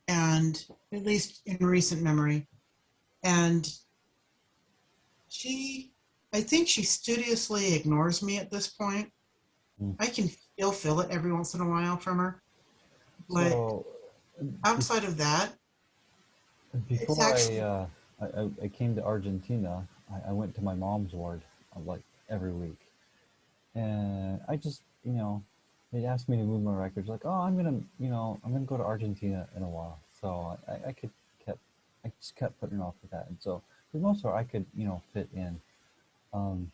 And at least in recent memory. And I think she studiously ignores me at this point. Mm. I can still feel it every once in a while from her. But So outside of that, it's before actually, I came to Argentina, I went to my mom's ward like every week, and I just, they asked me to move my records. Like, oh, I'm gonna go to Argentina in a while, so I just kept putting off with that, and so for the most part, I could, fit in. Um,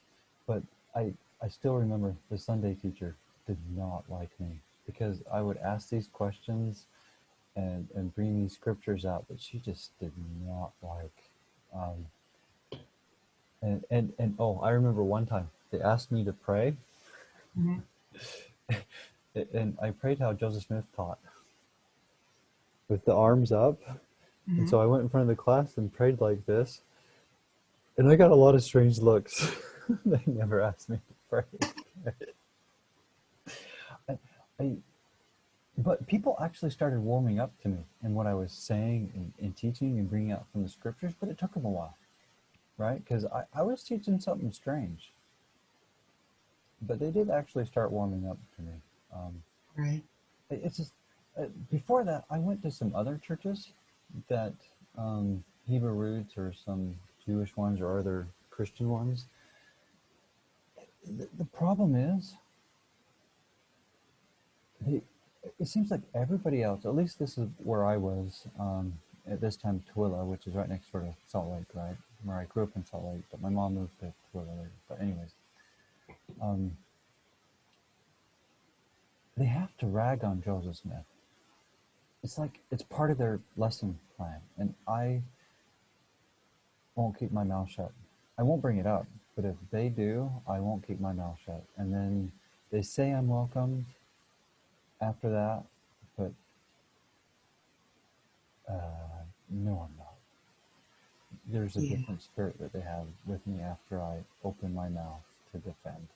but I still remember the Sunday teacher did not like me because I would ask these questions and bring these scriptures out that she just did not like. Um, and oh, I remember one time they asked me to pray, mhm, and I prayed how Joseph Smith taught, with the arms up. And mhm. so I went in front of the class and prayed like this, and I got a lot of strange looks. They never asked me to pray. I, I, but people actually started warming up to me and what I was saying and teaching and bringing out from the scriptures, but it took them a while, right? Because I was teaching something strange. But they did actually start warming up to me. Um, Right. it's just, before that, I went to some other churches that, Hebrew roots or some Jewish ones or other Christian ones. The problem is, they, it seems like everybody else, at least this is where I was, at this time, Tooele, which is right next door to Salt Lake, right? Where I grew up in Salt Lake, but my mom moved to Tooele later. But anyways, um, they have to rag on Joseph Smith. It's like it's part of their lesson plan, and I won't keep my mouth shut. I won't bring it up, but if they do, I won't keep my mouth shut. And then they say I'm welcomed after that, but no, I'm not. There's a Yeah. different spirit that they have with me after I open my mouth to defend.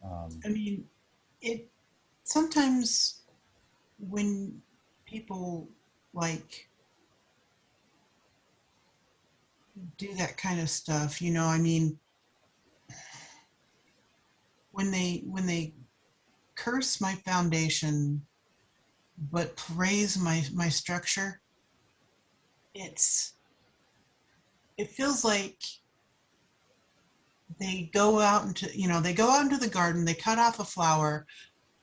I mean, it sometimes when people like do that kind of stuff, I mean, when they curse my foundation but praise my structure, it's it feels like they go out into, they go out into the garden, they cut off a flower,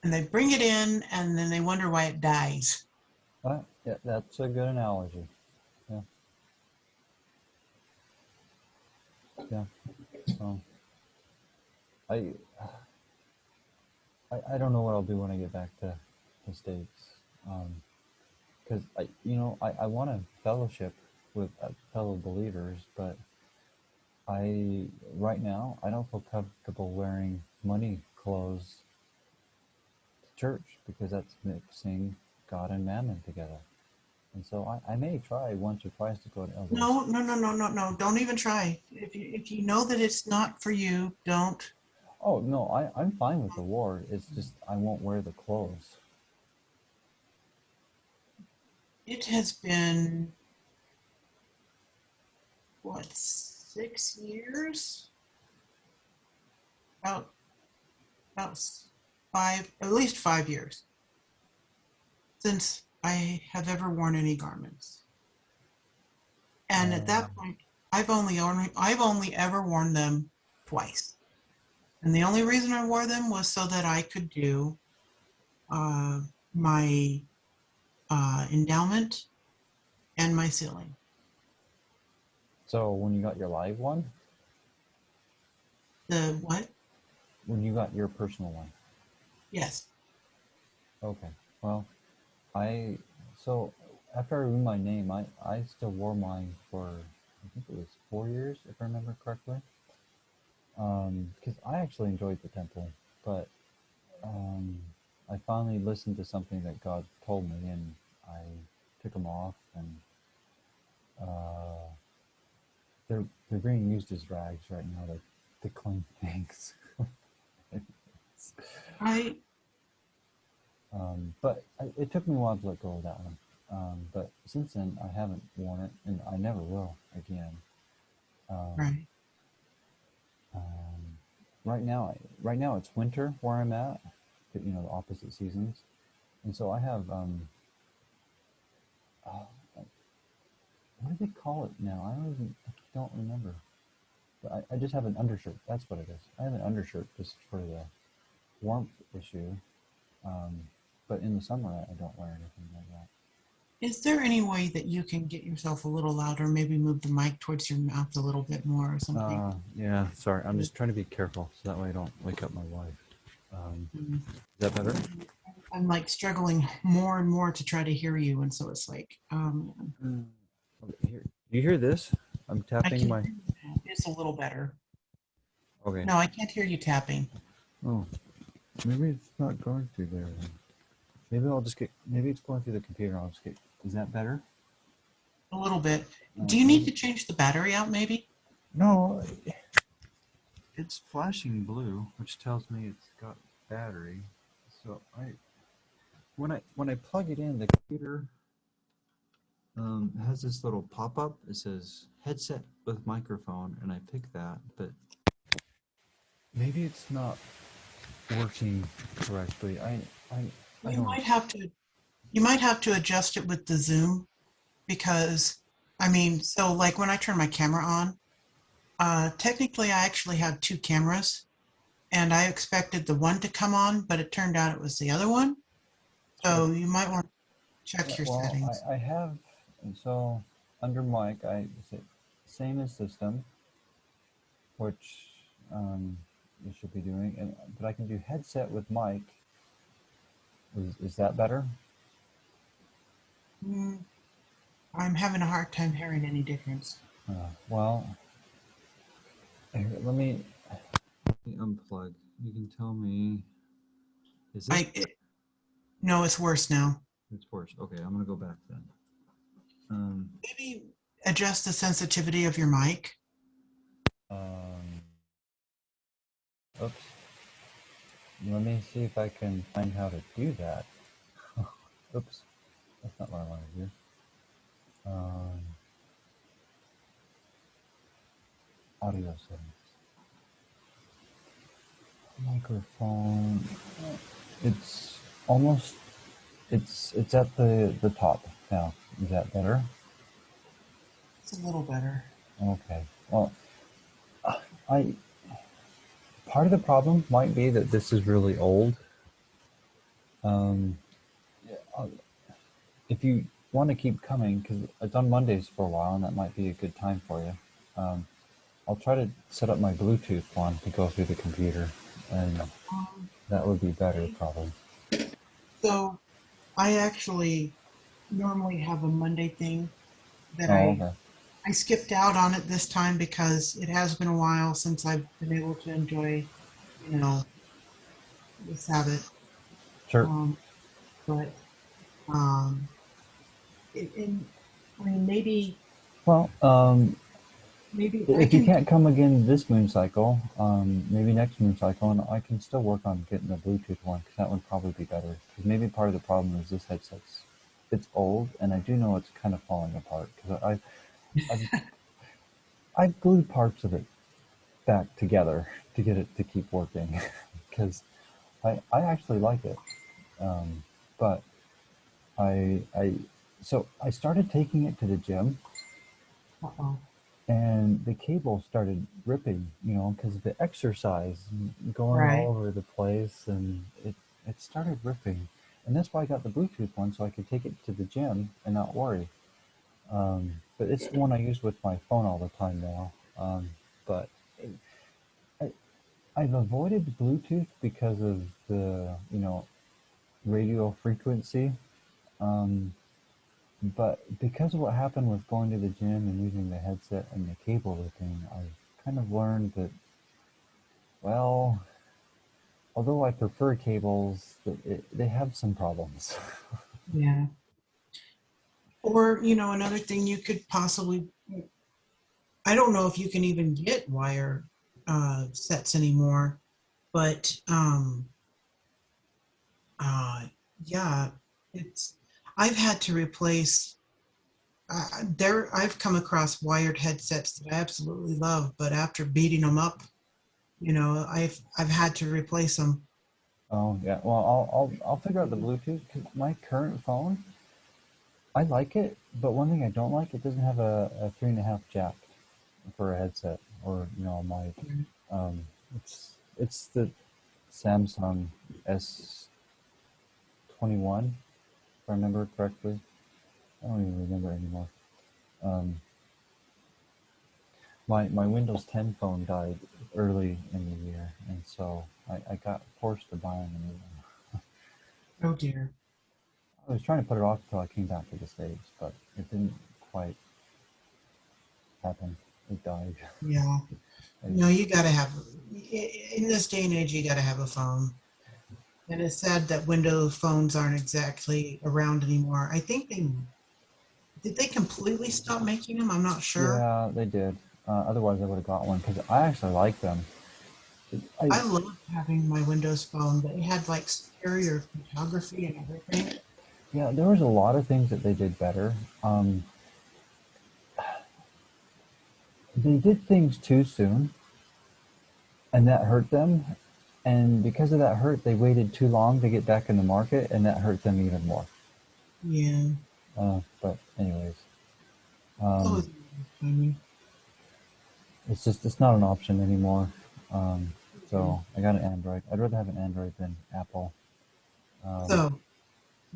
and they bring it in, and then they wonder why it dies. Yeah, that's a good analogy. Yeah. Yeah. Um, I, I don't know what I'll do when I get back to the States. Because I want to fellowship with fellow believers, but right now I don't feel comfortable wearing money clothes to church because that's mixing God and mammon together. And so I may try once or twice to go to elders. No. Don't even try. If you know that it's not for you, don't. Oh no, I'm fine with the war. It's just I won't wear the clothes. It has been, what, 6 years? About about five, at least 5 years since I have ever worn any garments. And at that point, I've only ever worn them twice. And the only reason I wore them was so that I could do my endowment and my sealing. So when you got your live one? The what? When you got your personal one? Yes. Okay. Well, so after I removed my name, I still wore mine for, I think it was 4 years, if I remember correctly. Because I actually enjoyed the temple, but I finally listened to something that God told me, and I took them off, and they're being used as rags right now to clean things. I But it took me a while to let go of that one. But since then, I haven't worn it, and I never will again. right. Um, right now it's winter where I'm at, the opposite seasons, and so I have what do they call it now? I don't remember. But I just have an undershirt. That's what it is. I have an undershirt just for the warmth issue. Um, but in the summer, I don't wear anything like that. Is there any way that you can get yourself a little louder, maybe move the mic towards your mouth a little bit more or something? Yeah, sorry. I'm just trying to be careful so that way I don't wake up my wife. Mhm. Is that better? I'm like struggling more and more to try to hear you, and so it's like, Okay, here. Do you hear this? I'm I tapping can my. hear you now. It's a little better. Okay. No, I can't hear you tapping. Oh, maybe it's not going through there. Then. Maybe I'll just get. Maybe it's going through the computer. I'll just get. Is that better? A little bit. Do you need Maybe. to change the battery out, maybe? No, it's flashing blue, which tells me it's got battery. So when I plug it in, the computer has this little pop-up. It says headset with microphone, and I pick that, but maybe it's not working correctly. I You don't. might have to you might have to adjust it with the zoom because I mean, so like when I turn my camera on, technically I actually have two cameras and I expected the one to come on, but it turned out it was the other one. So you might want to Yeah, check your well, settings. I have, and so under mic, I say same as system, which you should be doing, but I can do headset with mic. Is that better? Mm, I'm having a hard time hearing any difference. Well, here, let me unplug. You can tell me. Is this? I no, it's worse now. It's worse. Okay, I'm gonna go back then. Um, Maybe adjust the sensitivity of your mic. um, oops. Let me see if I can find how to do that. Oops, that's not what I want to do. Um, Audio settings. Microphone. It's almost. It's at the top now. Is that better? It's a little better. Okay. Well, I part of the problem might be that this is really old. Yeah, if you want to keep coming, because it's on Mondays for a while, and that might be a good time for you. I'll try to set up my Bluetooth one to go through the computer, and that would be better probably. So I actually normally have a Monday thing that Oh, okay. I skipped out on it this time because it has been a while since I've been able to enjoy, you know, the Sabbath. Sure. Um, but um, I mean, Well, maybe I if you can. can't come again this moon cycle, maybe next moon cycle, and I can still work on getting the Bluetooth one, because that would probably be better. Because maybe part of the problem is this headset's it's old, and I do know it's kind of falling apart. Because I've I've glued parts of it back together to get it to keep working, because I actually like it, but I so I started taking it to the gym, Uh-oh. and the cable started ripping, because of the exercise going all Right. over the place, and it started ripping. And that's why I got the Bluetooth one, so I could take it to the gym and not worry. But it's the one I use with my phone all the time now. But I, I've avoided Bluetooth because of the, radio frequency. Um, but because of what happened with going to the gym and using the headset and the cable ripping, I've kind of learned that, well, although I prefer cables, they have some problems. Yeah. Or, another thing you could possibly, I don't know if you can even get wire sets anymore, but uh, yeah, it's, I've had to replace, I've come across wired headsets that I absolutely love, but after beating them up, I've had to replace them. Oh yeah, well I'll figure out the Bluetooth, because my current phone, I like it, but one thing I don't like, it doesn't have a 3.5 jack for a headset, or a mic. Um, it's the Samsung S21, if I remember correctly. I don't even remember anymore. Um, my Windows 10 phone died early in the year, and so I got forced to buy a new one. Oh dear. I was trying to put it off until I came back to the States, but it didn't quite happen. It died. Yeah. No, you got to have, in this day and age, you got to have a phone. And it's sad that Windows phones aren't exactly around anymore. I think did they completely stop making them? I'm not sure. Yeah, they did. Otherwise, I would have got one, because I actually like them. I I loved having my Windows phone, but it had like superior photography and everything. Yeah, there was a lot of things that they did better. They did things too soon, and that hurt them. And because of that hurt, they waited too long to get back in the market, and that hurt them even more. Yeah. But anyways, It's um, always timing. it's not an option anymore. Um, so I got an Android. I'd rather have an Android than Apple. Um, So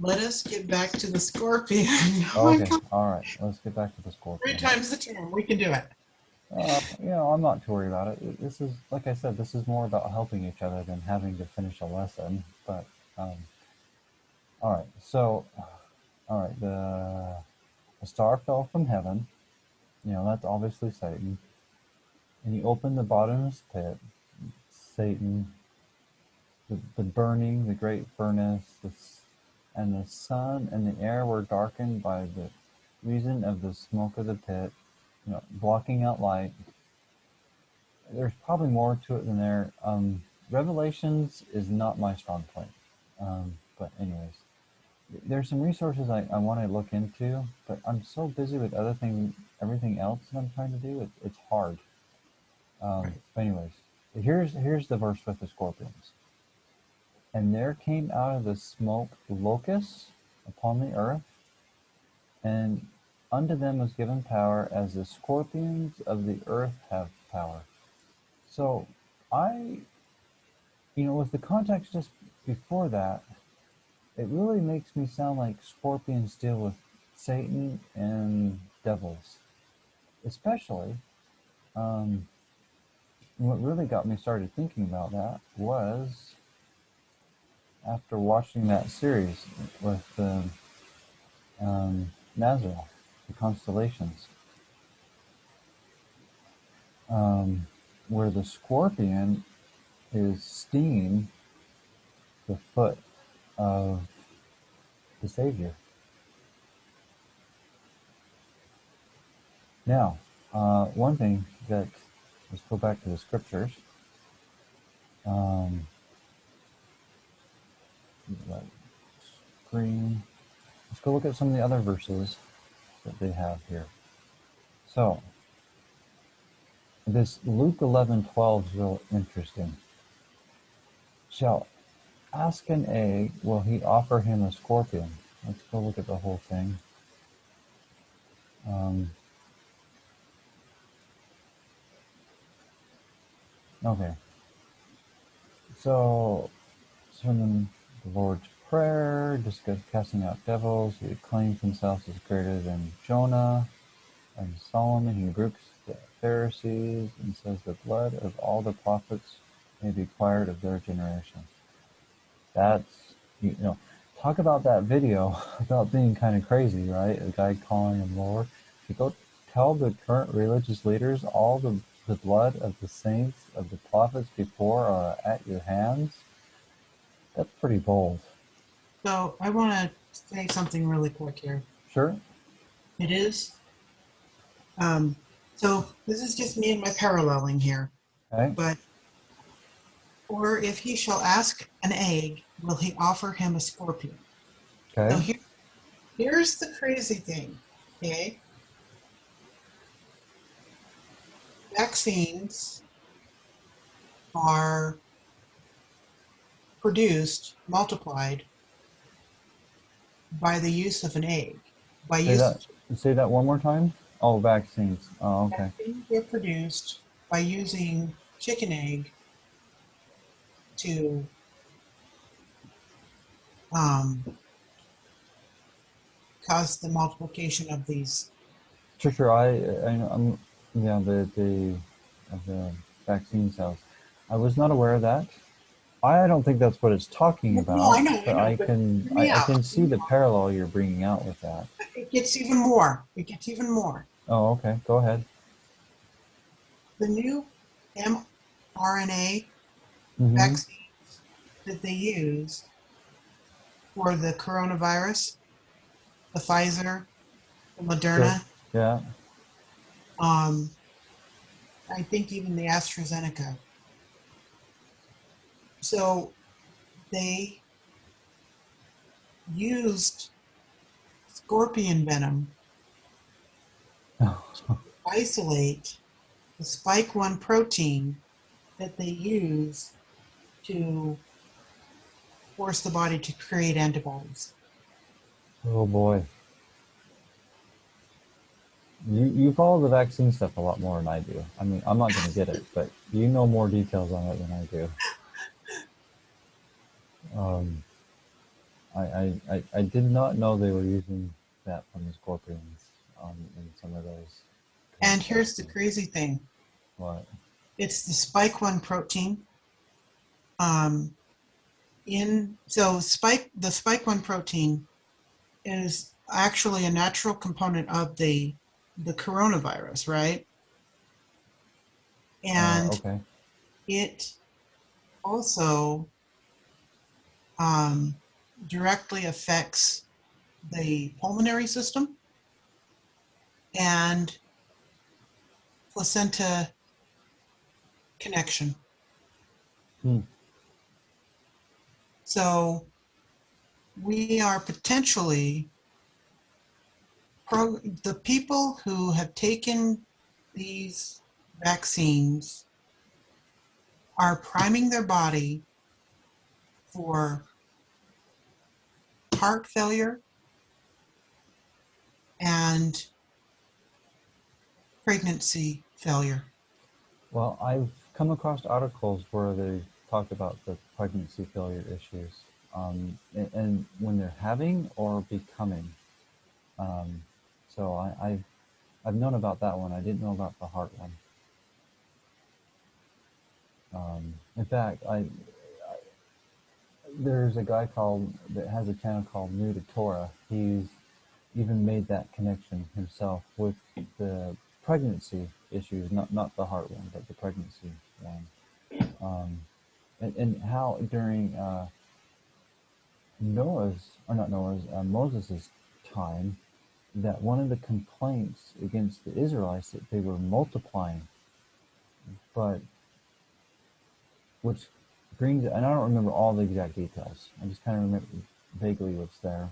let us get back to the Scorpion. Oh my okay, God. all right. Let's get back to the Three Scorpion. times the charm. We can do it. I'm not too worried about it. This is, like I said, this is more about helping each other than having to finish a lesson. But um, all right. So, all right. The star fell from heaven. That's obviously Satan. And he opened the bottomless pit. Satan, the burning, the great furnace, and the sun and the air were darkened by the reason of the smoke of the pit, blocking out light. There's probably more to it than there. Revelations is not my strong point. But anyways, there's some resources I want to look into, but I'm so busy with everything else that I'm trying to do. It's hard. Right. But anyways, here's the verse with the scorpions. And there came out of the smoke locusts upon the earth, and unto them was given power as the scorpions of the earth have power. So I with the context just before that, it really makes me sound like scorpions deal with Satan and devils. Especially, what really got me started thinking about that was after watching that series with Nazareth, the constellations, where the scorpion is stinging the foot of the Savior. Now, one thing that, let's go back to the scriptures. Screen. Let's go look at some of the other verses that they have here. So, this Luke 11:12 is real interesting. Shall ask an egg, will he offer him a scorpion? Let's go look at the whole thing. Okay. So, from the Lord's Prayer, discuss casting out devils. He claims himself as greater than Jonah and Solomon. He groups the Pharisees and says the blood of all the prophets may be required of their generation. That's, talk about that video about being kind of crazy, right? A guy calling him Lord. To go tell the current religious leaders all the blood of the saints, of the prophets before are at your hands. That's pretty bold. So I want to say something really quick here. Sure. It is. So this is just me and my paralleling here. Okay. But, or if he shall ask an egg, will he offer him a scorpion? Okay. So here's the crazy thing, okay? Vaccines are produced, multiplied by the use of an egg. Say that one more time. Oh, vaccines. Oh, okay. Vaccines are produced by using chicken egg to cause the multiplication of these. Sure. I'm the vaccine cells. I was not aware of that. I don't think that's what it's talking about. No, I know. But I can see the parallel you're bringing out with that. It gets even more. Oh, okay. Go ahead. The new mRNA vaccines that they use for the coronavirus, the Pfizer, the Moderna, Yeah. I think even the AstraZeneca. So they used scorpion venom to isolate the spike 1 protein that they use to force the body to create antibodies. Oh boy. You follow the vaccine stuff a lot more than I do. I mean, I'm not going to get it, but you know more details on it than I do. I did not know they were using that from the scorpions in some of those. And here's the crazy thing. What? It's the spike 1 protein. The spike 1 protein is actually a natural component of the coronavirus, right? And okay. it also directly affects the pulmonary system and placenta connection. So we are potentially, the people who have taken these vaccines are priming their body for heart failure and pregnancy failure. Well, I've come across articles where they talk about the pregnancy failure issues, and when they're having or becoming. So I've known about that one. I didn't know about the heart one. In fact, there's a guy that has a channel called New to Torah. He's even made that connection himself with the pregnancy issues, not the heart one, but the pregnancy one. And how during Moses' time, that one of the complaints against the Israelites that they were multiplying, but which brings, and I don't remember all the exact details, I just kind of remember vaguely what's there,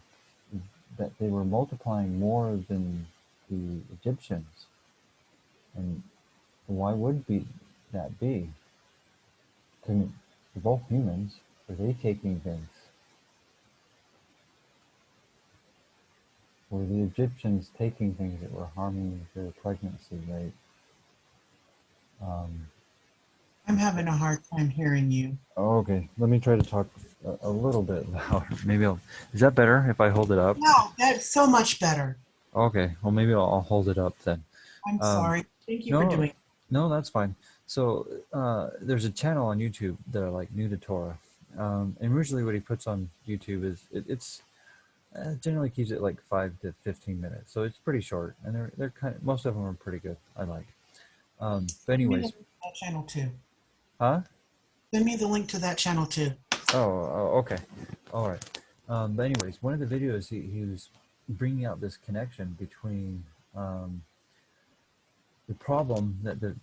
that they were multiplying more than the Egyptians. And why would that be? They're both humans. Are they taking things? Were the Egyptians taking things that were harming their pregnancy rate? I'm having a hard time hearing you. Oh, okay, let me try to talk a little bit louder. Maybe is that better if I hold it up? No, that's so much better. Okay, well maybe I'll hold it up then. I'm sorry. Thank you for No, doing it. no, that's fine. So there's a channel on YouTube that are like New to Torah. And usually what he puts on YouTube is, it's generally keeps it like 5 to 15 minutes. So it's pretty short, and they're most of them are pretty good. I like. But anyways. That channel too. Huh? Send me the link to that channel too. Oh, okay. All right. But anyways, one of the videos he was bringing out this connection between the problem that the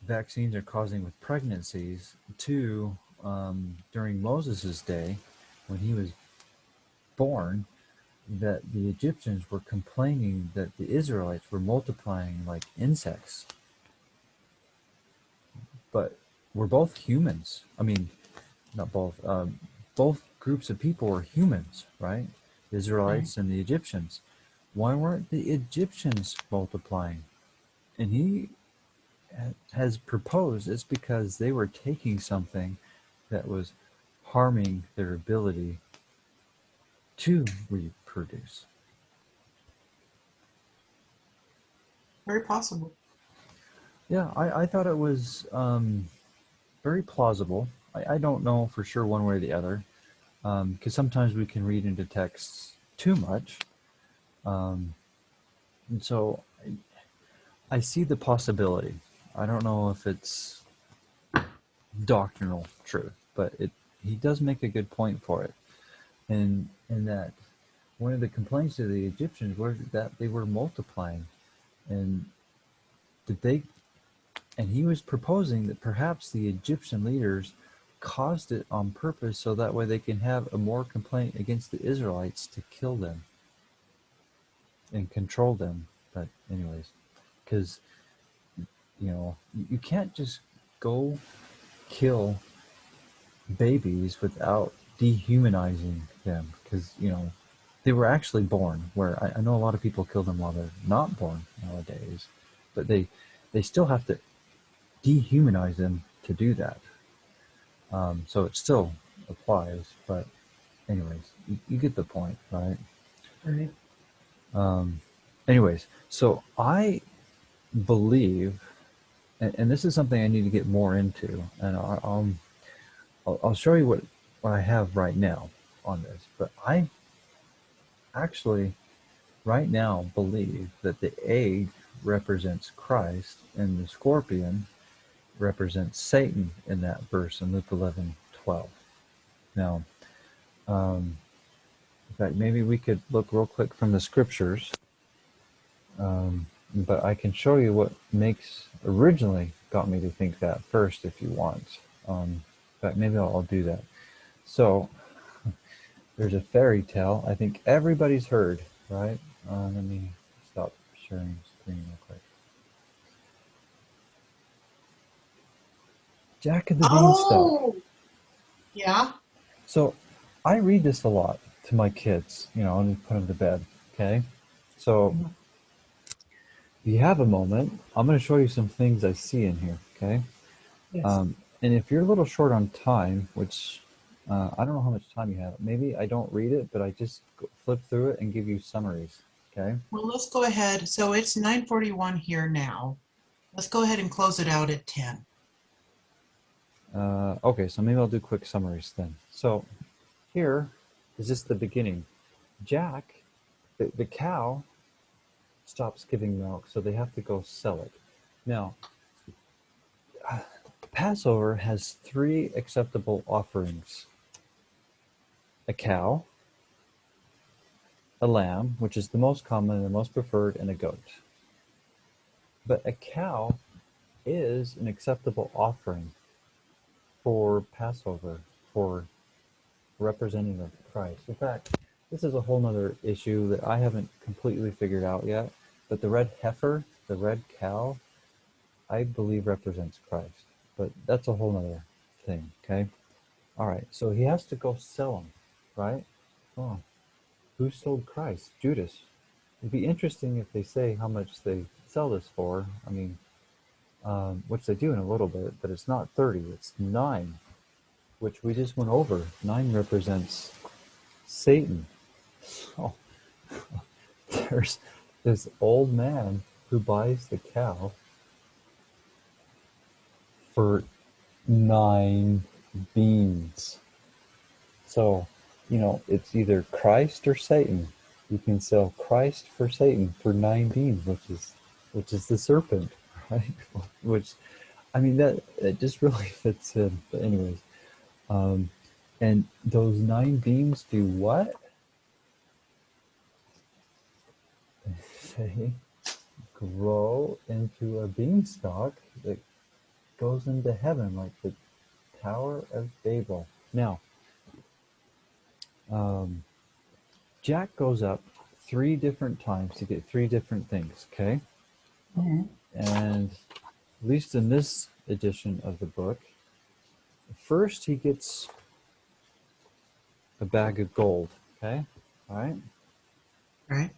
vaccines are causing with pregnancies to during Moses's day, when he was born, that the Egyptians were complaining that the Israelites were multiplying like insects. But we're both humans. I mean, not both. Both groups of people were humans, right? The Israelites and the Egyptians. Why weren't the Egyptians multiplying? And he has proposed it's because they were taking something that was harming their ability to reproduce. Very possible. Yeah, I thought it was very plausible. I don't know for sure one way or the other, because sometimes we can read into texts too much. And so I see the possibility. I don't know if it's doctrinal truth, but he does make a good point for it. And that one of the complaints of the Egyptians was that they were multiplying. And he was proposing that perhaps the Egyptian leaders caused it on purpose so that way they can have a more complaint against the Israelites to kill them and control them. But anyways, because you can't just go kill babies without dehumanizing them, because they were actually born, where I know a lot of people kill them while they're not born nowadays, but they still have to dehumanize them to do that. So it still applies, but anyways, you get the point, right? Right. Anyways, so I believe, and this is something I need to get more into, and I'll show you what I have right now on this, but I actually right now believe that the egg represents Christ and the scorpion represents Satan in that verse in Luke 11:12. Now, in fact, maybe we could look real quick from the scriptures, but I can show you what originally got me to think that first if you want. In fact, maybe I'll do that. So, there's a fairy tale I think everybody's heard, right? Let me stop sharing screen real quick. Jack of the Beanstalk. Yeah. So I read this a lot to my kids, I'll just put them to bed, okay? So if you have a moment, I'm going to show you some things I see in here, okay? Yes. And if you're a little short on time, which I don't know how much time you have, maybe I don't read it, but I just flip through it and give you summaries. Okay. Well, let's go ahead. So it's 9:41 here now. Let's go ahead and close it out at 10. Okay, so maybe I'll do quick summaries then. So here is just the beginning. Jack, the cow, stops giving milk, so they have to go sell it. Now, Passover has 3 acceptable offerings: a cow, a lamb, which is the most common and the most preferred, and a goat. But a cow is an acceptable offering for Passover, for representing of Christ. In fact, this is a whole nother issue that I haven't completely figured out yet, but the red heifer, the red cow, I believe represents Christ. But that's a whole nother thing, okay? All right, so he has to go sell them, right? Oh, who sold Christ? Judas. It'd be interesting if they say how much they sell this for. I mean, which they do in a little bit, but it's not 30, it's 9, which we just went over. 9 represents Satan. So there's this old man who buys the cow for 9 beans. So, it's either Christ or Satan. You can sell Christ for Satan for 9 beans, which is the serpent, right? Which, I mean, that it just really fits in. But anyways, and those 9 beans do what? They grow into a beanstalk that goes into heaven, like the Tower of Babel. Now, Jack goes up 3 different times to get 3 different things, okay? Mm-hmm. And at least in this edition of the book, first he gets a bag of gold, okay? All right? Right.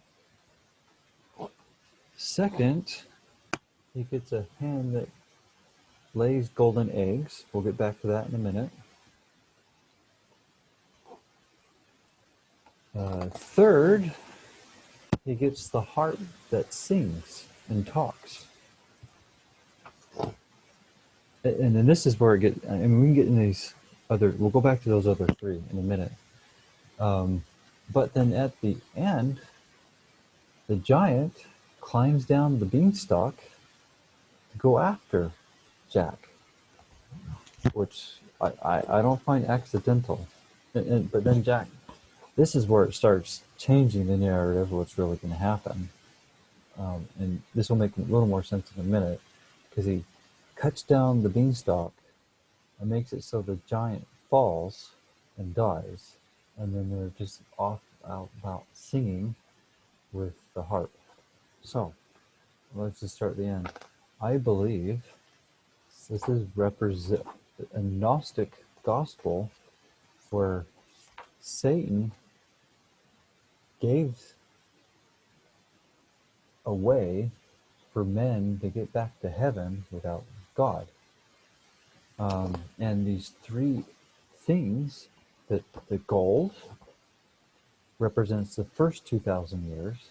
Second, he gets a hen that lays golden eggs. We'll get back to that in a minute. Third, he gets the harp that sings and talks. And then this is where it gets, I mean, we can get in these other, we'll go back to those other 3 in a minute. But then at the end, the giant climbs down the beanstalk to go after Jack, which I don't find accidental. But then Jack, this is where it starts changing the narrative, what's really going to happen. And this will make a little more sense in a minute, because he cuts down the beanstalk and makes it so the giant falls and dies. And then they're just off out about singing with the harp. So, let's just start at the end. I believe this is represent a Gnostic gospel where Satan gave a way for men to get back to heaven without God. And these 3 things, that the gold represents the first 2,000 years.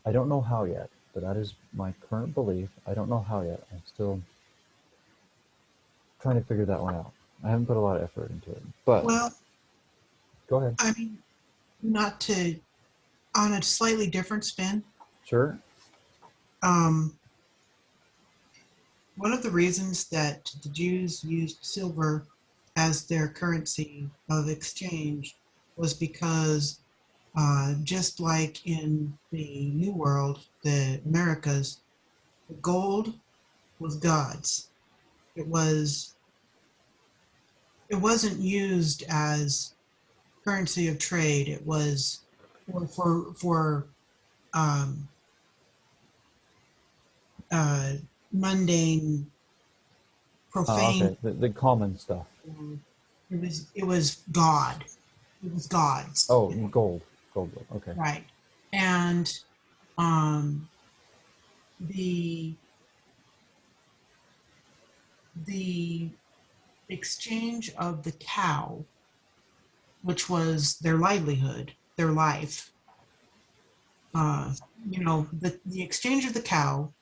I don't know how yet, but that is my current belief. I don't know how yet. I'm still trying to figure that one out. I haven't put a lot of effort into it. But Well, go ahead. I mean, not to, on a slightly different spin, Sure. one of the reasons that the Jews used silver as their currency of exchange was because just like in the New World, the Americas, the gold was God's. It wasn't used as currency of trade. It was for uh, mundane, profane. Okay. The common stuff. It was God. It was God's. Oh, gold. Gold. Okay. Right. And um, the the exchange of the cow, which was their livelihood, their life. The exchange of the cow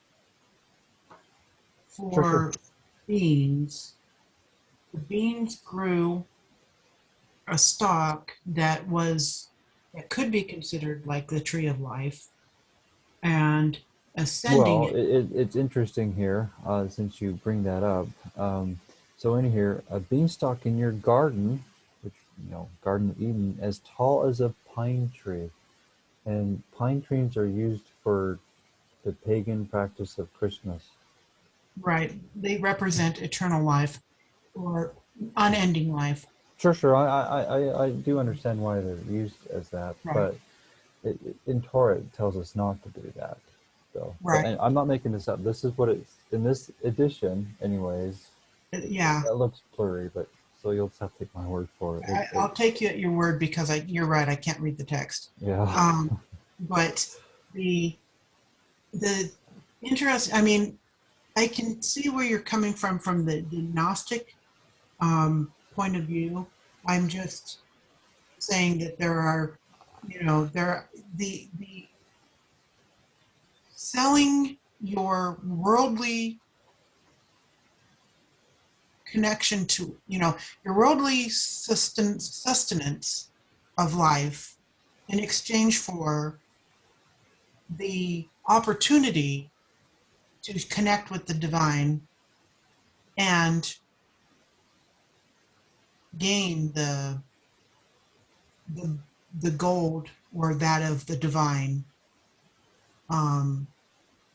Sure, sure. for beans. The beans grew a stalk that could be considered like the tree of life, and Well, ascending. it's interesting here, since you bring that up. So in here, a beanstalk in your garden, which, Garden of Eden, as tall as a pine tree. And pine trees are used for the pagan practice of Christmas. Right, they represent eternal life or unending life. Sure, sure. I do understand why they're used as that, Right, but in Torah it tells us not to do that. So, right. and I'm not making this up. This is what it's in this edition, anyways. Yeah, That looks blurry, but so you'll just have to take my word for it. I'll take you at your word because you're right. I can't read the text. Yeah. But the interest. I mean, I can see where you're coming from the Gnostic point of view. I'm just saying that there are, the selling your worldly connection to, your worldly sustenance of life in exchange for the opportunity to connect with the divine and gain the, the gold or that of the divine, um,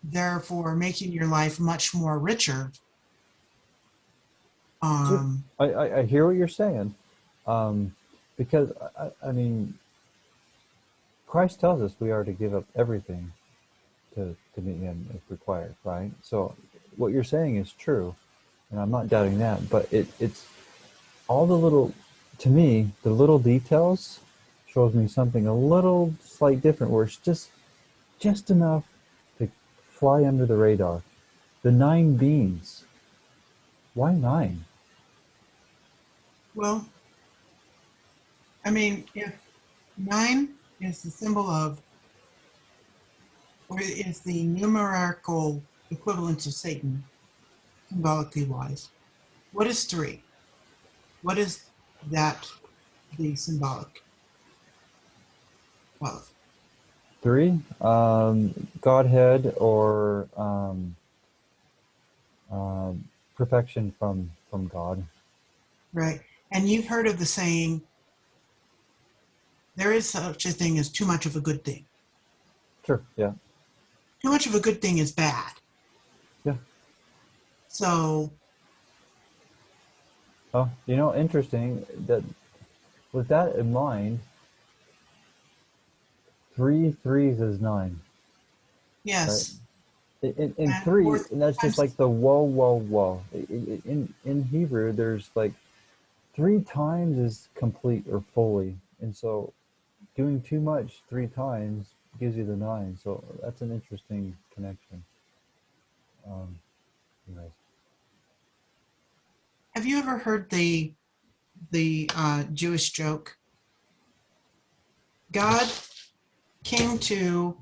therefore making your life much more richer. I hear what you're saying, because I mean, Christ tells us we are to give up everything to meet Him if required, right? So what you're saying is true, and I'm not doubting that. But it's all the little, to me, the little details shows me something a little slight different, where it's just enough to fly under the radar. The 9 beans. Why 9? Well, I mean, if 9 is the symbol of, or is the numerical equivalence of Satan, symbolically wise, what is 3? What is that the symbolic of? 3, Godhead, or perfection from God. Right. And you've heard of the saying, there is such a thing as too much of a good thing. Sure. Yeah. Too much of a good thing is bad. Yeah. So, Oh, interesting that with that in mind, 3 threes is 9, right? yes. In And 3, fourth and that's just times, like the whoa, whoa, whoa. In Hebrew, there's like 3 times is complete or fully, and so doing too much 3 times gives you the 9. So that's an interesting connection. Anyways. have you ever heard the Jewish joke? God came to,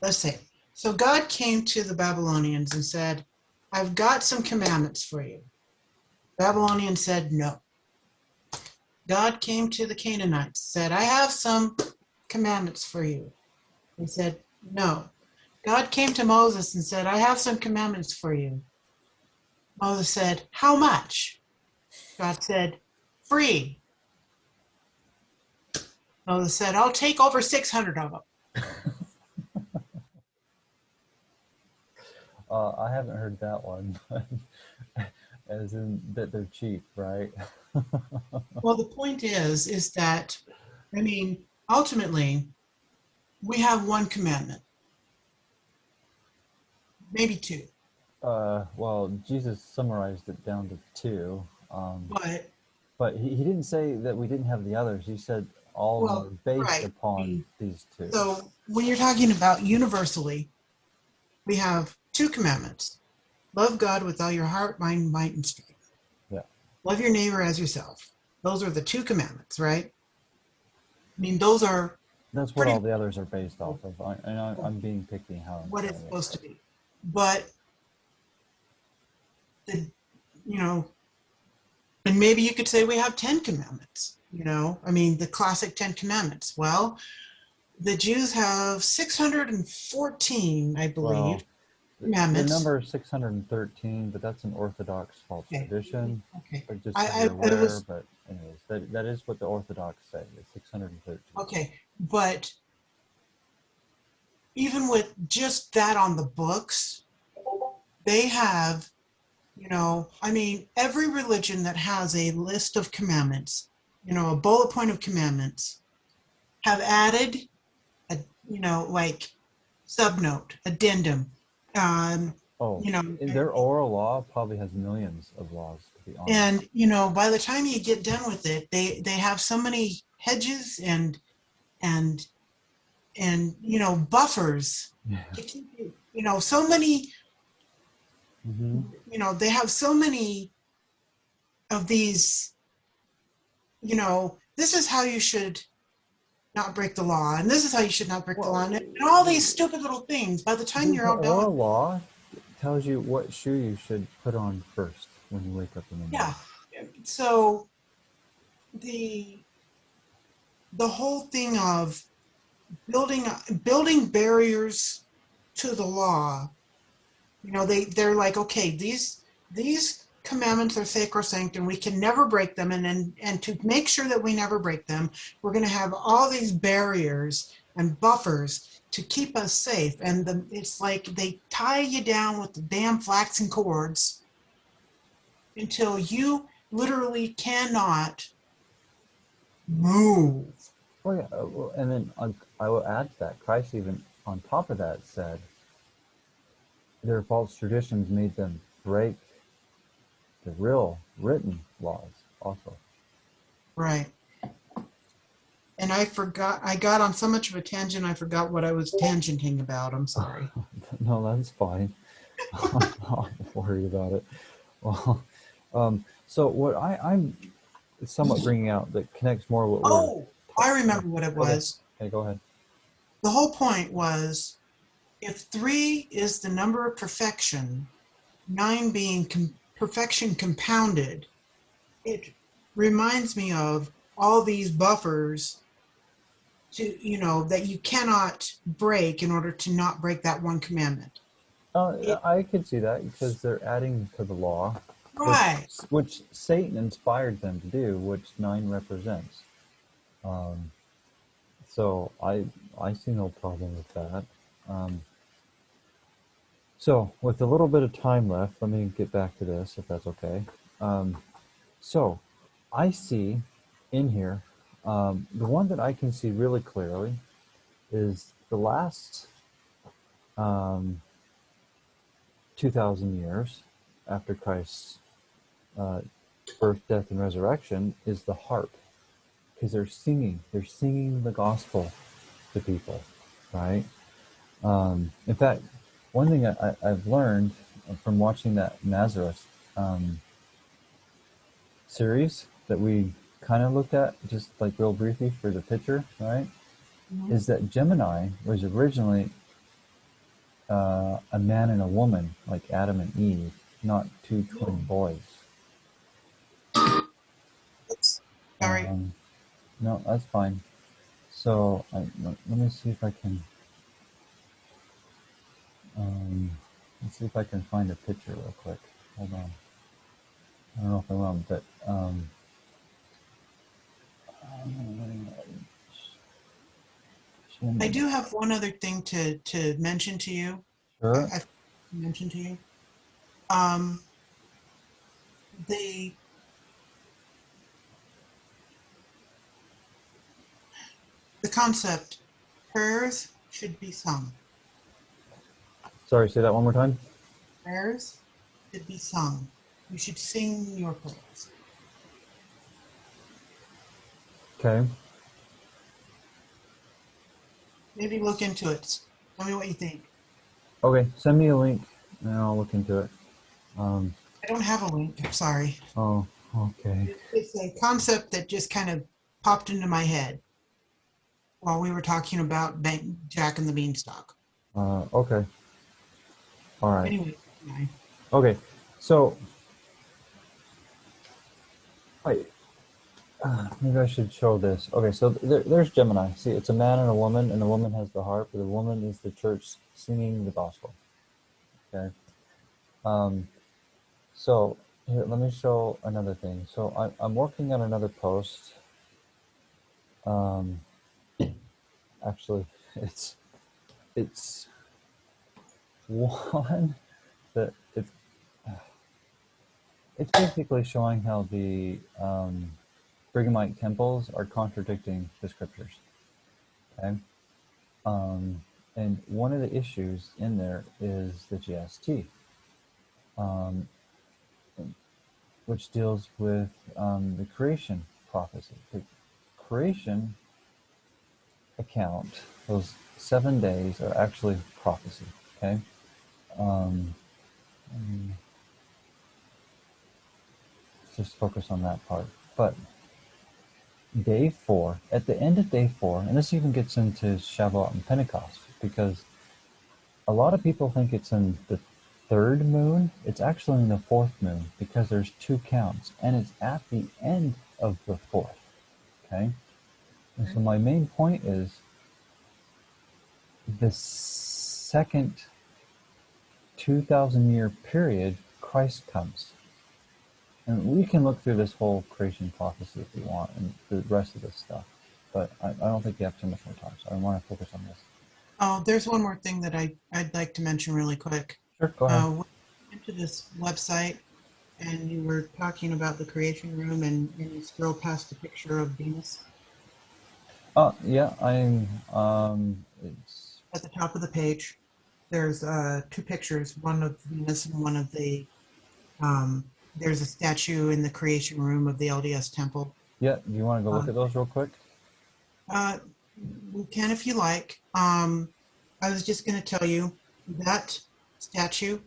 let's say, so God came to the Babylonians and said, I've got some commandments for you. Babylonians said no. God came to the Canaanites, said, I have some commandments for you. They said, no. God came to Moses and said, I have some commandments for you. Moses said, how much? God said, free. Moses said, I'll take over 600 of them. I haven't heard that one, as in that they're cheap, right? Well, the point is that, I mean, ultimately, we have one commandment, maybe 2. Well, Jesus summarized it down to 2, But, but he didn't say that we didn't have the others. He said all of them well, are based right. upon these 2. So when you're talking about universally, we have 2 commandments. Love God with all your heart, mind, might, and strength. Yeah. Love your neighbor as yourself. Those are the 2 commandments, right? I mean, those are That's what pretty all the others are based off of. I'm being picky how I'm what saying it's it. supposed to be. But, the, you know, and maybe you could say we have 10 commandments, I mean, the classic 10 commandments. Well, the Jews have 614, I believe, Well, the commandments. number is 613, but that's an Orthodox false Okay. tradition. Okay. But just so you're aware, but anyways, that is what the Orthodox say. It's 613. Okay, but even with just that on the books, they have, I mean, every religion that has a list of commandments, a bullet point of commandments, have added a, like subnote, addendum. Oh, You know, their oral law probably has millions of laws, to be honest. and by the time you get done with it, they have so many hedges and buffers Yeah. to keep so many Mm-hmm. they have so many of these, this is how you should not break the law, and this is how you should not break the law, and all these stupid little things. By the time you're The all done with oral law tells you what shoe you should put on first when you wake up in the morning. yeah. So the whole thing of building barriers to the law, they're like, okay, these commandments are sacrosanct and we can never break them, and to make sure that we never break them, we're going to have all these barriers and buffers to keep us safe. And it's like they tie you down with the damn flaxen cords until you literally cannot move. Well, yeah, and then I will add to that. Christ even on top of that said their false traditions made them break the real written laws also. Right. And I got on so much of a tangent, I forgot what I was tangenting about. I'm sorry. No, that's fine. I'm not worried about it. Well, so what I'm somewhat bringing out that connects more what we're... Oh, I remember what it was. Okay, go ahead. The whole point was, if 3 is the number of perfection, 9 being perfection compounded, it reminds me of all these buffers that you cannot break in order to not break that one commandment. I could see that because they're adding to the law, Right. which Satan inspired them to do, which 9 represents. So I see no problem with that. So with a little bit of time left, let me get back to this, if that's okay. So I see in here, the one that I can see really clearly is the last 2,000 years after Christ's birth, death, and resurrection is the harp, because they're singing the gospel to people, right? In fact, one thing I've learned from watching that Nazareth series that we kind of looked at just like real briefly for the picture, right? Mm-hmm. Is that Gemini was originally a man and a woman, like Adam and Eve, not 2 twin boys. Sorry. No, that's fine. So let me see if I can. Let's see if I can find a picture real quick. Hold on. I don't know if I will, but I do have one other thing to mention to you. Sure. I mentioned to you. The concept, prayers should be sung. Sorry, say that one more time. Prayers should be sung. You should sing your prayers. Okay. Maybe look into it. Tell me what you think. Okay, send me a link and I'll look into it. I don't have a link. I'm sorry. Oh, okay. It's a concept that just kind of popped into my head while we were talking about Jack and the Beanstalk. Okay. All right. Anyway, Okay. So, wait. Maybe I should show this. Okay, so there's Gemini. See, it's a man and the woman has the harp. The woman is the church singing the gospel. Okay. Um, so here, let me show another thing. So I'm working on another post. Um, actually, it's one that it's basically showing how the Brighamite temples are contradicting the scriptures. Okay. Um, and one of the issues in there is the GST, um, which deals with the creation prophecy. The creation account, those 7 days are actually prophecy. Okay. Um, let's just focus on that part. But day 4, at the end of day 4, and this even gets into Shavuot and Pentecost, because a lot of people think it's in the third moon. It's actually in the fourth moon because there's 2 counts, and it's at the end of the fourth. Okay? And so my main point is the second 2,000-year period, Christ comes. And we can look through this whole creation prophecy if you want, and the rest of this stuff. But I don't think you have too much more time, so I want to focus on this. oh, there's one more thing that I'd like to mention really quick. Sure, go ahead. When you went to this website and you were talking about the creation room and you scroll past the picture of Venus Yeah, it's, at the top of the page, there's 2 pictures, one of Venus and one of the, there's a statue in the creation room of the LDS temple. yeah, do you want to go look Uh, at those real quick? uh, we can if you like. I was just going to tell you that statue,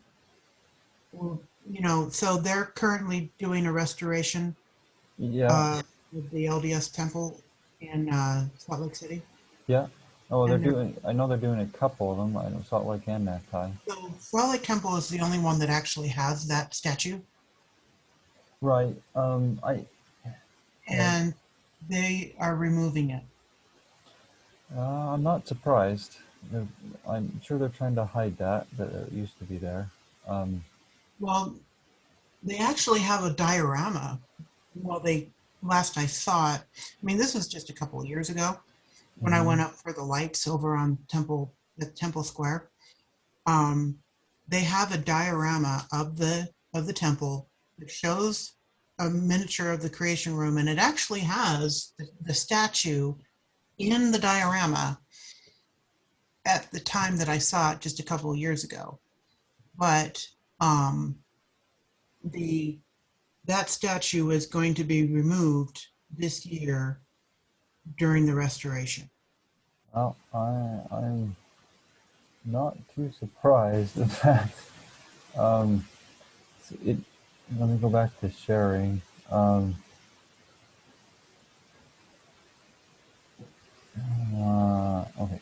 so they're currently doing a restoration Yeah, of the LDS temple in Salt Lake City. yeah. Oh, they're And doing, I know they're doing a couple of them. I know Salt Lake and Magpie. so Salt Lake Temple is the only one that actually has that statue. Right. Uh, And they are removing it. I'm not surprised. They're, I'm sure they're trying to hide that it used to be there. Um, Well, they actually have a diorama. Well, they last I saw it. I mean, this was just a couple of years ago when I went mhm. up for the lights over on Temple Square. Um, they have a diorama of the temple that shows a miniature of the creation room, and it actually has the statue in the diorama at the time that I saw it just a couple of years ago. But um, the that statue is going to be removed this year during the restoration. Well, I'm not too surprised. In fact, um, it. Let me go back to sharing. Um, okay,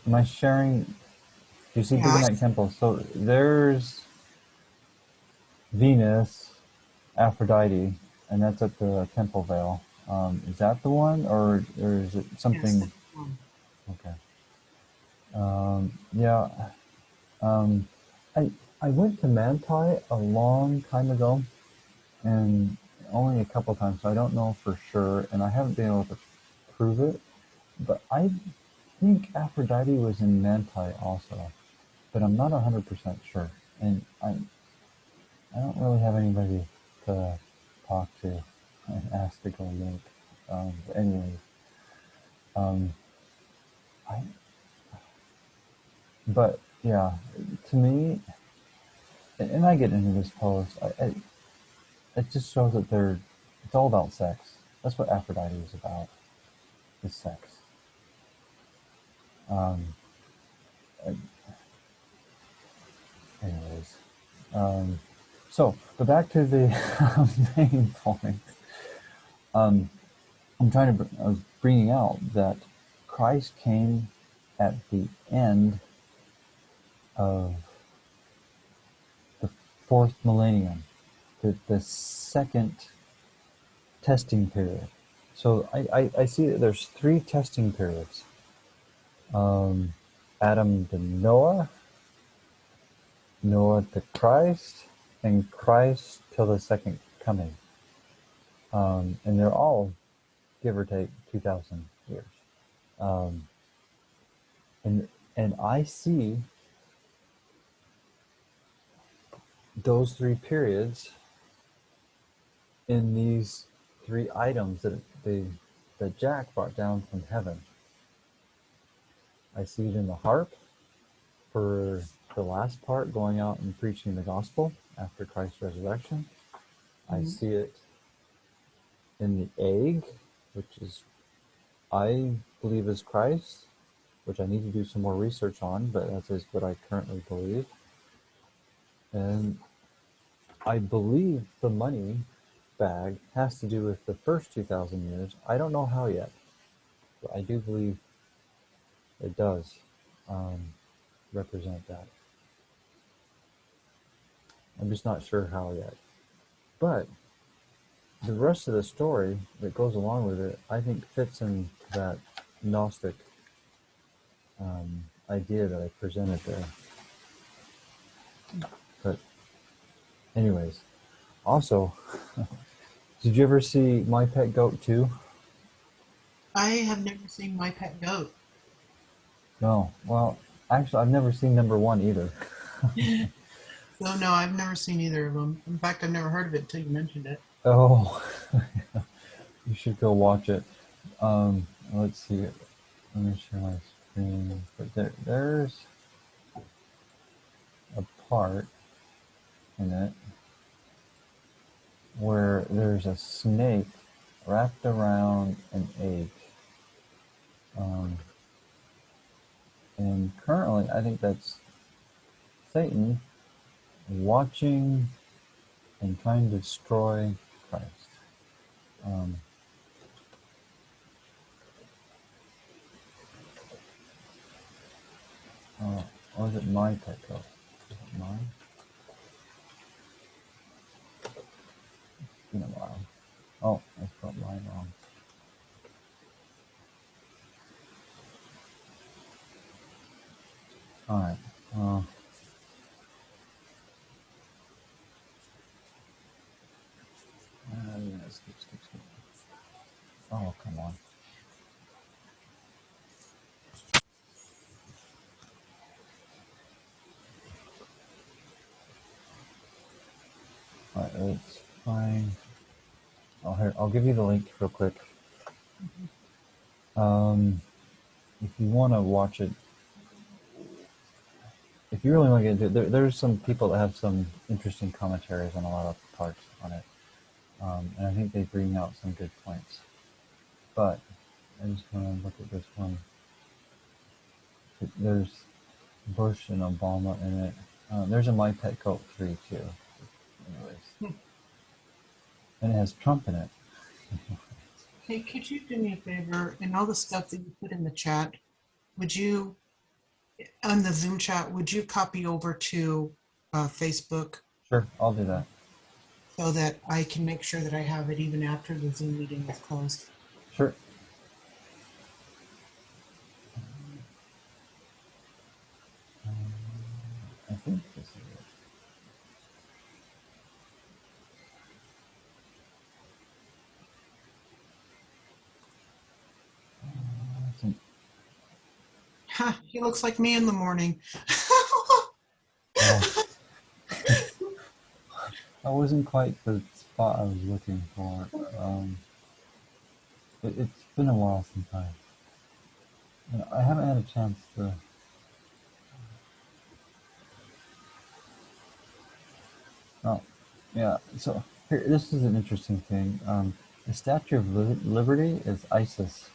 am I sharing? Do you see Yeah. Brighamite Temple? So there's Venus, Aphrodite, and that's at the Temple Veil. Is that the one, or is it Yes. something? Okay. Yeah. Um, I I went to Manti a long time ago, and only a couple times, so I don't know for sure, and I haven't been able to prove it. But I think Aphrodite was in Manti also, but I'm not 100% sure, and I don't really have anybody to talk to and ask to go look. But anyways, um, I, but yeah, to me, and I get into this post, it just shows that it's all about sex. That's what Aphrodite is about, is sex. Um, anyways, But back to the main point. I'm trying to. I was bringing out that Christ came at the end of the fourth millennium, the second testing period. So I see that there's three testing periods. Adam to Noah, Noah to Christ, and Christ till the second coming. And they're all, give or take, 2,000 years. Um, and I see those three periods in these three items that Jack brought down from heaven. I see it in the harp for the last part, going out and preaching the gospel after Christ's resurrection. I see it in the egg, which is, I believe, is Christ, which I need to do some more research on, but that is what I currently believe. And I believe the money bag has to do with the first 2,000 years. I don't know how yet, but I do believe it does represent that. I'm just not sure how yet. But the rest of the story that goes along with it, I think, fits into that Gnostic idea that I presented there. But anyways, also, did you ever see My Pet Goat 2? I have never seen My Pet Goat. No. Well, actually, I've never seen number 1 either. So no, I've never seen either of them. In fact, I've never heard of it until you mentioned it. Oh, you should go watch it. Let's see. Let me share my screen. But there's a part in it where there's a snake wrapped around an egg. And currently, I think that's Satan watching and trying to destroy Christ. Or is it My Pet Goat? Is it mine? It's been a while. Oh, I spelled mine wrong. Alright. Skip. Oh, come on. Alright, let's find... Oh, here, I'll give you the link real quick. If you want to watch it, if you really want to get into it, there's some people that have some interesting commentaries on a lot of parts on it. And I think they bring out some good points. But I just want to look at this one. There's Bush and Obama in it. There's a My Pet Goat 3 too. Anyways. And it has Trump in it. Hey, could you do me a favor? And all the stuff that you put in the chat, would you, on the Zoom chat, would you copy over to Facebook Sure, I'll do that. so that I can make sure that I have it even after the Zoom meeting is closed? Sure. I think this is it. Ha, he looks like me in the morning. Oh. That wasn't quite the spot I was looking for. It's been a while since I haven't had a chance to. Oh, yeah. So here, this is an interesting thing. The Statue of Liberty is ISIS.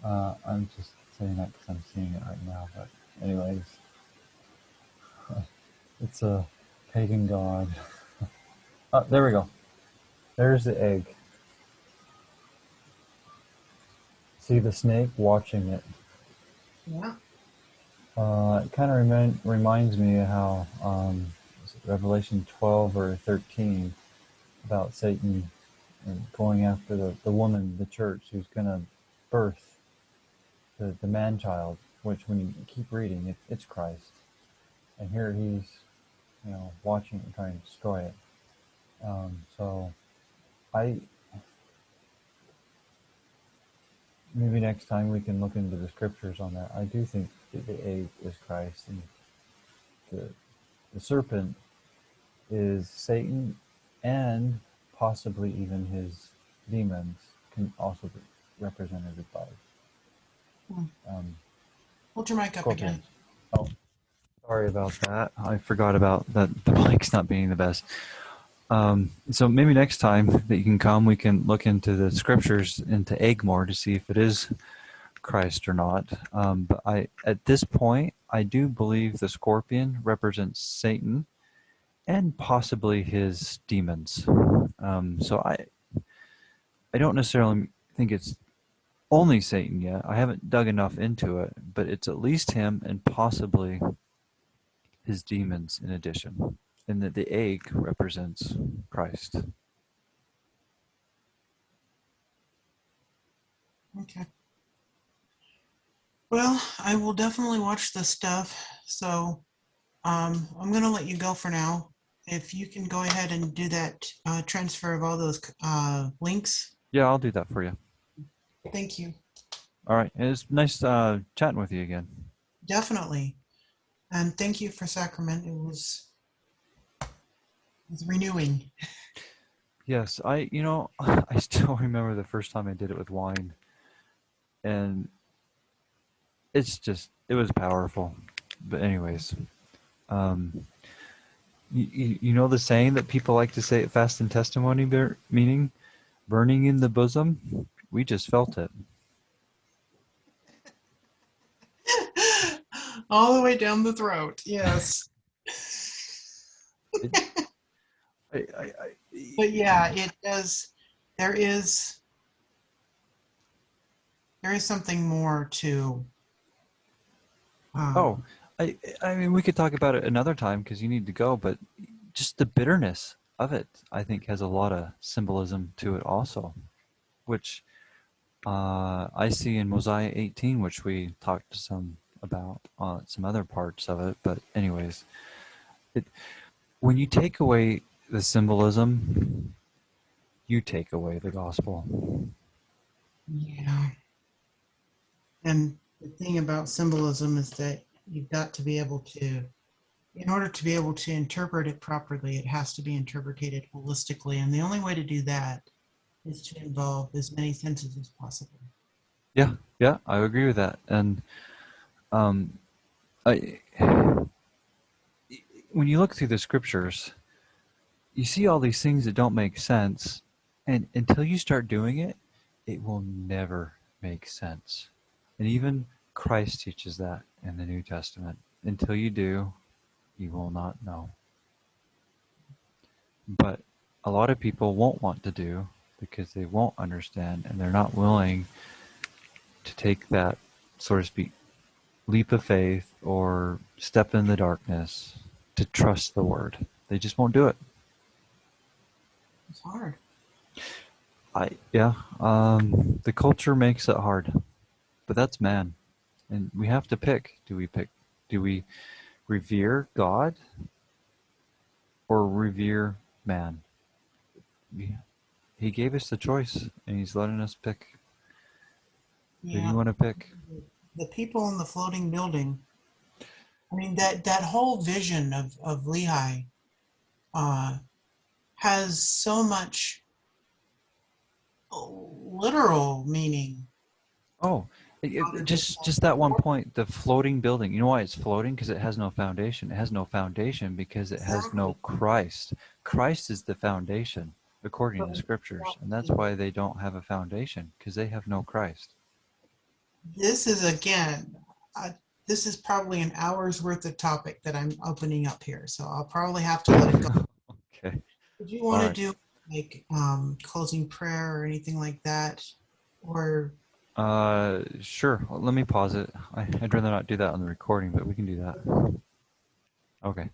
I'm just saying that because I'm seeing it right now. But anyways, it's a Pagan god. There we go. There's the egg. See the snake watching it. Yeah. It kind of reminds me of how is it Revelation 12 or 13 about Satan and going after the woman, the church, who's going to birth the man-child, which when you keep reading, it's Christ. And here he's, watching it and trying to destroy it. So maybe next time we can look into the scriptures on that. I do think that the egg is Christ, and the serpent is Satan, and possibly even his demons can also be represented by Hold your mic up scorpions. again. Oh, sorry about that. I forgot about that. The mic's not being the best. So maybe next time that you can come, we can look into the scriptures, into egg more, to see if it is Christ or not. But at this point, I do believe the scorpion represents Satan and possibly his demons. So I don't necessarily think it's only Satan yet. I haven't dug enough into it, but it's at least him and possibly his demons in addition. And that the egg represents Christ. Okay. Well, I will definitely watch this stuff. So I'm going to let you go for now. If you can go ahead and do that transfer of all those links. Yeah, I'll do that for you. Thank you. All right. It's nice chatting with you again. Definitely. And thank you for Sacrament. It was renewing. Yes, I still remember the first time I did it with wine. And it was powerful. But anyways, you know the saying that people like to say at fast and testimony, meaning burning in the bosom? We just felt it. All the way down the throat. Yes. But yeah, it does. There is something more to. I mean, we could talk about it another time because you need to go, but just the bitterness of it, I think, has a lot of symbolism to it also, which I see in Mosiah 18, which we talked some about some other parts of it. But anyways, when you take away the symbolism, you take away the gospel. Yeah. And the thing about symbolism is that you've got to be able to, in order to be able to interpret it properly, it has to be interpreted holistically. And the only way to do that is to involve as many senses as possible. Yeah, I agree with that. And when you look through the scriptures, you see all these things that don't make sense, and until you start doing it, it will never make sense. And even Christ teaches that in the New Testament. Until you do, you will not know. But a lot of people won't want to do because they won't understand, and they're not willing to take that, so to speak, leap of faith or step in the darkness to trust the word. They just won't do it. It's hard. The culture makes it hard, but that's man, and we have to pick. Do we revere God or revere man? He gave us the choice, and he's letting us pick. Who do you want to pick? The people in the floating building. I mean, that whole vision of Lehi has so much literal meaning. Oh, just that one point, the floating building. You know why it's floating? Because it has no foundation. It has no foundation because it has no Christ. Christ is the foundation, according to scriptures, and that's why they don't have a foundation, because they have no Christ. This is again, this is probably an hour's worth of topic that I'm opening up here, so I'll probably have to let it go. Okay. Did you All want to right. do like closing prayer or anything like that? Or Sure. Let me pause it. I'd rather not do that on the recording, but we can do that. Okay.